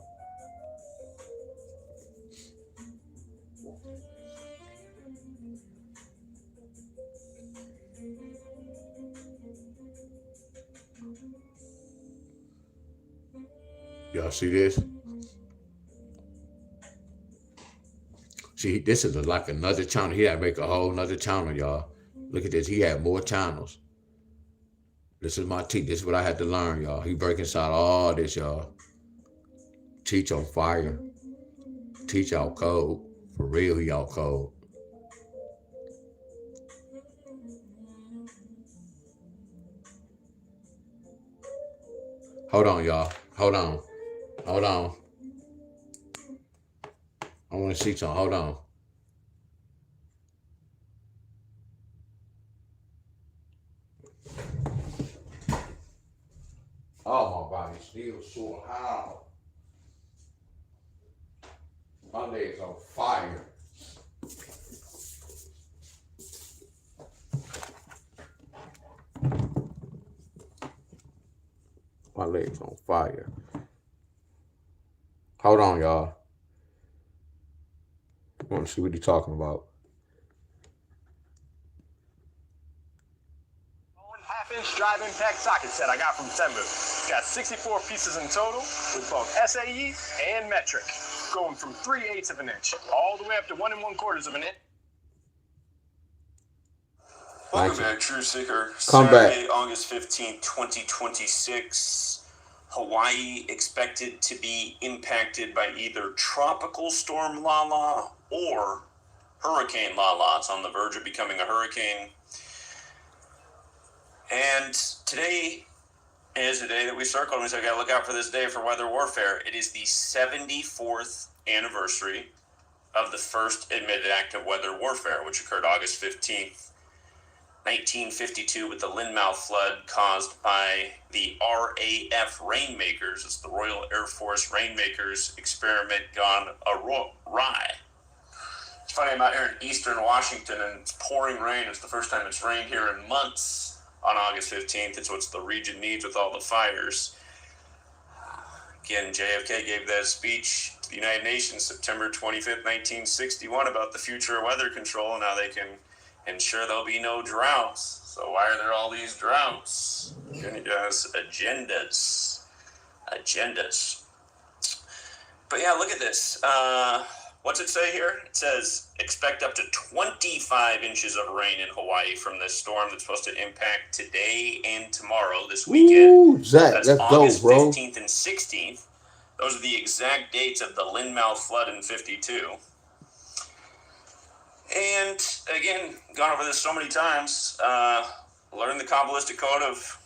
Y'all see this? See, this is like another channel. He had to make a whole nother channel, y'all. Look at this. He had more channels. This is my teach. This is what I had to learn, y'all. He breaking inside all this, y'all. Teach on fire. Teach out cold. For real, he out cold. Hold on, y'all. Hold on. Hold on. I want to see something. Hold on. Oh, my body's still sore. How? My legs on fire. My legs on fire. Hold on, y'all. I want to see what he's talking about. Half-inch drive impact socket set I got from Tenbu. Got 64 pieces in total with both SAE and metric, going from 3/8 of an inch all the way up to 1 1/4 of an inch. Welcome back, True Seeker. Come Saturday, back. August 15th, 2026. Hawaii expected to be impacted by either Tropical Storm Lala or Hurricane Lala. It's on the verge of becoming a hurricane. And today is a day that we circled and we said, we got to look out for this day for weather warfare. It is the 74th anniversary of the first admitted act of weather warfare, which occurred August 15th. 1952 with the Lynmouth flood caused by the RAF Rainmakers. It's the Royal Air Force Rainmakers experiment gone awry. It's funny, I'm out here in eastern Washington and it's pouring rain. It's the first time it's rained here in months on August 15th. It's what the region needs with all the fires. Again, JFK gave that speech to the United Nations September 25th, 1961 about the future of weather control and how they can ensure there'll be no droughts. So why are there all these droughts? Yes, agendas. But yeah, look at this. What's it say here? It says expect up to 25 inches of rain in Hawaii from this storm that's supposed to impact today and tomorrow, this weekend. Ooh, Zach, That's let's August go, bro. 15th and 16th. Those are the exact dates of the Lynmouth flood in 52. And again, gone over this so many times, learn the Kabbalistic code of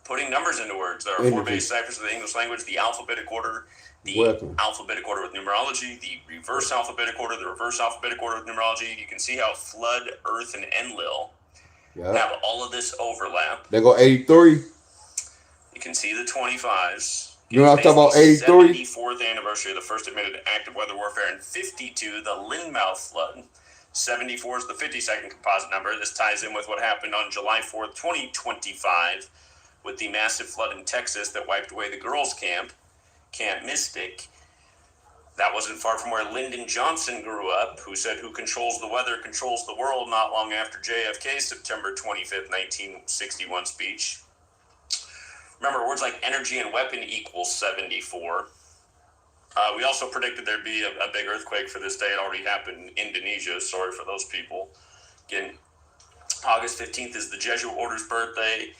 putting numbers into words. There are four base ciphers of the English language: the alphabetic order, the alphabetic order with numerology, the reverse alphabetic order, the reverse alphabetic order with numerology. You can see how Flood, Earth, and Enlil have all of this overlap. They go 83. You can see the 25s. You know what I'm talking about, 83? 74th anniversary of the first admitted act of weather warfare, and 52, the Lynmouth flood. 74 is the 52nd composite number. This ties in with what happened on July 4th, 2025, with the massive flood in Texas that wiped away the girls' camp, Camp Mystic. That wasn't far from where Lyndon Johnson grew up, who said, "Who controls the weather controls the world," not long after JFK's September 25th, 1961 speech. Remember, words like energy and weapon equals 74. We also predicted there'd be a big earthquake for this day. It already happened in Indonesia. Sorry for those people. Again, August 15th is the Jesuit order's birthday,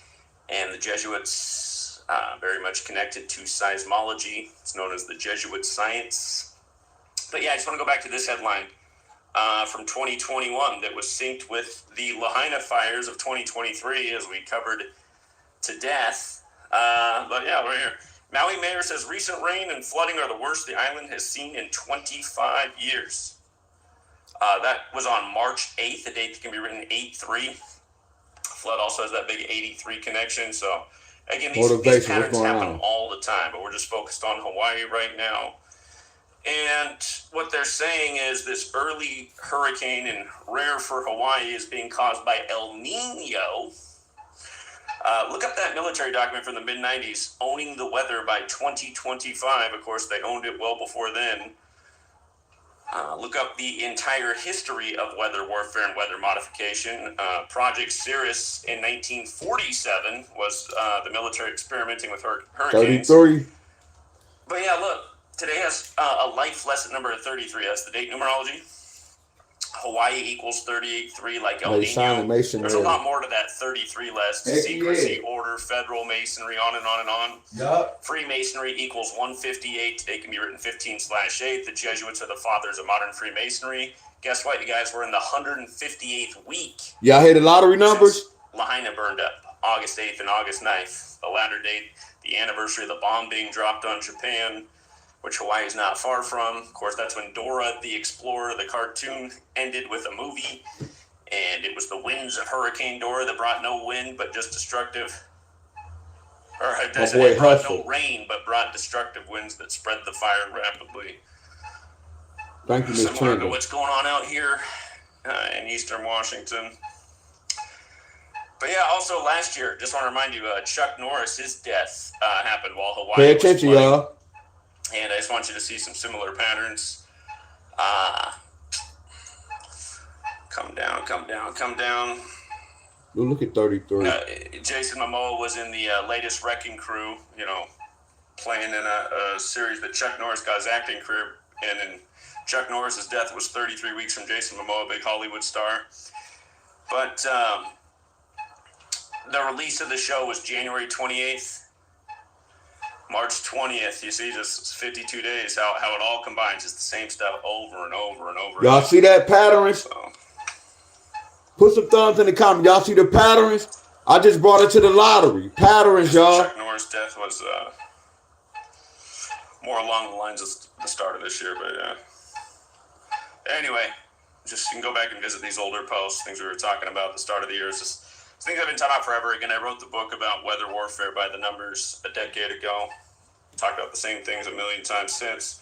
and the Jesuits very much connected to seismology. It's known as the Jesuit science. But yeah, I just want to go back to this headline from 2021 that was synced with the Lahaina fires of 2023, as we covered to death. But yeah, we're here. Maui mayor says recent rain and flooding are the worst the island has seen in 25 years. That was on March 8th, a date that can be written 8-3. Flood also has that big 83 connection. So, again, these patterns happen all the time, but we're just focused on Hawaii right now. And what they're saying is this early hurricane, and rare for Hawaii, is being caused by El Nino. Look up that military document from the mid-90s, Owning the Weather by 2025. Of course, they owned it well before then. Look up the entire history of weather warfare and weather modification. Project Cirrus in 1947 was the military experimenting with hurricanes. 33. But yeah, look, today has a life lesson number of 33. That's the date numerology. Hawaii equals 38-3, like El Nino. There's a lot more to that 33 list. Secrecy, order, federal masonry, on and on and on. Yep. Freemasonry equals 158. Today can be written 15/8. The Jesuits are the fathers of modern Freemasonry. Guess what, you guys? We're in the 158th week. Y'all hear the lottery numbers? Lahaina burned up August 8th and August 9th. The latter date, the anniversary of the bomb being dropped on Japan, which Hawaii is not far from. Of course, that's when Dora the Explorer, the cartoon, ended with a movie. And it was the winds of Hurricane Dora that brought no wind, but just destructive. Or it brought no rain, but brought destructive winds that spread the fire rapidly. Thank you, Ms. Similar to what's going on out here in eastern Washington. But yeah, also last year, just want to remind you, Chuck Norris, his death happened while Hawaii was flooding. Pay attention, y'all. And I just want you to see some similar patterns. Come down. Look at 33. Jason Momoa was in the latest Wrecking Crew, playing in a series that Chuck Norris got his acting career in. And Chuck Norris's death was 33 weeks from Jason Momoa, big Hollywood star. But the release of the show was January 28th. March 20th, you see, just 52 days, how it all combines. It's the same stuff over and over and over. Y'all see that patterns? So, put some thumbs in the comments. Y'all see the patterns? I just brought it to the lottery. Patterns, y'all. Chuck Norris' death was more along the lines of the start of this year, but yeah. Anyway, just you can go back and visit these older posts, things we were talking about at the start of the year. It's just things I've been talking about forever. Again, I wrote the book about weather warfare by the numbers a decade ago. Talked about the same things a million times since.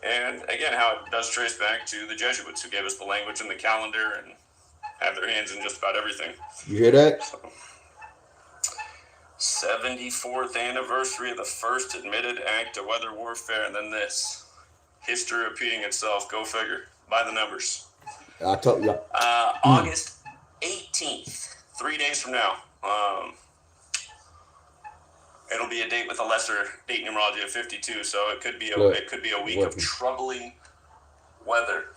And again, how it does trace back to the Jesuits who gave us the language and the calendar and have their hands in just about everything. You hear that? So, 74th anniversary of the first admitted act of weather warfare, and then this. History repeating itself. Go figure. By the numbers. I told you. August 18th. 3 days from now, it'll be a date with a lesser date numerology of 52. So it could be a week of troubling weather.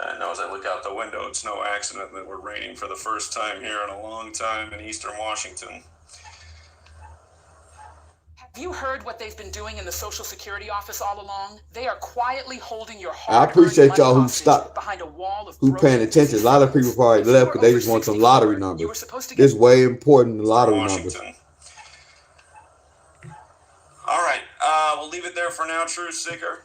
I know as I look out the window, it's no accident that we're raining for the first time here in a long time in eastern Washington. Have you heard what they've been doing in the Social Security office all along? They are quietly holding your I appreciate y'all who stopped, behind a wall of who paying attention. A lot of people probably left because they just want some lottery numbers. This is way important than lottery numbers. All right, we'll leave it there for now, True Seeker.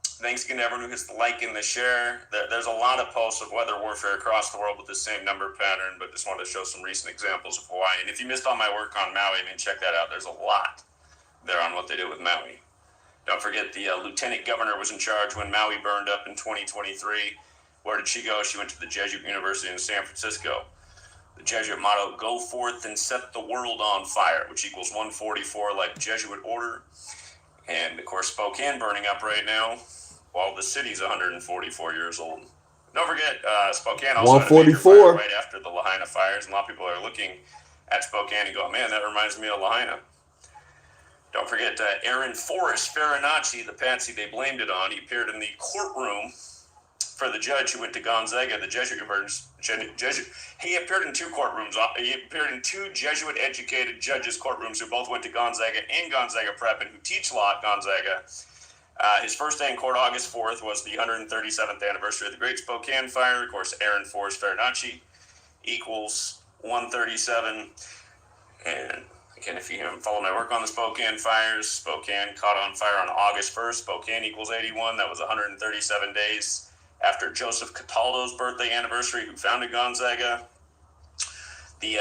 Thanks again to everyone who hits the like and the share. There's a lot of posts of weather warfare across the world with the same number pattern, but just wanted to show some recent examples of Hawaii. And if you missed all my work on Maui, check that out. There's a lot there on what they did with Maui. Don't forget the lieutenant governor was in charge when Maui burned up in 2023. Where did she go? She went to the Jesuit University in San Francisco. The Jesuit motto, go forth and set the world on fire, which equals 144 like Jesuit order. And of course, Spokane burning up right now while the city's 144 years old. Don't forget, Spokane also had a major fire right after the Lahaina fires. And a lot of people are looking at Spokane and go, man, that reminds me of Lahaina. Don't forget Aaron Forrest Farinacci, the patsy they blamed it on. He appeared in the courtroom for the judge who went to Gonzaga, the Jesuit. He appeared in two courtrooms. He appeared in two Jesuit-educated judges' courtrooms who both went to Gonzaga and Gonzaga Prep and who teach law at Gonzaga. His first day in court, August 4th, was the 137th anniversary of the Great Spokane Fire. Of course, Aaron Forrest Farinacci equals 137. And Again, if you haven't followed my work on the Spokane fires, Spokane caught on fire on August 1st. Spokane equals 81. That was 137 days after Joseph Cataldo's birthday anniversary, who founded Gonzaga. The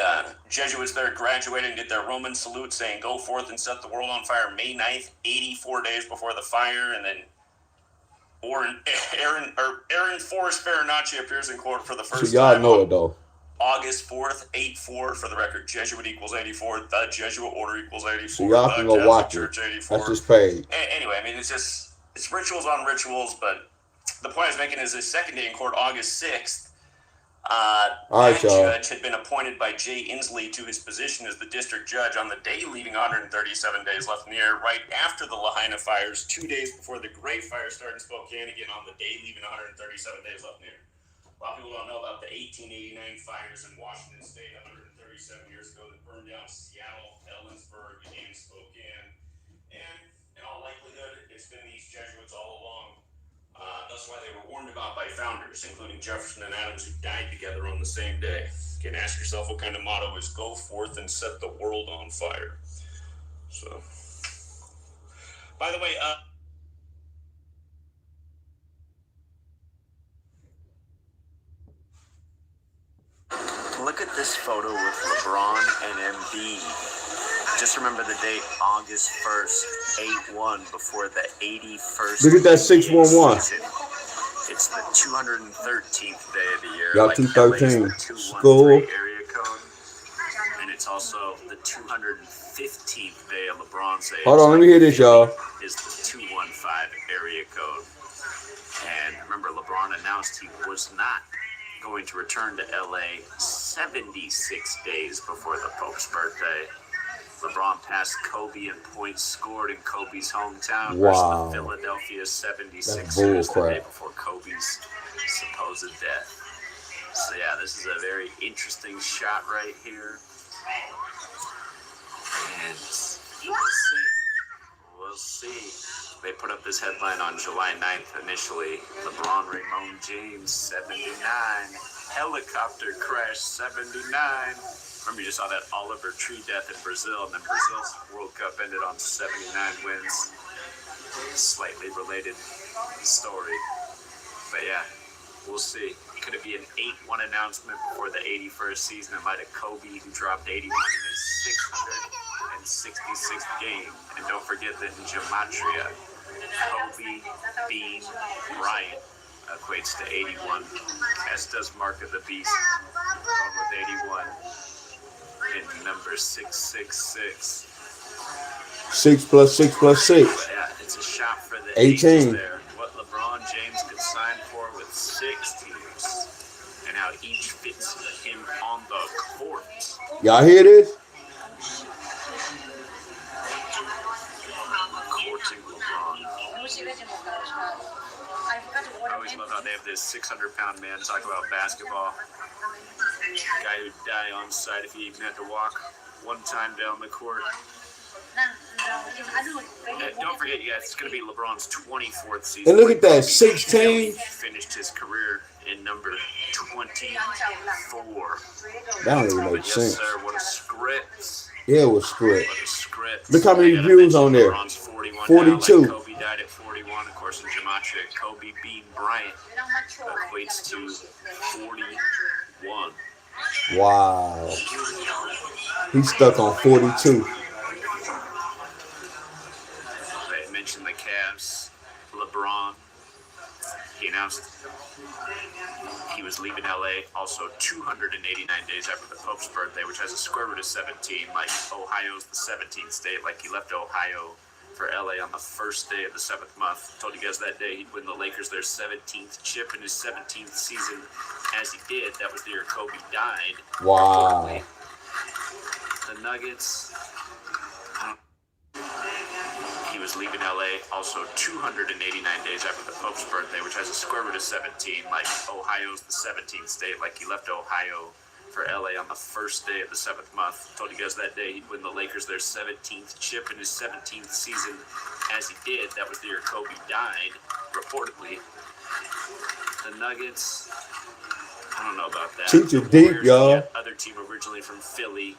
Jesuits there graduated and did their Roman salute saying, "Go forth and set the world on fire," May 9th, 84 days before the fire. And then Aaron Forrest Farinacci appears in court for the first so y'all time. know it, though. August 4th, 8-4 for the record. Jesuit equals 84. The Jesuit order equals 84. So y'all can go watch it. 84. That's just paid. Anyway, I mean, it's rituals on rituals, but the point I was making is his second day in court, August 6th, that judge had been appointed by Jay Inslee to his position as the district judge on the day leaving 137 days left in the air, right after the Lahaina fires, 2 days before the Great Fire started in Spokane, again on the day leaving 137 days left in the air. A lot of people don't know about the 1889 fires in Washington State 137 years ago that burned down Seattle, Ellensburg, and Spokane. And in all likelihood, it's been these Jesuits all along. That's why they were warned about by founders, including Jefferson and Adams, who died together on the same day. You can ask yourself what kind of motto is "Go forth and set the world on fire." So, by the way, look at this photo with LeBron and Embiid. Just remember the date, August 1st, 8-1, before the 81st. Look at that 611. It's the 213th day of the year. Y'all like 213. LA's the School. 213 area code. And it's also the 215th day of LeBron's age. Hold on, let me hear this, y'all. Is the 215 area code. And remember, LeBron announced he was not going to return to LA 76 days before the Pope's birthday. LeBron passed Kobe in points scored in Kobe's hometown versus the Philadelphia 76ers the day before Kobe's supposed death. So yeah, this is a very interesting shot right here. And we'll see. They put up this headline on July 9th initially. LeBron Raymond James, 79. Helicopter crash, 79. Remember, you just saw that Oliver Tree death in Brazil, and then Brazil's World Cup ended on 79 wins. Slightly related story. But yeah, we'll see. Could it be an 8-1 announcement before the 81st season? It might have Kobe, who dropped 81 in his 666th game. And don't forget that in Gematria, Kobe Bean Bryant equates to 81, as does Mark of the Beast, along with 81. And number 666. 6 plus 6 plus 6. Yeah, it's a shot for the 18. There. What LeBron James could sign for with 6 teams, and how each fits him on the court. Y'all hear this? Courting LeBron. I always love how they have this 600-pound man talk about basketball. Guy who'd die on site if he even had to walk one time down the court. Don't forget, you guys, it's going to be LeBron's 24th season. And look at that, 16. He finished his career in number 24. That don't even make Yes, sense. sir, what a script. Yeah, it was script. What a script. Look how many views on there. LeBron's 41 42. Now, like Kobe died at 41. Of course, in Gematria, Kobe Bean Bryant equates to 41. Wow. He's stuck on 42. They mentioned the Cavs. LeBron, he announced he was leaving LA also 289 days after the Pope's birthday, which has a square root of 17, like Ohio's the 17th state, like he left Ohio for LA on the first day of the 7th month. Told you guys that day he'd win the Lakers their 17th chip in his 17th season. As he did, that was the year Kobe died. Wow. The Nuggets, he was leaving LA also 289 days after the Pope's birthday, which has a square root of 17, like Ohio's the 17th state, like he left Ohio for LA on the first day of the 7th month. Told you guys that day he'd win the Lakers their 17th chip in his 17th season. As he did, that was the year Kobe died, reportedly. The Nuggets, I don't know about that. Teacher deep, y'all. Other team originally from Philly.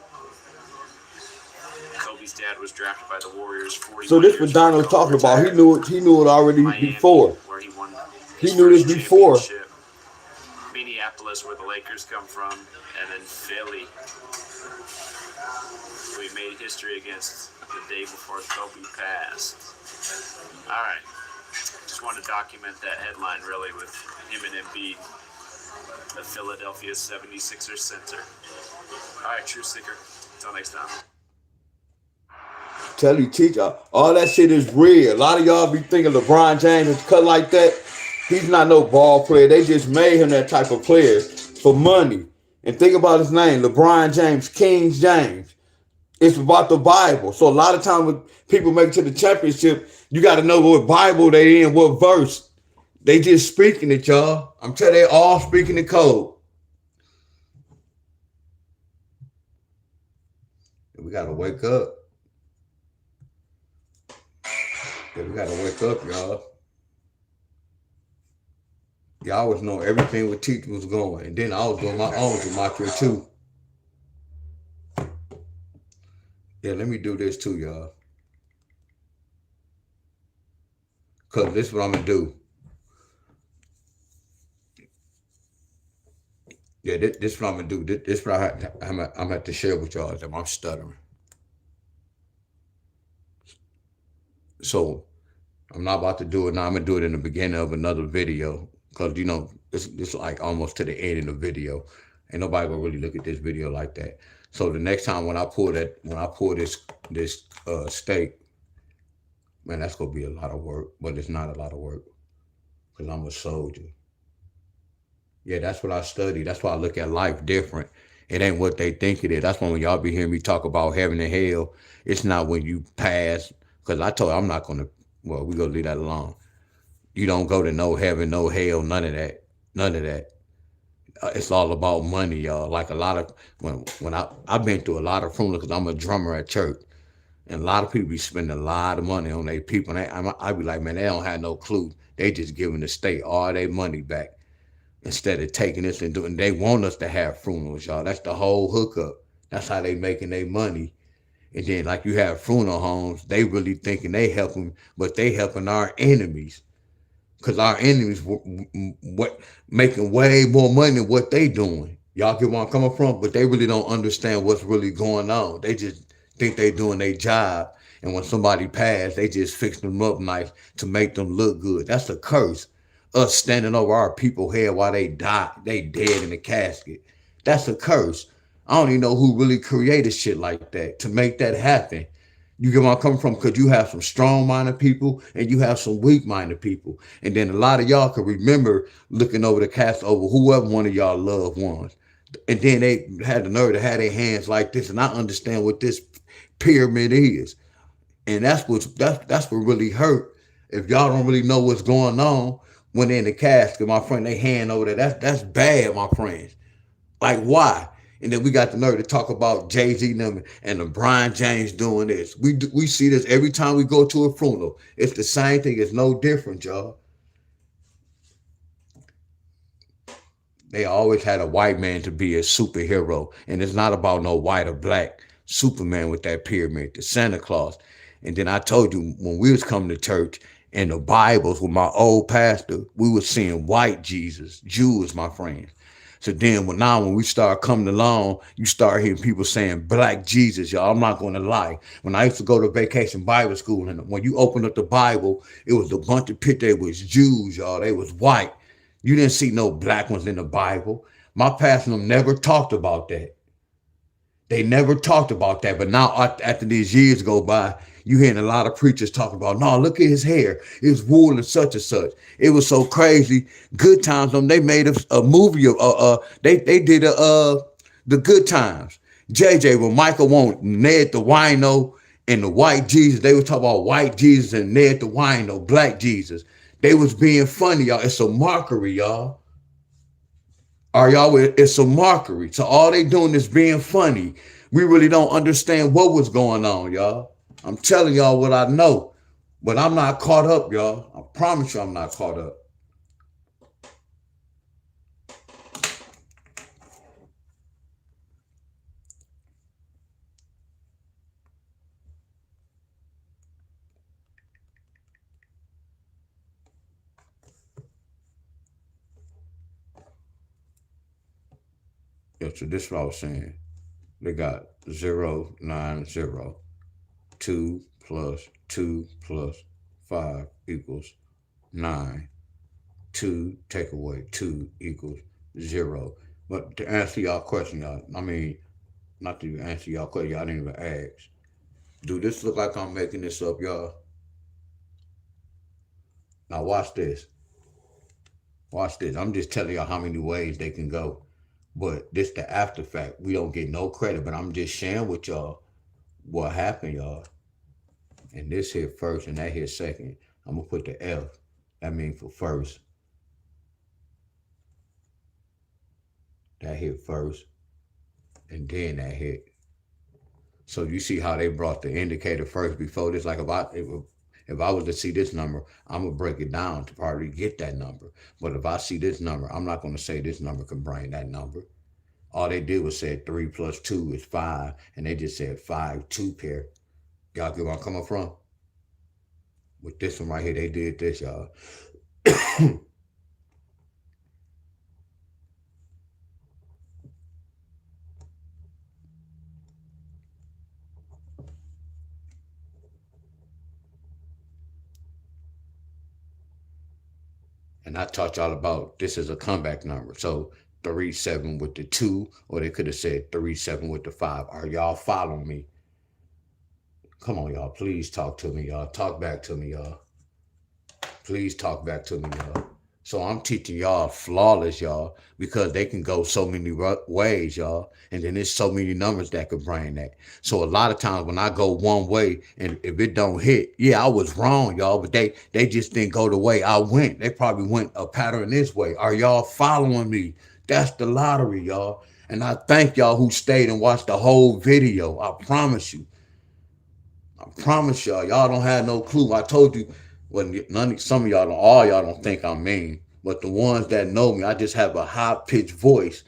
Kobe's dad was drafted by the Warriors 41 So this years what Donald's ago, talking about. retired He knew it already Miami, before. where he won He his knew this first before. championship. Minneapolis, where the Lakers come from, and then Philly, who he made history against the day before Kobe passed. All right. Just want to document that headline, really, with him and Embiid, the Philadelphia 76ers center. All right, True Seeker. Until next time. Tell you, teacher, all that shit is real. A lot of y'all be thinking LeBron James is cut like that. He's not no ball player. They just made him that type of player for money. And think about his name, LeBron James, King James. It's about the Bible. So a lot of times when people make it to the championship, you got to know what Bible they in, what verse. They just speaking it, y'all. I'm telling you, they all speaking the code. We got to wake up. Yeah, we got to wake up, y'all. Y'all was know everything what teacher was going. And then I was doing my own gematria too. Yeah, let me do this too, y'all. Because this is what I'm going to do. Yeah, this is what I'm going to do. This is what I'm going to have to share with y'all. I'm stuttering. So I'm not about to do it now. I'm going to do it in the beginning of another video. Because, you know, it's like almost to the end of the video. Ain't nobody going to really look at this video like that. So the next time when I pull this steak, man, that's going to be a lot of work. But it's not a lot of work. Because I'm a soldier. Yeah, that's what I study. That's why I look at life different. It ain't what they think it is. That's when y'all be hearing me talk about heaven and hell, it's not when you pass. Because I told you I'm not going to, well, we're going to leave that alone. You don't go to no heaven, no hell, none of that. None of that. It's all about money, y'all. Like a lot of, when I've been through a lot of funerals because I'm a drummer at church. And a lot of people be spending a lot of money on their people. And I be like, man, they don't have no clue. They just giving the state all their money back. Instead of taking this and doing, they want us to have funerals, y'all. That's the whole hookup. That's how they making their money. And then like you have funeral homes, they really thinking they helping, but they helping our enemies. Because our enemies what making way more money than what they doing. Y'all get where I'm coming from? But they really don't understand what's really going on. They just think they doing their job. And when somebody passed, they just fix them up nice to make them look good. That's a curse. Us standing over our people's head while they die, they dead in the casket. That's a curse. I don't even know who really created shit like that to make that happen. You get where I'm coming from? Because you have some strong-minded people and you have some weak-minded people. And then a lot of y'all can remember looking over the casket over whoever one of y'all loved ones. And then they had the nerve to have their hands like this. And I understand what this pyramid is. And that's what really hurt. If y'all don't really know what's going on when they're in the casket, my friend, they hand over there. That's bad, my friends. Like, why? And then we got the nerve to talk about Jay-Z and LeBron James doing this. We see this every time we go to a funeral. It's the same thing. It's no different, y'all. They always had a white man to be a superhero. And it's not about no white or black. Superman with that pyramid, the Santa Claus. And then I told you, when we was coming to church, in the Bibles with my old pastor, we was seeing white Jesus, Jews, my friends. So then when we start coming along, you start hearing people saying black Jesus, y'all. I'm not going to lie. When I used to go to vacation Bible school, and when you open up the Bible, it was a bunch of pictures. It was Jews, y'all. They was white. You didn't see no black ones in the Bible. My pastor never talked about that. They never talked about that. But now after these years go by, you hearing a lot of preachers talking about, no, look at his hair. It's wool and such and such. It was so crazy. Good Times, they made a movie of, they did the Good Times. JJ, when Michael won Ned the Wino and the white Jesus, they were talking about white Jesus and Ned the Wino, black Jesus. They was being funny, y'all. It's a mockery, y'all. Are y'all? It's a mockery. So all they doing is being funny. We really don't understand what was going on, y'all. I'm telling y'all what I know, but I'm not caught up, y'all. I promise you I'm not caught up. So this is what I was saying. They got 0, 9, 0. 2 plus 2 plus 5 equals 9. 2 take away 2 equals 0. But to answer y'all question, y'all, I mean, not to answer y'all question, y'all didn't even ask. Do this look like I'm making this up, y'all? Now watch this. Watch this. I'm just telling y'all how many ways they can go. But this the after fact. We don't get no credit, but I'm just sharing with y'all what happened, y'all. And this here first and that here second. I'm gonna put the F. That means for first. That hit first. And then that hit. So you see how they brought the indicator first before this. Like if I was to see this number, I'm gonna break it down to probably get that number. But if I see this number, I'm not gonna say this number can bring that number. All they did was say 3 plus 2 is 5, and they just said 5 2 pair. Y'all get where I'm coming from? With this one right here, they did this, y'all. And I taught y'all about this is a comeback number. So 3 7 with the 2, or they could have said 3 7 with the 5. Are y'all following me? Come on, y'all. Please talk to me, y'all. Talk back to me, y'all. Please talk back to me, y'all. So I'm teaching y'all flawless, y'all, because they can go so many ways, y'all. And then there's so many numbers that could bring that. So a lot of times when I go one way and if it don't hit, yeah, I was wrong, y'all, but they just didn't go the way I went. They probably went a pattern this way. Are y'all following me? That's the lottery, y'all. And I thank y'all who stayed and watched the whole video. I promise you. I promise y'all don't have no clue. I told you, some of y'all, all y'all don't think I'm mean, but the ones that know me, I just have a high-pitched voice.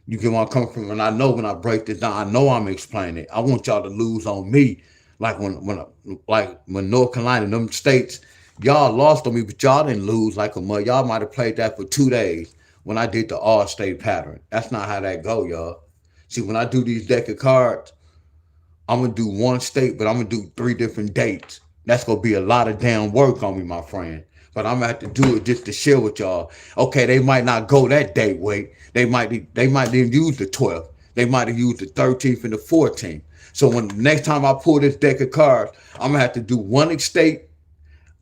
You get where I'm coming from, and I know when I break this down, I know I'm explaining it. I want y'all to lose on me, like when North Carolina, them states, y'all lost on me, but y'all didn't lose like a mother. Y'all might have played that for 2 days when I did the all-state pattern. That's not how that go, y'all. See, when I do these deck of cards, I'm going to do one state, but I'm going to do 3 different dates. That's going to be a lot of damn work on me, my friend. But I'm going to have to do it just to share with y'all. Okay, they might not go that date weight. They might even use the 12th. They might have used the 13th and the 14th. So when the next time I pull this deck of cards, I'm going to have to do 1 state.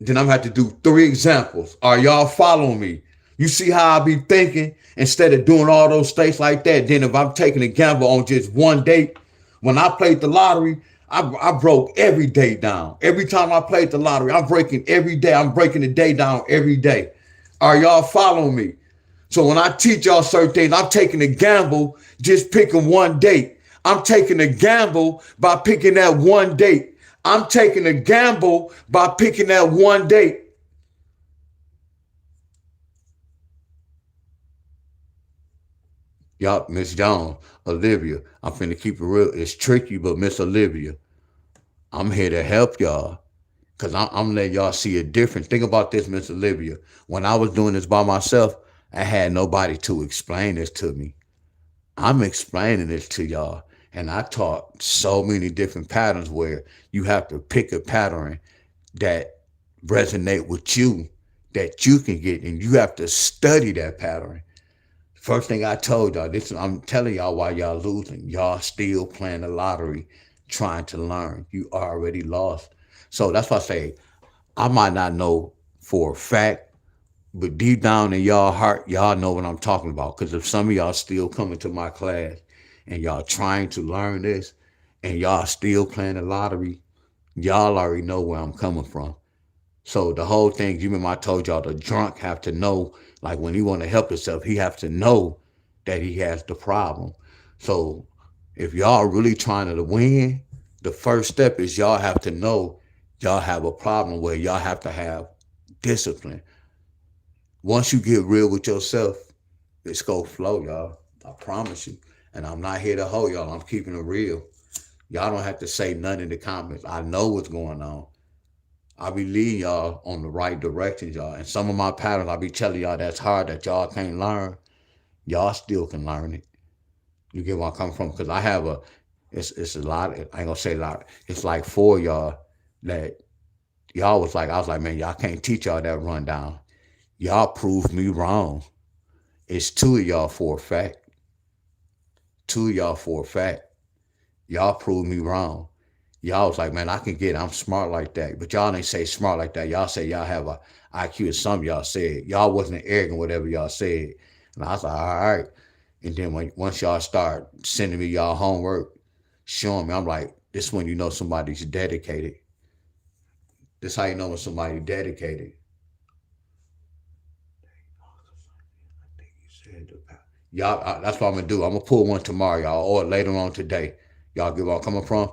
Then I'm going to have to do 3 examples. Are y'all following me? You see how I be thinking? Instead of doing all those states like that, then if I'm taking a gamble on just 1 date, when I played the lottery, I broke every day down. Every time I played the lottery, I'm breaking every day. I'm breaking the day down every day. Are y'all following me? So when I teach y'all certain things, I'm taking a gamble just picking 1 date. I'm taking a gamble by picking that 1 date. I'm taking a gamble by picking that 1 date. Y'all, Miss Jones, Olivia, I'm finna keep it real. It's tricky, but Miss Olivia, I'm here to help y'all. Because I'm letting y'all see a difference. Think about this, Miss Olivia. When I was doing this by myself, I had nobody to explain this to me. I'm explaining this to y'all. And I taught so many different patterns where you have to pick a pattern that resonate with you, that you can get, and you have to study that pattern. First thing I told y'all, I'm telling y'all why y'all losing. Y'all still playing the lottery, trying to learn. You already lost. So that's why I say, I might not know for a fact, but deep down in y'all heart, y'all know what I'm talking about. Because if some of y'all still coming to my class and y'all trying to learn this and y'all still playing the lottery, y'all already know where I'm coming from. So the whole thing, you remember I told y'all the drunk have to know, like when he want to help himself, he have to know that he has the problem. So if y'all really trying to win, the first step is y'all have to know y'all have a problem where y'all have to have discipline. Once you get real with yourself, it's gonna flow, y'all. I promise you. And I'm not here to hold y'all. I'm keeping it real. Y'all don't have to say nothing in the comments. I know what's going on. I be leading y'all on the right directions, y'all. And some of my patterns, I be telling y'all that's hard, that y'all can't learn. Y'all still can learn it. You get where I'm coming from? Because I have it's a lot. I ain't gonna say a lot. It's like 4 of y'all that y'all was like, I was like, man, y'all can't teach y'all that rundown. Y'all proved me wrong. It's 2 of y'all for a fact. 2 of y'all for a fact. Y'all proved me wrong. Y'all was like, man, I can get it. I'm smart like that. But y'all ain't say smart like that. Y'all say y'all have a IQ, as some of y'all said. Y'all wasn't arrogant, whatever y'all said. And I was like, all right. And then once y'all start sending me y'all homework, showing me, I'm like, this when you know somebody's dedicated. This how you know when somebody's dedicated. Y'all, that's what I'm gonna do. I'm gonna pull one tomorrow, y'all, or later on today. Y'all get where I'm coming from?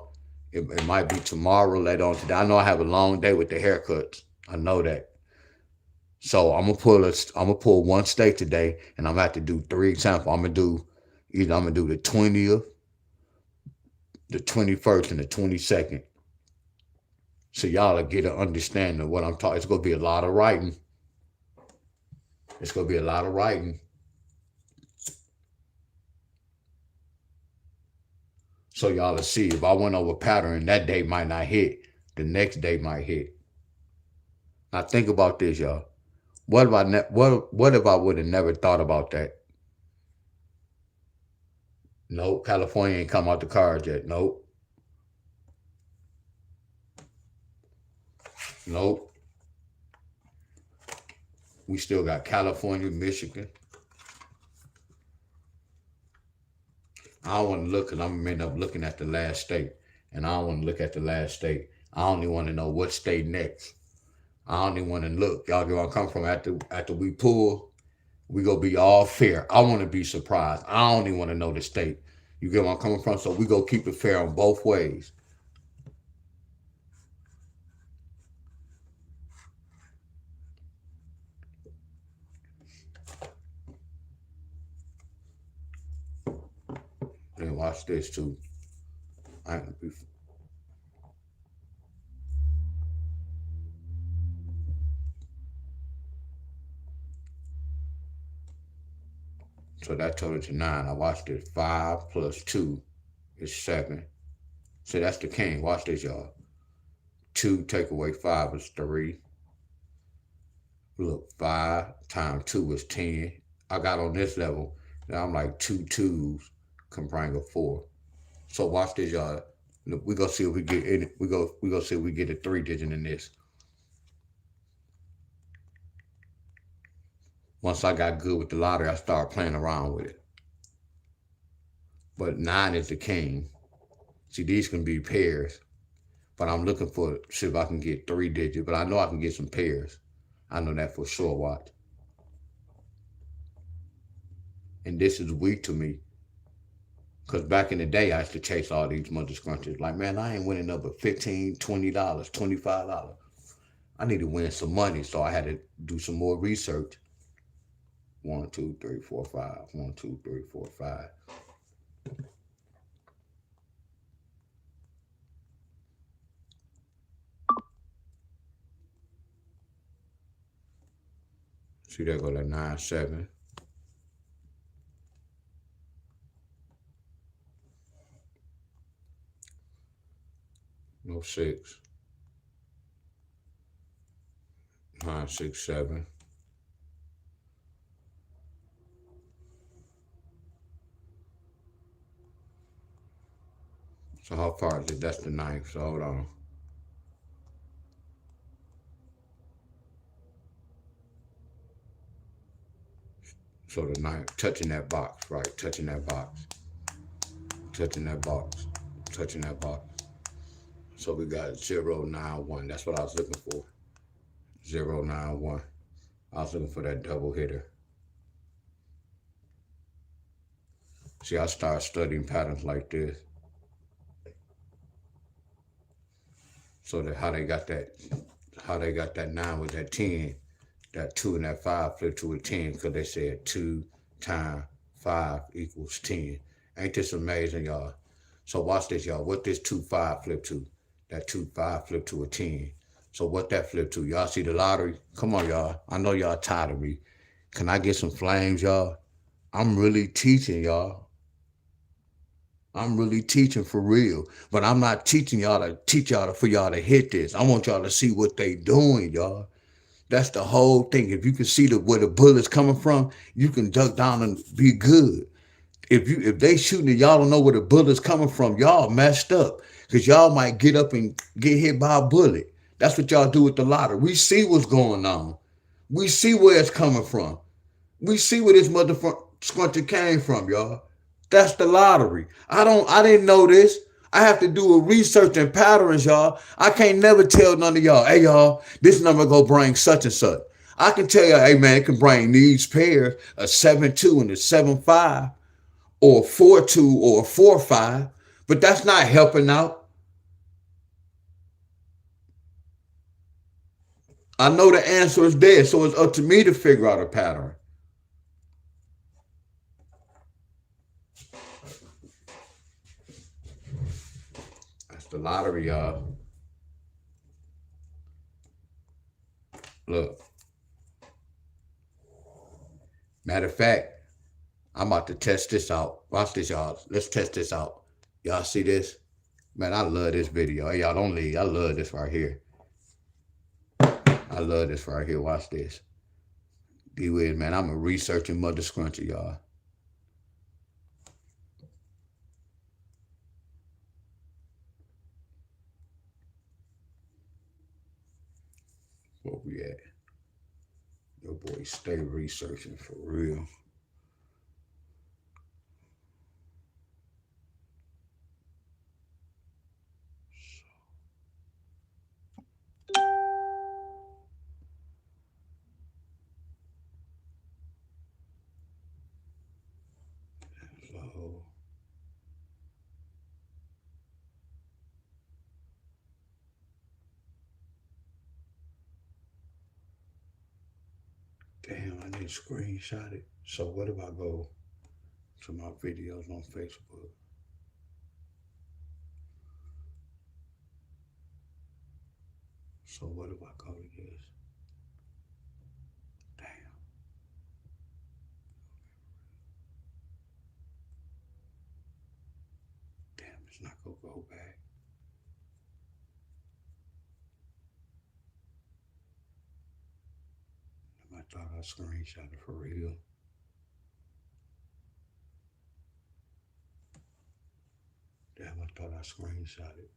It might be tomorrow, later on today. I know I have a long day with the haircuts. I know that. So I'm gonna pull one steak today, and I'm gonna have to do 3 examples. I'm gonna do the 20th, the 21st, and the 22nd. So y'all will get an understanding of what I'm talking. It's gonna be a lot of writing. It's gonna be a lot of writing. So y'all will see if I went over pattern, that day might not hit. The next day might hit. Now think about this, y'all. What if I would have never thought about that? Nope, California ain't come out the cards yet. Nope. Nope. We still got California, Michigan. I don't want to look because I'm going to end up looking at the last state. And I don't want to look at the last state. I only want to know what state next. I don't even want to look. Y'all get where I come from. After we pull, we going to be all fair. I want to be surprised. I don't even want to know the state. You get where I'm coming from? So we go keep it fair on both ways. And watch this too. So that totaled to 9. I watched it. 5 plus 2 is 7. So that's the king. Watch this, y'all. 2 take away 5 is 3. Look, 5 times 2 is 10. I got on this level. Now I'm like 2 2s can bring a 4. So watch this, y'all. We gonna see if we get in. We go see if we get a 3-digit in this. Once I got good with the lottery, I started playing around with it. But 9 is the king. See, these can be pairs. But I'm looking for, see if I can get 3-digit. But I know I can get some pairs. I know that for sure, watch. And this is weak to me. Because back in the day, I used to chase all these mother scrunches. Like, man, I ain't winning up but $15, $20, $25. I need to win some money, so I had to do some more research. 1, 2, 3, 4, 5. 1, 2, 3, 4, 5. See, there go that 9, 7. No 6. 9, 6, 7. So how far is it? That's the 9th. So hold on. So the 9th, touching that box, right? Touching that box. Touching that box. Touching that box. So we got 0, 9, 1. That's what I was looking for. 0, 9, 1. I was looking for that double hitter. See, I started studying patterns like this. So that how they got that 9 with that 10, that 2 and that 5 flipped to a 10 because they said 2 times 5 equals 10. Ain't this amazing, y'all? So watch this, y'all. What this 2, 5 flipped to? That 2, 5 flipped to a 10. So what that flipped to? Y'all see the lottery? Come on, y'all. I know y'all tired of me. Can I get some flames, y'all? I'm really teaching, y'all. I'm really teaching for real. But I'm not teaching y'all to teach y'all for y'all to hit this. I want y'all to see what they doing, y'all. That's the whole thing. If you can see where the bullet's coming from, you can duck down and be good. If they shooting and y'all don't know where the bullet's coming from, y'all messed up. Because y'all might get up and get hit by a bullet. That's what y'all do with the lottery. We see what's going on. We see where it's coming from. We see where this motherfucker scruncher came from, y'all. That's the lottery. I didn't know this. I have to do a research and patterns, y'all. I can't never tell none of y'all, hey y'all, this number go bring such and such. I can tell you, hey man, it can bring these pairs, a 7-2 and a 7-5, or a 4-2 or a 4-5, but that's not helping out. I know the answer is there, so it's up to me to figure out a pattern. That's the lottery, y'all. Look. Matter of fact, I'm about to test this out. Watch this, y'all. Let's test this out. Y'all see this? Man, I love this video. Hey, y'all don't leave. I love this right here. I love this right here. Watch this. Be with, man. I'm a researching mother scruncher, y'all. Where we at? Your boy stay researching for real. So, damn, I need to screenshot it. So what if I go to my videos on Facebook? So what if I go to this? Damn. Damn, it's not gonna go back. I thought I screenshot it for real. Damn, I thought I screenshot it.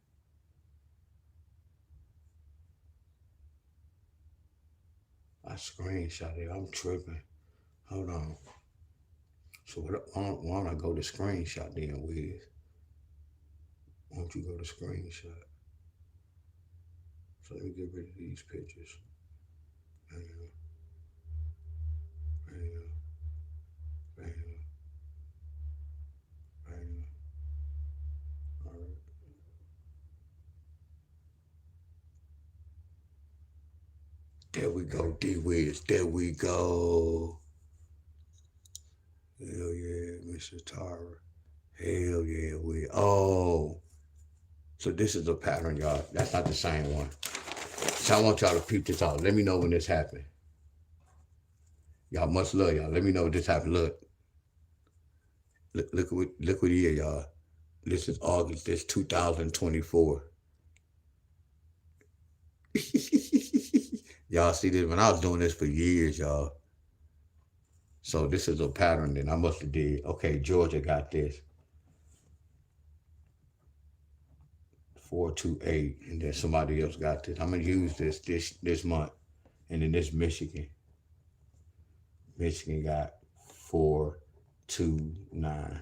I screenshot it. I'm tripping. Hold on. So why don't I go to screenshot then, Wiz? Why don't you go to screenshot? So let me get rid of these pictures. Bam. Bam. Bam. Bam. All right. There we go, D-Wiz. There we go. Hell yeah, Mr. Tara. Hell yeah, we. Oh. So this is a pattern, y'all. That's not the same one. So I want y'all to peep this out. Let me know when this happened. Y'all must love y'all. Let me know when this happened. Look what year, y'all. This is August. This 2024. Y'all see this? When I was doing this for years, y'all. So this is a pattern that I must have did. Okay, Georgia got this. 428, and then somebody else got this. I'm gonna use this month, and then this Michigan. Michigan got 429.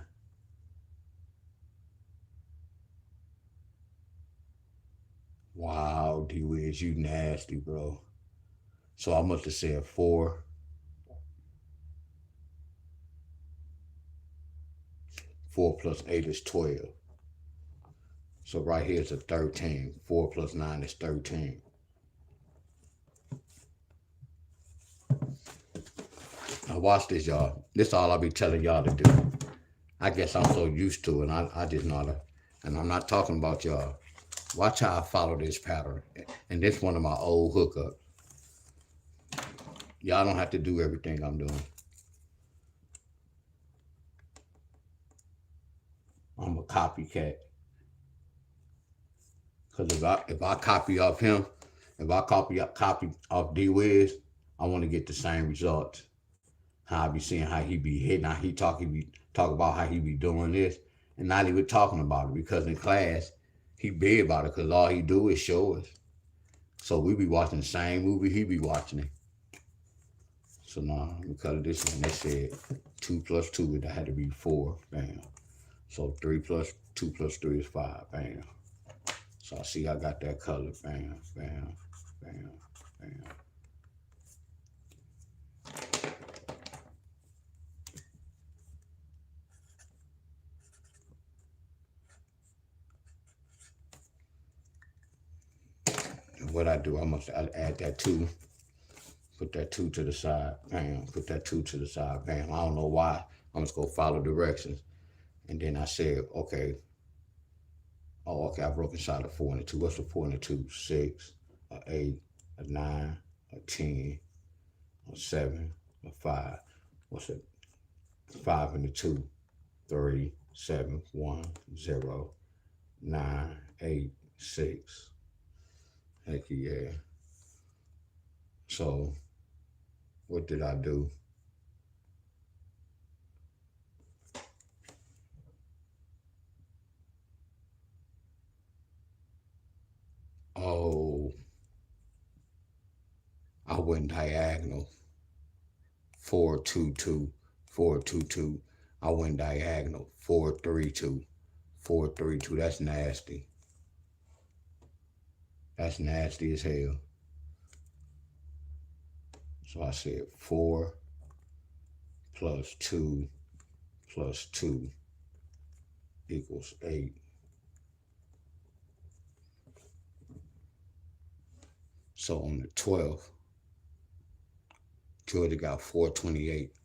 Wow, D-Wiz, you nasty, bro. So I must have said 4. 4 plus 8 is 12. So right here is a 13. 4 plus 9 is 13. Now watch this, y'all. This is all I'll be telling y'all to do. I guess I'm so used to it, and I just know that. And I'm not talking about y'all. Watch how I follow this pattern. And this one of my old hookups. Y'all don't have to do everything I'm doing. I'm a copycat. Because if I copy off him, if I copy off D-Wiz, I want to get the same results. How I be seeing how he be hitting, how he talk about how he be doing this, and not even talking about it, because in class he be about it, because all he do is show us. So we be watching the same movie he be watching it. So now, because this one, they said 2 plus 2, it had to be 4, bam. So 3 plus 2 plus 3 is 5, bam. So I see I got that color, bam, bam, bam, bam. And what I do, I add that 2. Put that 2 to the side, bam. Put that 2 to the side, bam. I don't know why. I'm just gonna follow directions. And then I said, okay. Oh, okay, I broke inside a 4 and a 2. What's a 4 and a 2? 6, a 8, a 9, a 10, a 7, a 5. What's it? 5 and a 2? 3, 7, 1, 0, 9, 8, 6. Heck yeah. So, what did I do? Oh, I went diagonal. 4, 2, 2, 4, 2, 2. I went diagonal. 4, 3, 2, 4, 3, 2. That's nasty. That's nasty as hell. So I said 4 plus 2 plus 2 equals 8. So on the 12th, Georgia got 428.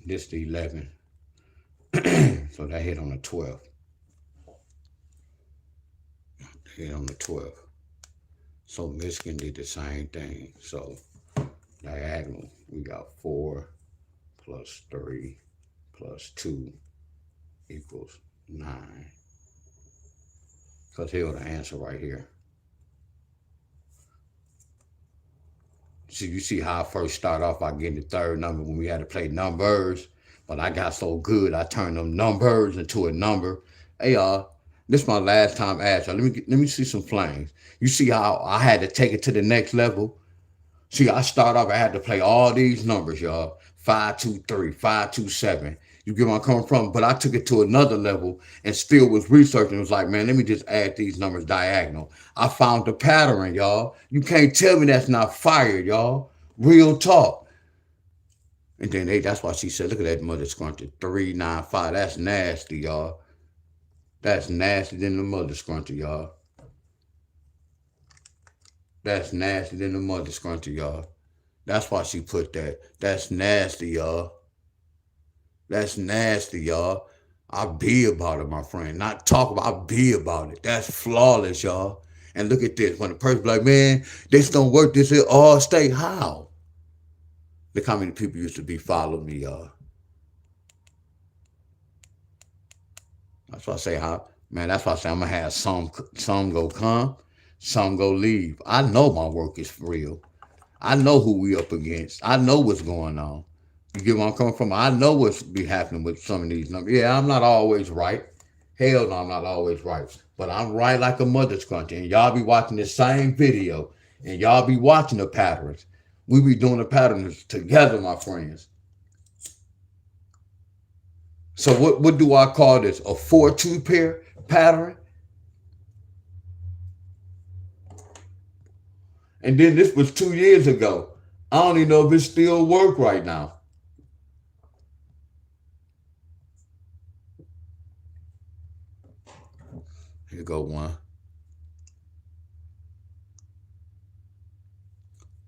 This the 11th. So that hit on the 12th. Hit on the 12th. So Michigan did the same thing. So diagonal, we got 4 plus 3 plus 2 equals 9. Because here's the answer right here. See, you see how I first start off by getting the third number when we had to play numbers, but I got so good I turned them numbers into a number. Hey y'all, this is my last time asking. Let me see some flames. You see how I had to take it to the next level? See, I start off, I had to play all these numbers, y'all. 5, 2, 3, 5, 2, 7. You get where I'm coming from? But I took it to another level and still was researching. It was like, man, let me just add these numbers diagonal. I found the pattern, y'all. You can't tell me that's not fire, y'all. Real talk. And then that's why she said, look at that mother scrunchie. 3, 9, 5. That's nasty, y'all. That's nasty than the mother scrunchie, y'all. That's nasty than the mother scrunchie, y'all. That's why she put that. That's nasty, y'all. That's nasty, y'all. I be about it, my friend. Not talk about, I be about it. That's flawless, y'all. And look at this. When the person be like, man, this don't work, this is all state. How? Look how many people used to be following me, y'all. That's why I say, man, that's why I say I'm going to have some go come, some go leave. I know my work is real. I know who we up against. I know what's going on. You get where I'm coming from? I know what's be happening with some of these numbers. Yeah, I'm not always right. Hell no, I'm not always right. But I'm right like a mother's country. And y'all be watching the same video. And y'all be watching the patterns. We be doing the patterns together, my friends. So what do I call this? A 4-2 pair pattern? And then this was 2 years ago. I don't even know if it still work right now. Here go one.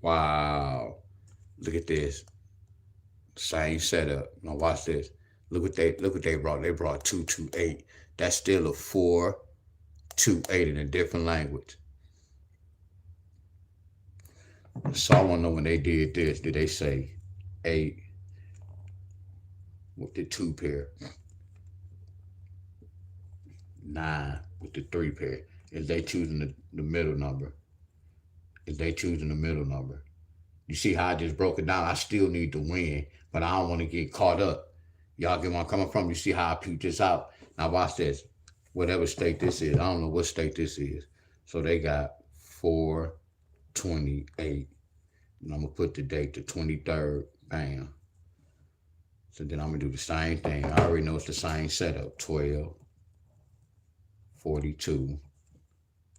Wow. Look at this. Same setup. Now watch this. Look what they brought. They brought 2, 2, 8. That's still a 4, 2, 8 in a different language. So I want to know when they did this, did they say 8 with the 2 pair, 9 with the 3 pair? Is they choosing the middle number? Is they choosing the middle number? You see how I just broke it down? I still need to win, but I don't want to get caught up. Y'all get where I'm coming from? You see how I peeped this out? Now watch this. Whatever state this is, I don't know what state this is. So they got 4/28. And I'm going to put the date to 23rd. Bam. So then I'm going to do the same thing. I already know it's the same setup. 12, 42,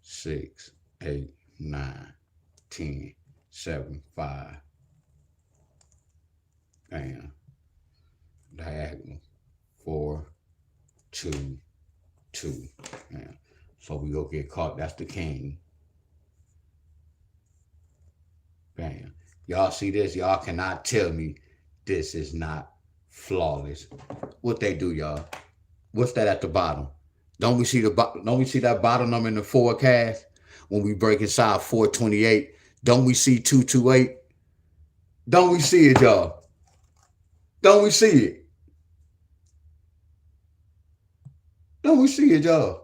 6, 8, 9, 10, 7, 5. Bam. Diagonal. 4, 2, 2. Bam. So we go get caught. That's the king. Bam. Y'all see this? Y'all cannot tell me this is not flawless. What they do, y'all? What's that at the bottom? Don't we see that bottom number in the forecast when we break inside 428? Don't we see 228? Don't we see it, y'all? Don't we see it? Don't we see it, y'all?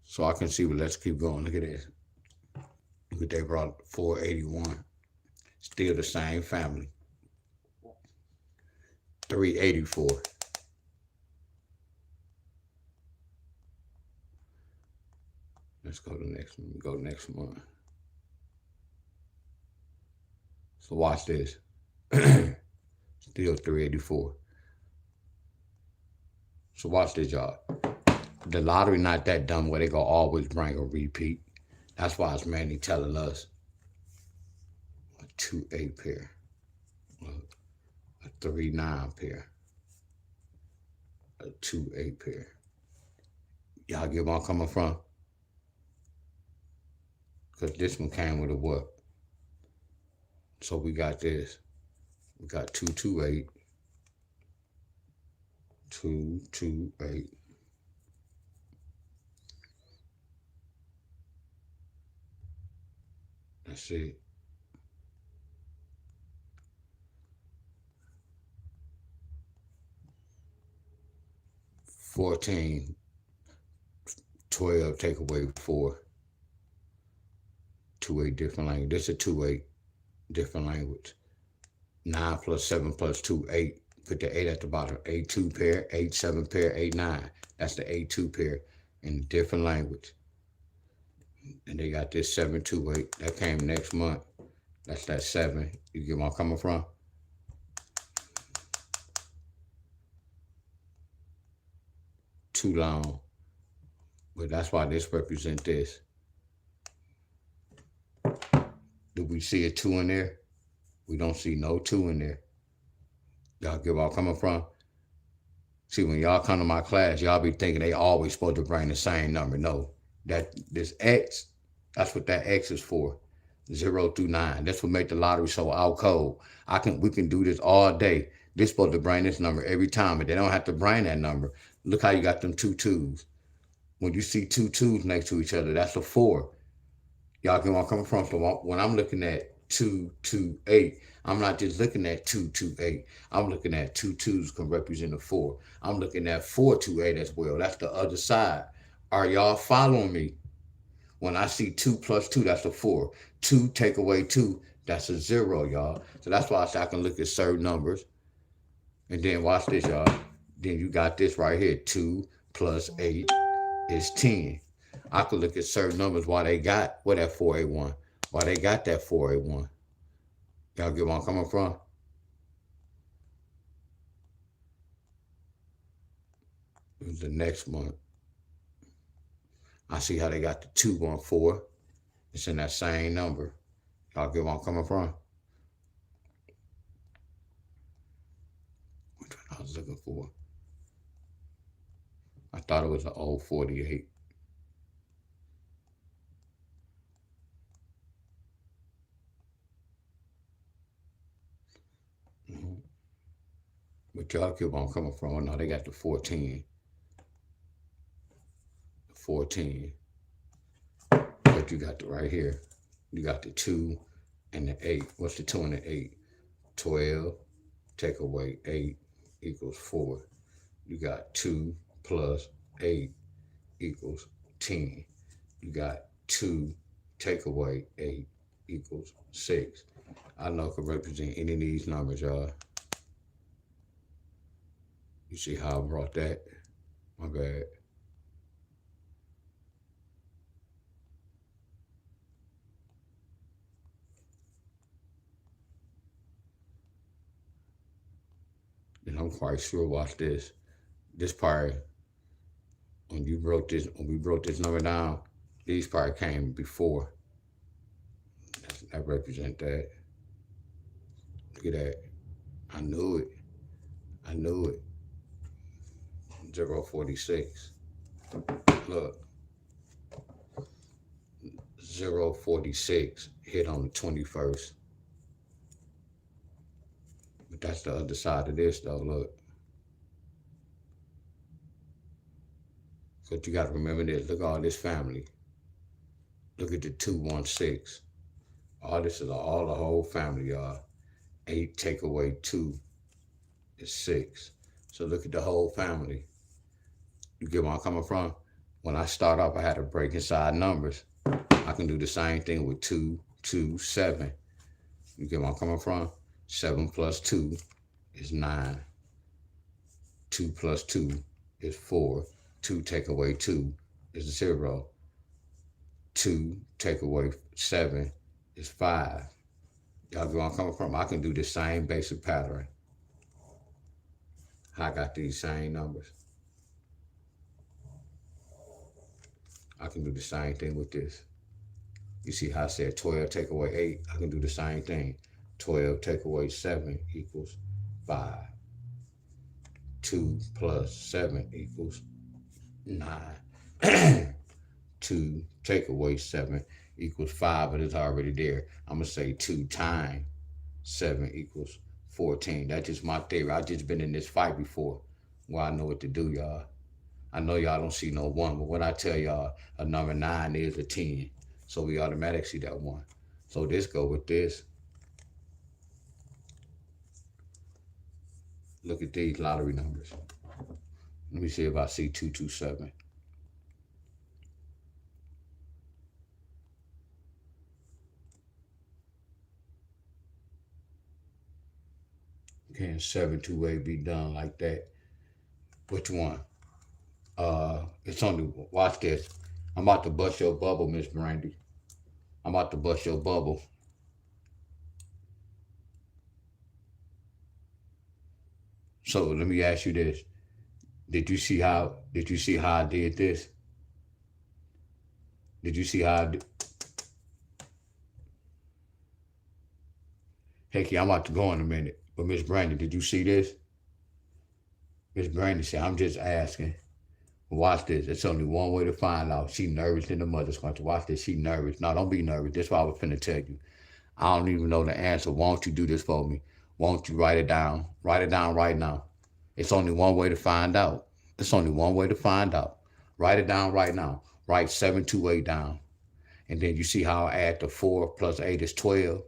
So I can see, but let's keep going. Look at this. Look at they brought 481. Still the same family. 384. Let's go to the next one. Go next month. So watch this. Still 384. So watch this, y'all. The lottery not that dumb where they gonna always bring a repeat. That's why it's mainly telling us a 2-8 pair, a 3-9 pair, a 2-8 pair. Y'all get where I'm coming from? Because this one came with a what? So we got this. We got 228, 228. That's it. $14, 12, take away 4. 2-8 different language. This is a 2-8 different language. 9 plus 7 plus 2, 8. Put the 8 at the bottom. 8-2 pair, 8-7 pair, 8-9. That's the 8-2 pair in a different language. And they got this 7-2-8. That came next month. That's that 7. You get where I'm coming from? Too long. But that's why this represents this. Do we see a 2 in there? We don't see no 2 in there. Y'all get where I'm coming from? See, when y'all come to my class, y'all be thinking they always supposed to bring the same number. No, this X, that's what that X is for. 0 through 9. That's what make the lottery so out cold. We can do this all day. They're supposed to bring this number every time, but they don't have to bring that number. Look how you got them 2 2s. When you see 2 2s next to each other, that's a 4. Y'all get where I'm coming from? So when I'm looking at 228, I'm not just looking at 228. I'm looking at 2 2s can represent a 4. I'm looking at 428 as well. That's the other side. Are y'all following me? When I see 2 plus 2, that's a 4. 2 take away 2, that's a 0, y'all. So that's why I can look at certain numbers. And then watch this, y'all. Then you got this right here. 2 plus 8 is 10. I could look at certain numbers why they got that 481. Why they got that 481. Y'all get where I'm coming from? It was the next month. I see how they got the 214. It's in that same number. Y'all get where I'm coming from? Which one I was looking for? I thought it was an old 48. But y'all keep on coming from. Oh, no, they got the 14. 14. But you got the right here. You got the 2 and the 8. What's the 2 and the 8? 12. Take away 8 equals 4. You got 2 plus 8 equals 10. You got 2 take away 8 equals 6. I know it could represent any of these numbers, y'all. You see how I brought that? My bad. And I'm quite sure, watch this. This part, when we broke this number down, these part came before. That represent that. Look at that. I knew it. 046. Look. 046 hit on the 21st. But that's the other side of this though, look. But you gotta remember this. Look at all this family. Look at the 216. All this is all the whole family, y'all. 8 take away 2 is 6. So look at the whole family. You get where I'm coming from? When I start off, I had to break inside numbers. I can do the same thing with 2, 2, 7. You get where I'm coming from? 7 plus 2 is 9. 2 plus 2 is 4. 2 take away 2 is 0. 2 take away 7 is 5. Y'all get where I'm coming from? I can do the same basic pattern. I got these same numbers. I can do the same thing with this. You see how I said 12 take away 8? I can do the same thing. 12 take away 7 equals 5. 2 plus 7 equals 9. 2 take away 7 equals 5, but it's already there. I'm going to say 2 times 7 equals 14. That's just my theory. I've just been in this fight before where I know what to do, y'all. I know y'all don't see no 1, but when I tell y'all a number 9 is a 10, so we automatically see that 1. So this go with this. Look at these lottery numbers. Let me see if I see 227. Can 728 be done like that? Which one? It's only, watch this. I'm about to bust your bubble, Miss Brandy. I'm about to bust your bubble. So let me ask you this. Did you see how I did this? Did you see how I did? Heck yeah, I'm about to go in a minute. But Miss Brandy, did you see this? Miss Brandy said, I'm just asking. Watch this. It's only one way to find out. She nervous in the mother's country. Watch this. She nervous. No, don't be nervous. That's what I was finna tell you. I don't even know the answer. Won't you do this for me? Won't you write it down? Write it down right now. It's only one way to find out. It's only one way to find out. Write it down right now. Write 728 down. And then you see how I add the 4 plus 8 is 12.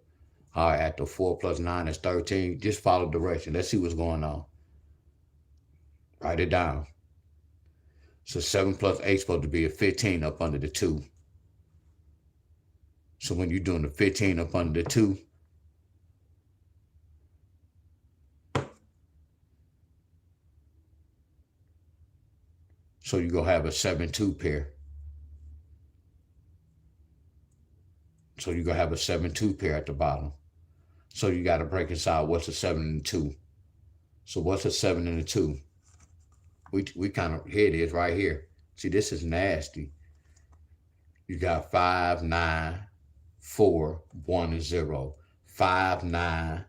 How I add the 4 plus 9 is 13. Just follow direction. Let's see what's going on. Write it down. So 7 plus 8 is supposed to be a 15 up under the 2. So when you're doing the 15 up under the 2, so you're going to have a 7-2 pair. So you're going to have a 7-2 pair at the bottom. So you got to break inside what's a 7 and a 2. So what's a 7 and a 2? We kind of, here it is right here. See, this is nasty. You got 5, 9, 4, 1, and 0. 5, 9,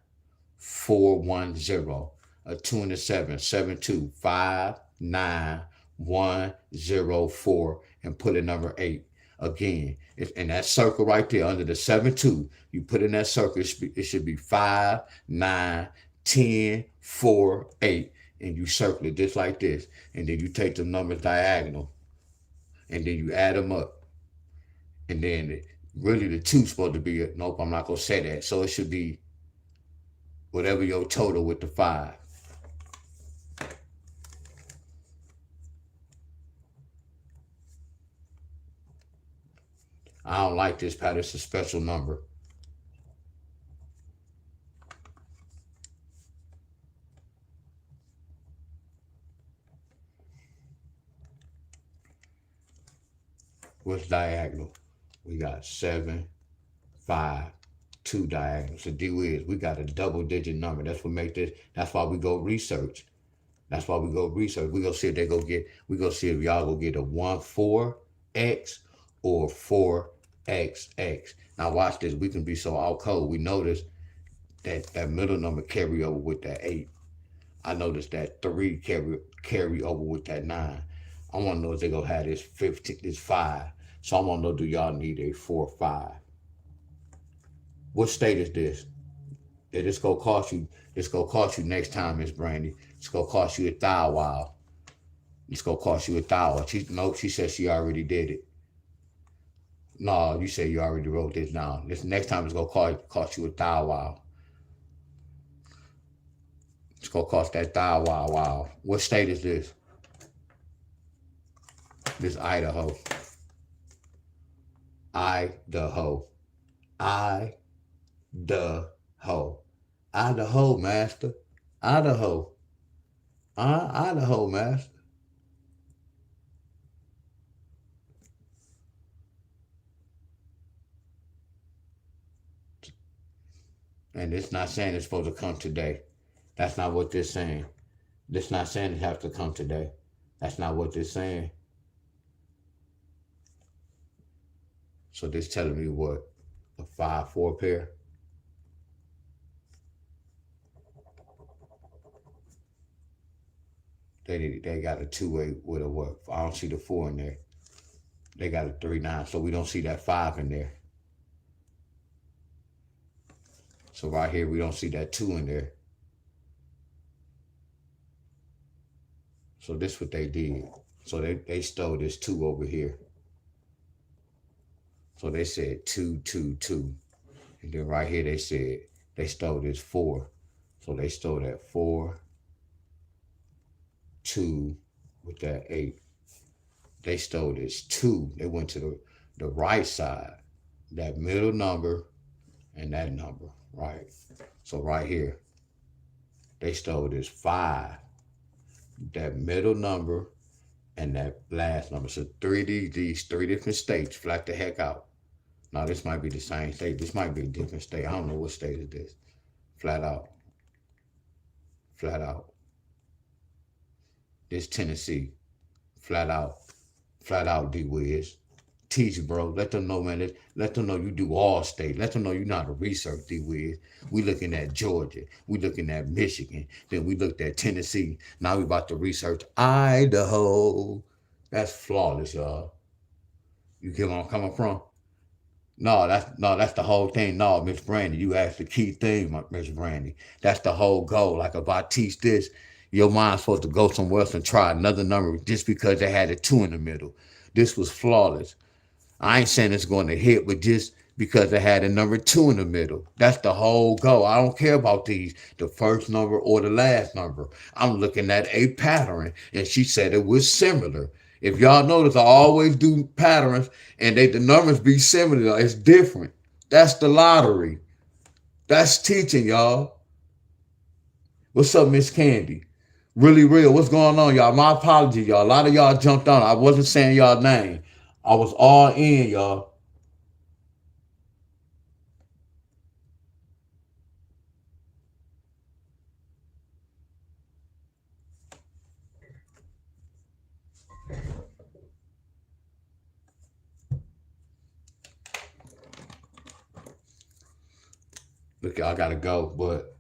4, 1, 0. A 2 and a 7, 7, 2. 5, 9, 1, 0, 4, and put a number 8. Again, in that circle right there under the 7, 2, you put in that circle, it should be 5, 9, 10, 4, 8. and you circle it just like this, and then you take the numbers diagonal, and then you add them up, and then really the 2's supposed to be, nope, I'm not going to say that. So it should be whatever your total with the 5. I don't like this pattern. It's a special number. What's diagonal? We got 7, 5, 2 diagonal. So D-Wiz, we got a double-digit number. That's what make this. That's why we go research. That's why we go research. We go see if they go get. We go see if y'all go get a 1-4-X or 4XX. Now watch this. We can be so out cold. We notice that middle number carry over with that 8. I noticed that 3 carry over with that 9. I want to know if they gonna have this 15, this 5. So I want to know, do y'all need a 4-5? What state is this? That it's gonna cost you. It's gonna cost you next time, Miss Brandy. It's gonna cost you $1,000. It's gonna cost you $1,000. She said she already did it. No, you said you already wrote this down. This next time it's gonna cost you $1,000. It's gonna cost that $1,000. Wow. What state is this? This Idaho. Idaho. Idaho, master. Idaho. Idaho, master. And it's not saying it's supposed to come today. That's not what this saying. This not saying it has to come today. That's not what this saying. So this telling me what? A 5-4 pair? They got a 2-8 with a what? I don't see the 4 in there. They got a 3-9, so we don't see that 5 in there. So right here, we don't see that 2 in there. So this what they did. So they stole this 2 over here. So they said 2, 2, 2. And then right here they said they stole this 4. So they stole that 4, 2 with that 8. They stole this 2. They went to the right side, that middle number and that number, right? So right here, they stole this 5, that middle number and that last number. So these 3 different states, flat the heck out. Now this might be the same state. This might be a different state. I don't know what state is this. Flat out. Flat out. This Tennessee. Flat out. Flat out, D-Wiz. Teach, bro. Let them know, man. Let them know you do all state. Let them know you know how to research, D-Wiz. We looking at Georgia. We looking at Michigan. Then we looked at Tennessee. Now we about to research Idaho. That's flawless, y'all. You get where I'm coming from? No, that's the whole thing. No, Miss Brandy, you asked the key thing, Miss Brandy. That's the whole goal. Like if I teach this, your mind's supposed to go somewhere else and try another number just because they had a 2 in the middle. This was flawless. I ain't saying it's going to hit, but just because they had a number 2 in the middle. That's the whole goal. I don't care about the first number or the last number. I'm looking at a pattern, and she said it was similar. If y'all notice, I always do patterns, and the numbers be similar. It's different. That's the lottery. That's teaching, y'all. What's up, Miss Candy? Really real. What's going on, y'all? My apology, y'all. A lot of y'all jumped on. I wasn't saying y'all name. I was all in, y'all. Look, I gotta go, but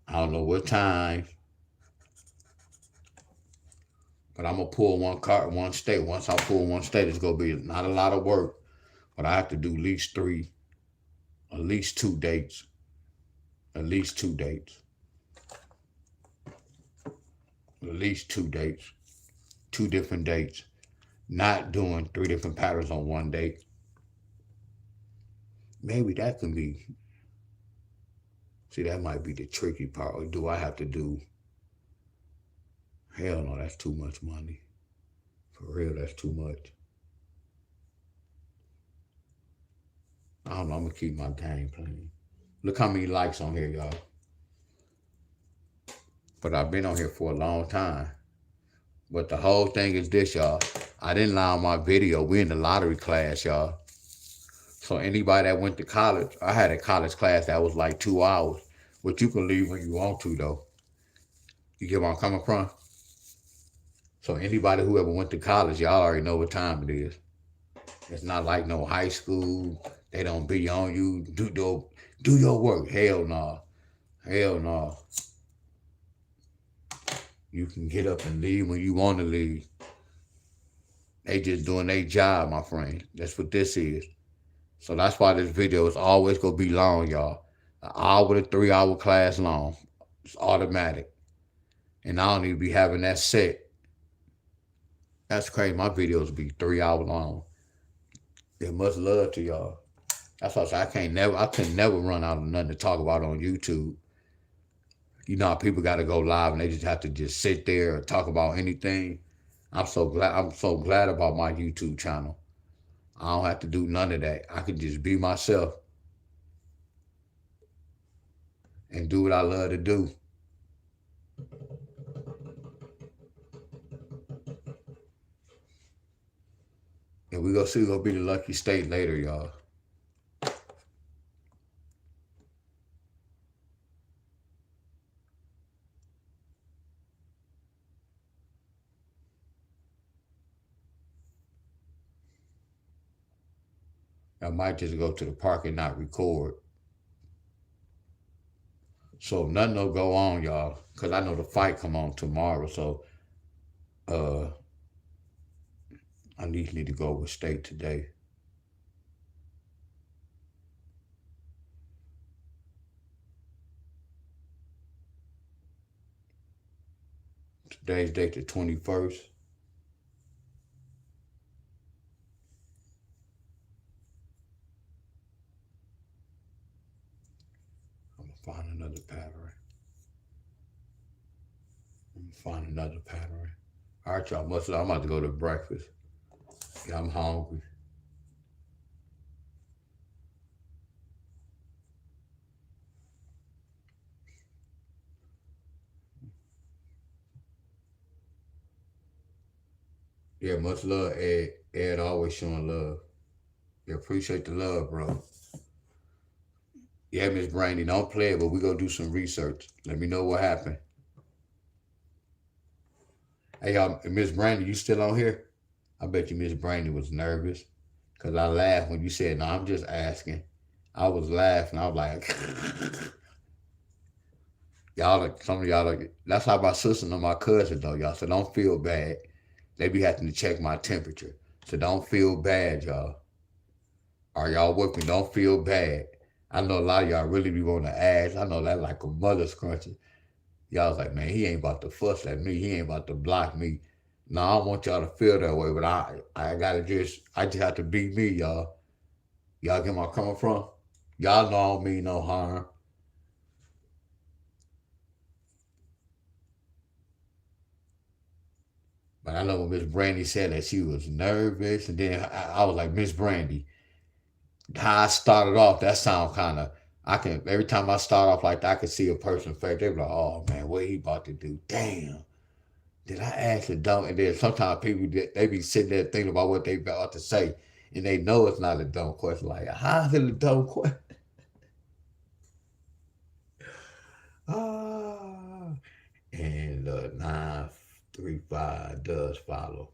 I don't know what time. But I'm gonna pull one card, one state. Once I pull one state, it's gonna be not a lot of work, but I have to do at least 2 dates. At least 2 dates. at least 2 dates, 2 different dates, not doing 3 different patterns on one date. Maybe that can be, see, that might be the tricky part. Or do I have to do, hell no, that's too much money. For real, that's too much. I don't know, I'm gonna keep my game playing. Look how many likes on here, y'all. But I've been on here for a long time. But the whole thing is this, y'all. I didn't lie on my video. We in the lottery class, y'all. So anybody that went to college, I had a college class that was like 2 hours, but you can leave when you want to, though. You get where I'm coming from? So anybody who ever went to college, y'all already know what time it is. It's not like no high school. They don't be on you. Do your work. Hell no. Hell no. You can get up and leave when you want to leave. They just doing their job, my friend. That's what this is. So that's why this video is always going to be long, y'all. An hour to 3 hour class long. It's automatic. And I don't even be having that set. That's crazy. My videos be 3 hours long. Yeah, much love to y'all. That's why I say I can never run out of nothing to talk about on YouTube. You know how people got to go live and they just have to just sit there and talk about anything. I'm so glad about my YouTube channel. I don't have to do none of that. I can just be myself and do what I love to do. And we gonna see who'll be the lucky state later, y'all. I might just go to the park and not record. So nothing will go on, y'all, because I know the fight come on tomorrow. So I need to go with state today. Today's date the 21st. I'm gonna find another pattern. All right, y'all. I'm about to go to breakfast. Yeah, I'm hungry. Yeah, much love, Ed. Ed always showing love. Yeah, appreciate the love, bro. Yeah, Miss Brandy, don't play it, but we gonna do some research. Let me know what happened. Hey, y'all, Miss Brandy, you still on here? I bet you Miss Brandy was nervous because I laughed when you said, no, I'm just asking. I was laughing. I was like, some of y'all, that's how my sister and my cousin, though, y'all. So don't feel bad. They be having to check my temperature. So don't feel bad, y'all. Are y'all with me? Don't feel bad. I know a lot of y'all really be wanting to ask. I know that like a mother scrunching. Y'all was like, man, he ain't about to fuss at me. He ain't about to block me. No, I don't want y'all to feel that way, but I just have to be me, y'all. Y'all get where I'm coming from? Y'all know I don't mean no harm. But I know when Miss Brandy said that she was nervous, and then I was like, Miss Brandy, how I started off, that sound kind of, every time I start off like that, I can see a person's face. They be like, oh man, what he about to do? Damn. Did I ask a dumb? And then sometimes people, they be sitting there thinking about what they about to say, and they know it's not a dumb question. Like, how's it a dumb question? And 935 does follow.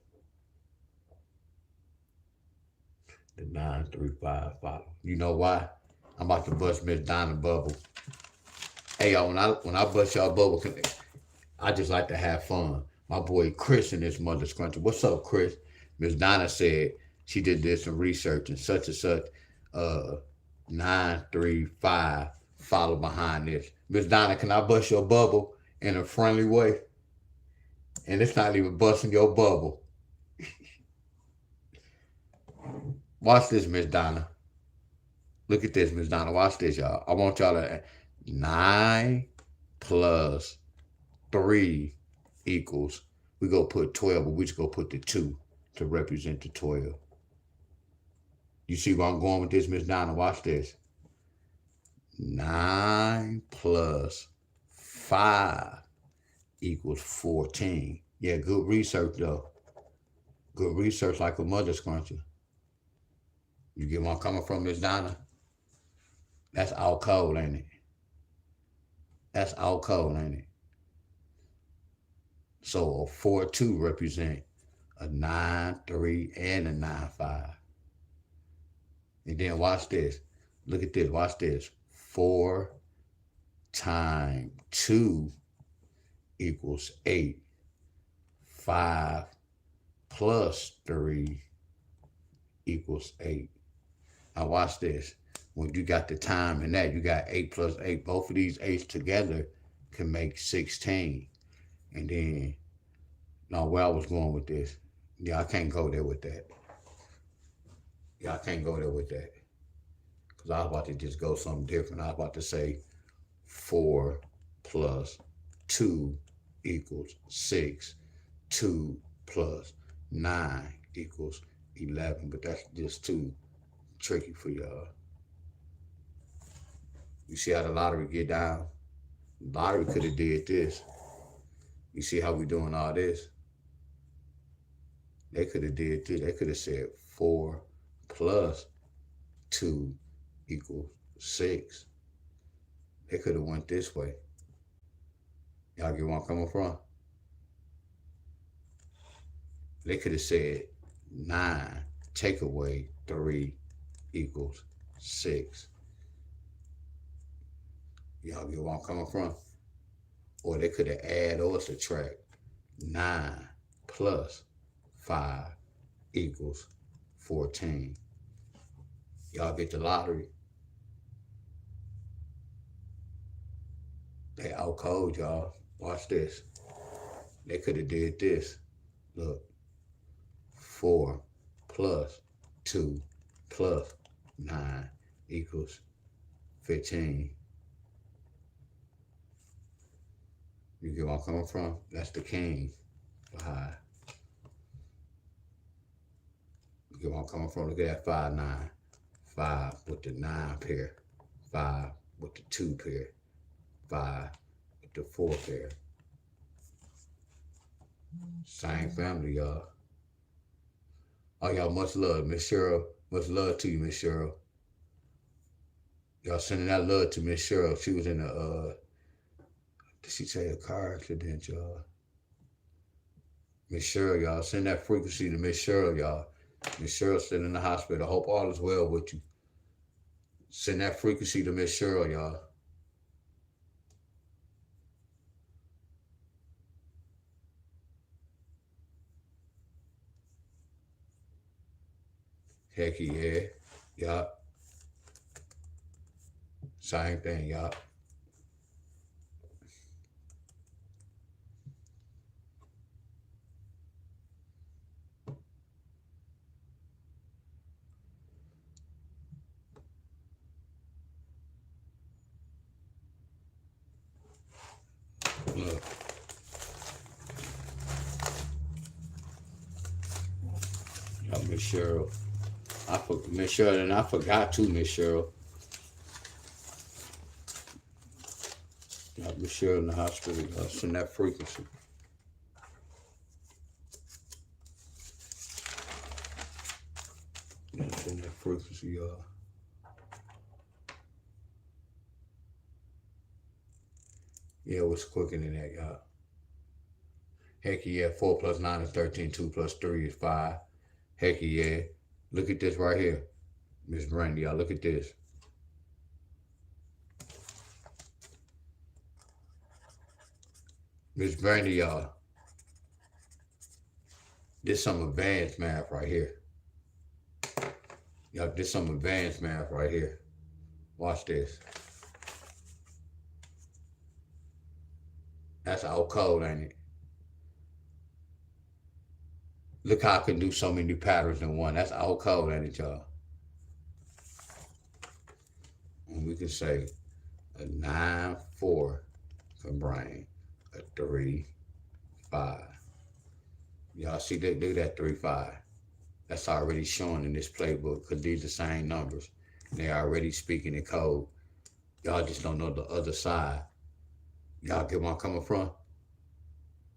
The 935 follow. You know why? I'm about to bust Miss Donna bubble. Hey y'all, when I bust y'all bubble, I just like to have fun. My boy Chris and his mother scrunching. What's up, Chris? Miss Donna said she did some research and such 935 follow behind this. Miss Donna, can I bust your bubble in a friendly way? And it's not even busting your bubble. Watch this, Miss Donna. Look at this, Miss Donna. Watch this, y'all. I want y'all to 9 plus 3 equals. We go put 12, but we just go put the 2 to represent the 12. You see where I'm going with this, Miss Donna? Watch this. 9 plus 5 equals 14. Yeah, good research, though. Good research like a mother scruncher. You get where I'm coming from, Miss Donna? That's all cold, ain't it? That's all cold, ain't it? So a 4-2 represent a 9-3 and a 9-5. And then watch this. Look at this. Watch this. 4 times 2 equals 8. 5 plus 3 equals 8. Now watch this. When you got the time in that, you got 8 plus 8. Both of these 8s together can make 16. And then, now where I was going with this, yeah, I can't go there with that. Yeah, I can't go there with that. Because I was about to just go something different. I was about to say 4 plus 2 equals 6. 2 plus 9 equals 11. But that's just too tricky for y'all. You see how the lottery get down? The lottery could have did this. You see how we doing all this? They could have did this. They could have said 4 plus 2 equals 6. They could have went this way. Y'all get where I'm coming from? They could have said 9 take away 3 equals 6. Y'all get where I'm coming from? Or they could have add or subtract 9 plus 5 equals 14. Y'all get the lottery. They out cold, y'all. Watch this. They could have did this. Look. 4 plus 2 plus 9 equals 15. You get where I'm coming from? That's the king for high. You get where I'm coming from? Look at that 5, 9. 5 with the 9 pair. 5 with the 2 pair. 5 with the 4 pair. Same family, y'all. Oh, y'all, much love, Miss Cheryl. Much love to you, Miss Cheryl. Y'all sending that love to Miss Cheryl. She was in a, did she say a car accident, y'all? Miss Cheryl, y'all. Send that frequency to Miss Cheryl, y'all. Miss Cheryl's still in the hospital. I hope all is well with you. Send that frequency to Miss Cheryl, y'all. Heck yeah. Yup. Same thing, y'all. Look. Y'all, Miss Cheryl. Miss Cheryl, and I forgot to, Miss Cheryl. Miss Cheryl in the hospital. Send that frequency. Send that frequency, y'all. Yeah, what's quicker than that, y'all? Heck yeah, 4 plus 9 is 13. 2 plus 3 is 5. Heck yeah. Look at this right here. Miss Brandy, y'all, look at this. Miss Brandy, y'all. This some advanced math right here. Y'all, this some advanced math right here. Watch this. That's out cold, ain't it? Look how I can do so many patterns in one. That's all code, ain't it, y'all? And we can say a 9-4 for brain, a 3-5. Y'all see that? Do that 3-5. That's already shown in this playbook because these are the same numbers. They already speaking in code. Y'all just don't know the other side. Y'all get where I'm coming from?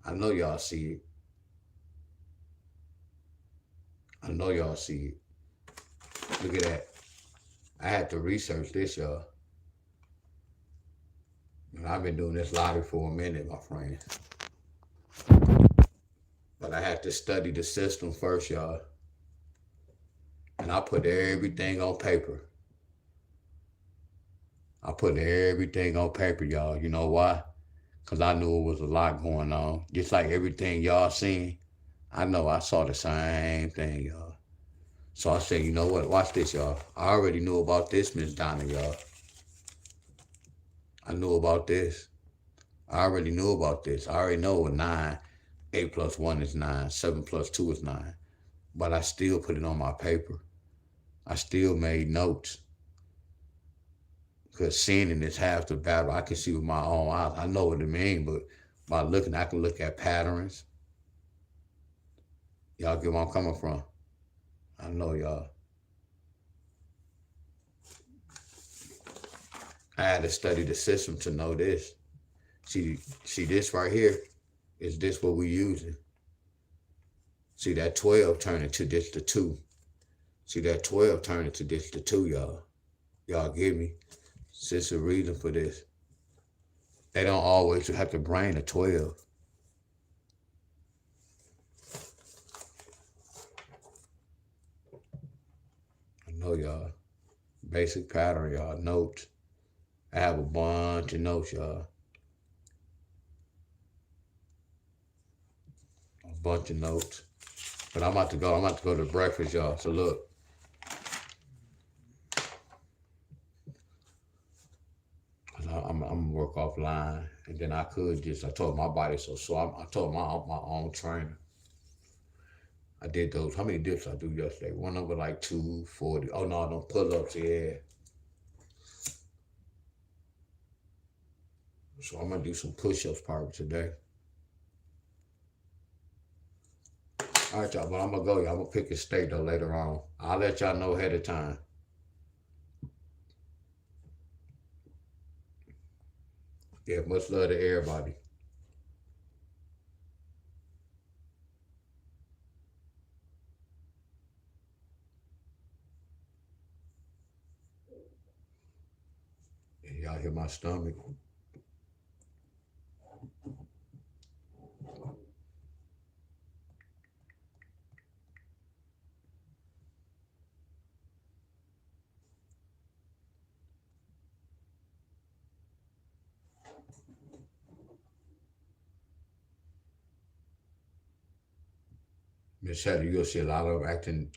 I know y'all see it. I know y'all see it. Look at that. I had to research this, y'all. And I've been doing this lottery for a minute, my friend. But I had to study the system first, y'all. And I put everything on paper. I put everything on paper, y'all. You know why? Because I knew it was a lot going on. Just like everything y'all seen, I know I saw the same thing, y'all. So I said, you know what? Watch this, y'all. I already knew about this, Miss Donna, y'all. I knew about this. I already knew about this. I already know a 9, 8 plus 1 is 9, 7 plus 2 is 9. But I still put it on my paper. I still made notes. Because seeing it is half the battle. I can see with my own eyes. I know what it means, but by looking, I can look at patterns. Y'all get where I'm coming from? I know y'all. I had to study the system to know this. See this right here? Is this what we using? See that 12 turn into this the 2. See that 12 turn into this the 2, y'all. Y'all get me? There's a reason for this. They don't always have to bring a 12. I know y'all. Basic pattern, y'all. Notes. I have a bunch of notes, y'all. A bunch of notes. But I'm about to go to breakfast, y'all. So look. I'm gonna work offline, and then I told my body so I told my own trainer. I did those. How many dips I do yesterday? One over like 240. Oh no, no pull-ups, yeah. So I'm gonna do some push-ups probably today. All right, y'all, but I'm gonna go, y'all. I'm gonna pick a state though later on. I'll let y'all know ahead of time. Yeah, much love to everybody. And y'all hear my stomach? Miss Heather, you'll see a lot of acting.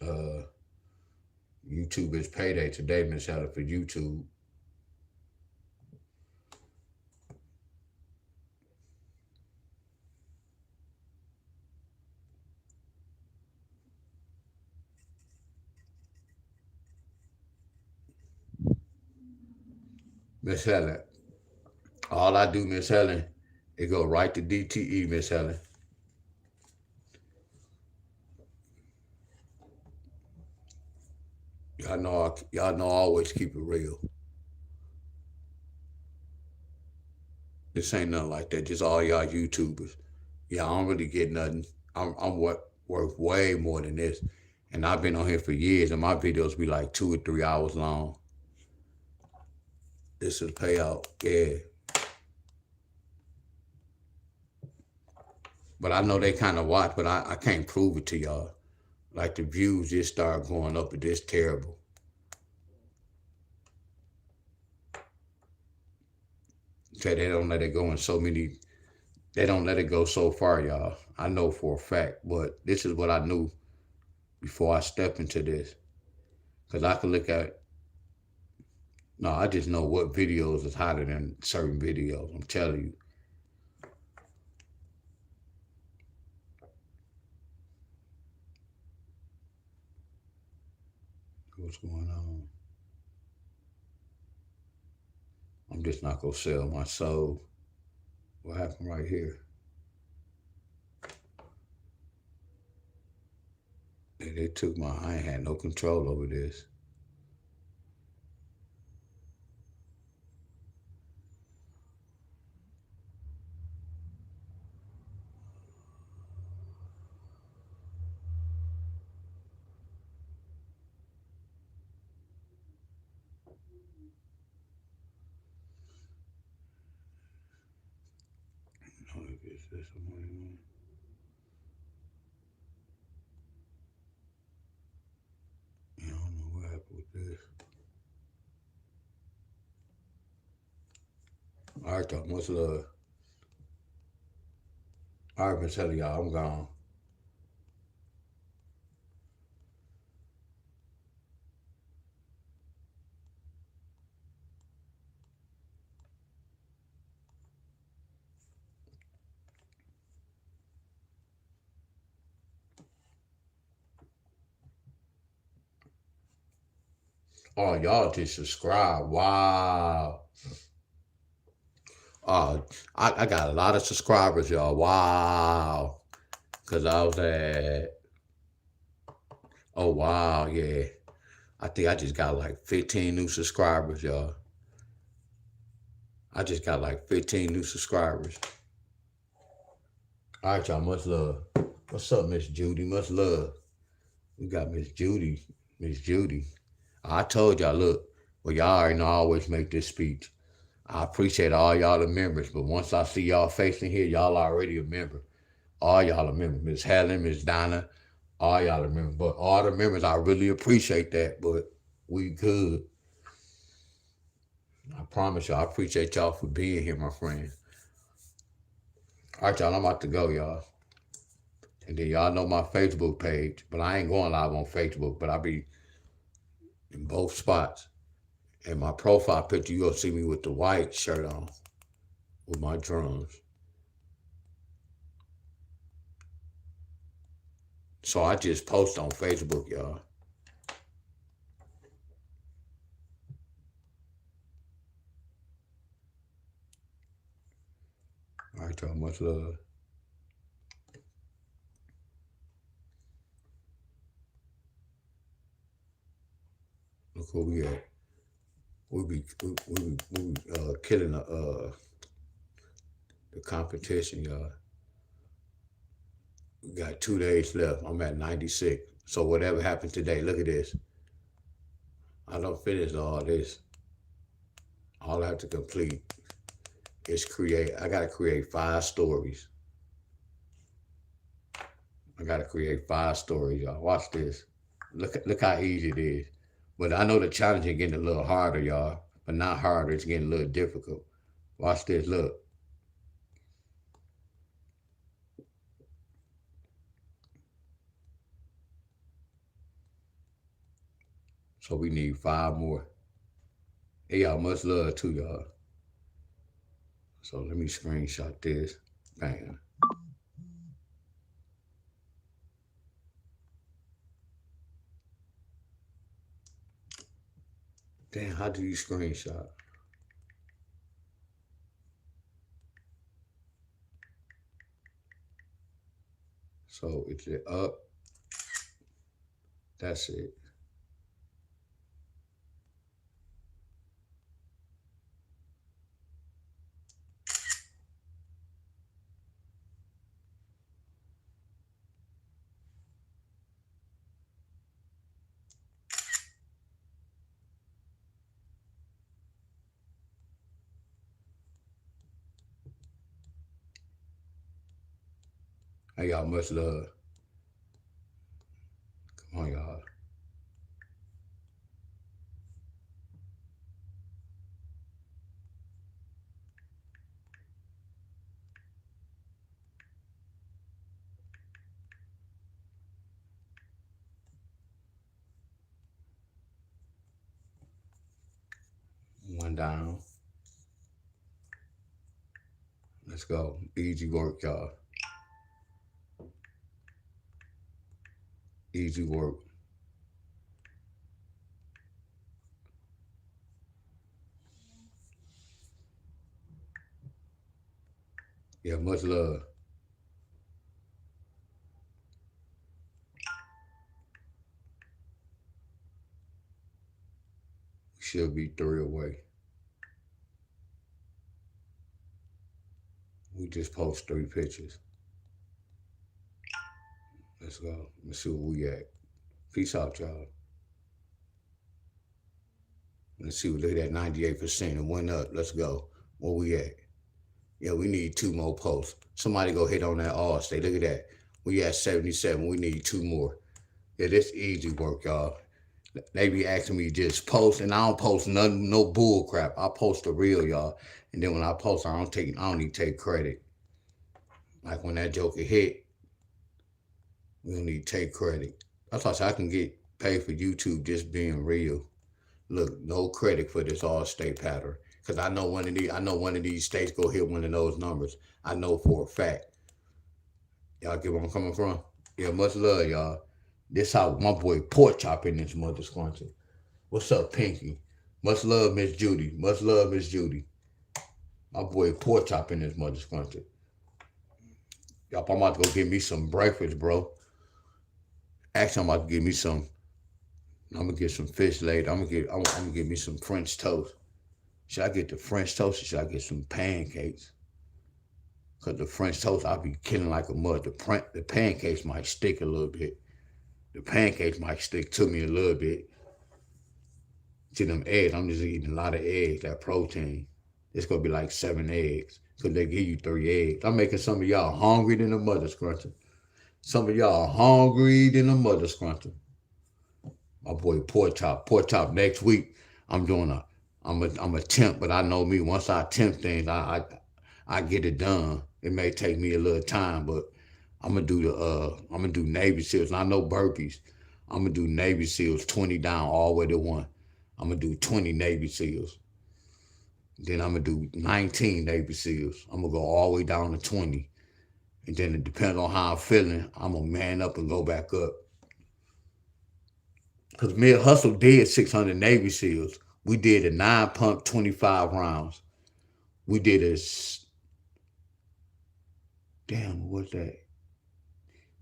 YouTube is payday today, Miss Heather, for YouTube. Miss Helen, all I do, Miss Helen, is go right to DTE, Miss Helen. Y'all know I always keep it real. This ain't nothing like that. Just all y'all YouTubers. Yeah, I don't really get nothing. I'm worth way more than this. And I've been on here for years, and my videos be like 2 or 3 hours long. This is payout, yeah. But I know they kind of watch, but I can't prove it to y'all. Like the views just start going up, and it's terrible. Okay, they don't let it go in so many. They don't let it go so far, y'all. I know for a fact, but this is what I knew before I stepped into this. Because I could look at, no, I just know what videos is hotter than certain videos. I'm telling you. What's going on? I'm just not gonna sell my soul. What happened right here? They took I ain't had no control over this. No, it's this one. I don't know what happened with this. All right, y'all. Much love. All right, been telling y'all, I'm gone. Oh, y'all just subscribe. Wow. I got a lot of subscribers, y'all. Wow. Because I was at, oh, wow, yeah. I think I just got like 15 new subscribers, y'all. I just got like 15 new subscribers. All right, y'all. Much love. What's up, Miss Judy? Much love. We got Miss Judy. Miss Judy. I told y'all, look, well, y'all already know I always make this speech. I appreciate all y'all the members, but once I see y'all facing here, y'all already a member. All y'all a member. Miss Helen, Miss Donna, all y'all a member. But all the members, I really appreciate that, but we good. I promise y'all, I appreciate y'all for being here, my friend. All right, y'all, I'm about to go, y'all. And then y'all know my Facebook page, but I ain't going live on Facebook, but I'll be in both spots. And my profile picture, you'll see me with the white shirt on with my drums. So I just post on Facebook, y'all. All right, y'all, much love. Look where we at. We be killing the competition, y'all. We got 2 days left. I'm at 96. So whatever happens today, look at this. I done finished all this. All I have to complete is I gotta create 5 stories. I gotta create 5 stories, y'all. Watch this. Look how easy it is. But I know the challenge is getting a little harder, y'all. But not harder, it's getting a little difficult. Watch this, look. So we need 5 more. Hey, y'all, much love too, y'all. So let me screenshot this. Bam. Damn, how do you screenshot? So it's up. That's it. Hey, y'all, much love. Come on, y'all. One down. Let's go. Easy work, y'all. Easy work. Yeah, much love. We should be 3 away. We just post 3 pictures. Let's go. Let's see where we at. Peace out, y'all. Let's see. Look at that 98%. It went up. Let's go. Where we at? Yeah, we need 2 more posts. Somebody go hit on that Allstate. Look at that. We at 77. We need 2 more. Yeah, this easy work, y'all. They be asking me just post, and I don't post nothing, no bull crap. I post the real, y'all. And then when I post, I don't even take credit. Like when that joker hit, we don't need to take credit. That's why I can get paid for YouTube just being real. Look, no credit for this all-state pattern. Cause I know one of these states go hit one of those numbers. I know for a fact. Y'all get where I'm coming from? Yeah, much love, y'all. This how my boy Pork Chop in this mother scrunching. What's up, Pinky? Much love, Miss Judy. Much love, Miss Judy. My boy Pork Chop in this mother scrunching. Y'all, I'm about to go get me some breakfast, bro. Actually, I'm about to get me some. I'm gonna get some fish later. I'm gonna get me some French toast. Should I get the French toast or should I get some pancakes? Cause the French toast I be killing like a mud. The pancakes might stick a little bit. The pancakes might stick to me a little bit. To them eggs, I'm just eating a lot of eggs, that protein. It's gonna be like 7 eggs. Cause they give you 3 eggs. I'm making some of y'all hungry than a mother scruncher. Some of y'all hungry than a mother scruncher. My boy Pork Chop next week. I'm a temp, but I know me. Once I temp things, I get it done. It may take me a little time, but I'm gonna do Navy SEALs. And I know burpees. I'm gonna do Navy SEALs 20 down all the way to 1. I'm gonna do 20 Navy SEALs. Then I'm gonna do 19 Navy SEALs. I'm gonna go all the way down to 20. And then it depends on how I'm feeling. I'm gonna man up and go back up. Because me and Hustle did 600 Navy SEALs. We did a 9-pump, 25 rounds. We did a, damn, what's that?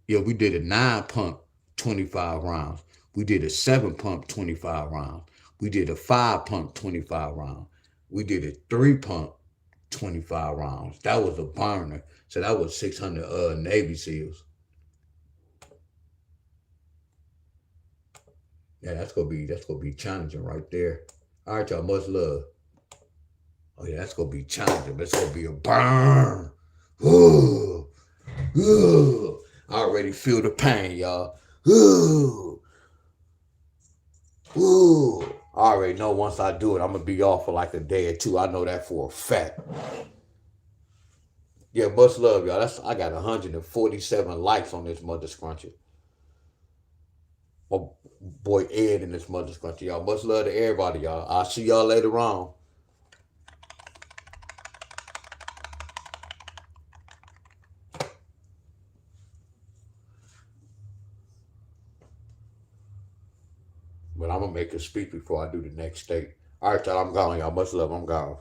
Yeah, we did a 9-pump, 25 rounds. We did a 7-pump, 25 rounds. We did a 5-pump, 25 rounds. We did a 3-pump, 25 rounds. That was a burner. So that was 600 Navy SEALs. Yeah, that's gonna be challenging right there. All right, y'all, much love. Oh yeah, that's gonna be challenging. That's gonna be a burn. Ooh, ooh. I already feel the pain, y'all. Ooh, ooh. I already know once I do it, I'm gonna be off for like a day or 2. I know that for a fact. Yeah, much love, y'all. I got 147 likes on this mother scrunchie. My boy Ed in this mother scrunchie, y'all. Much love to everybody, y'all. I'll see y'all later on. But I'm gonna make a speak before I do the next state. All right, y'all. I'm gone, y'all. Much love. I'm gone.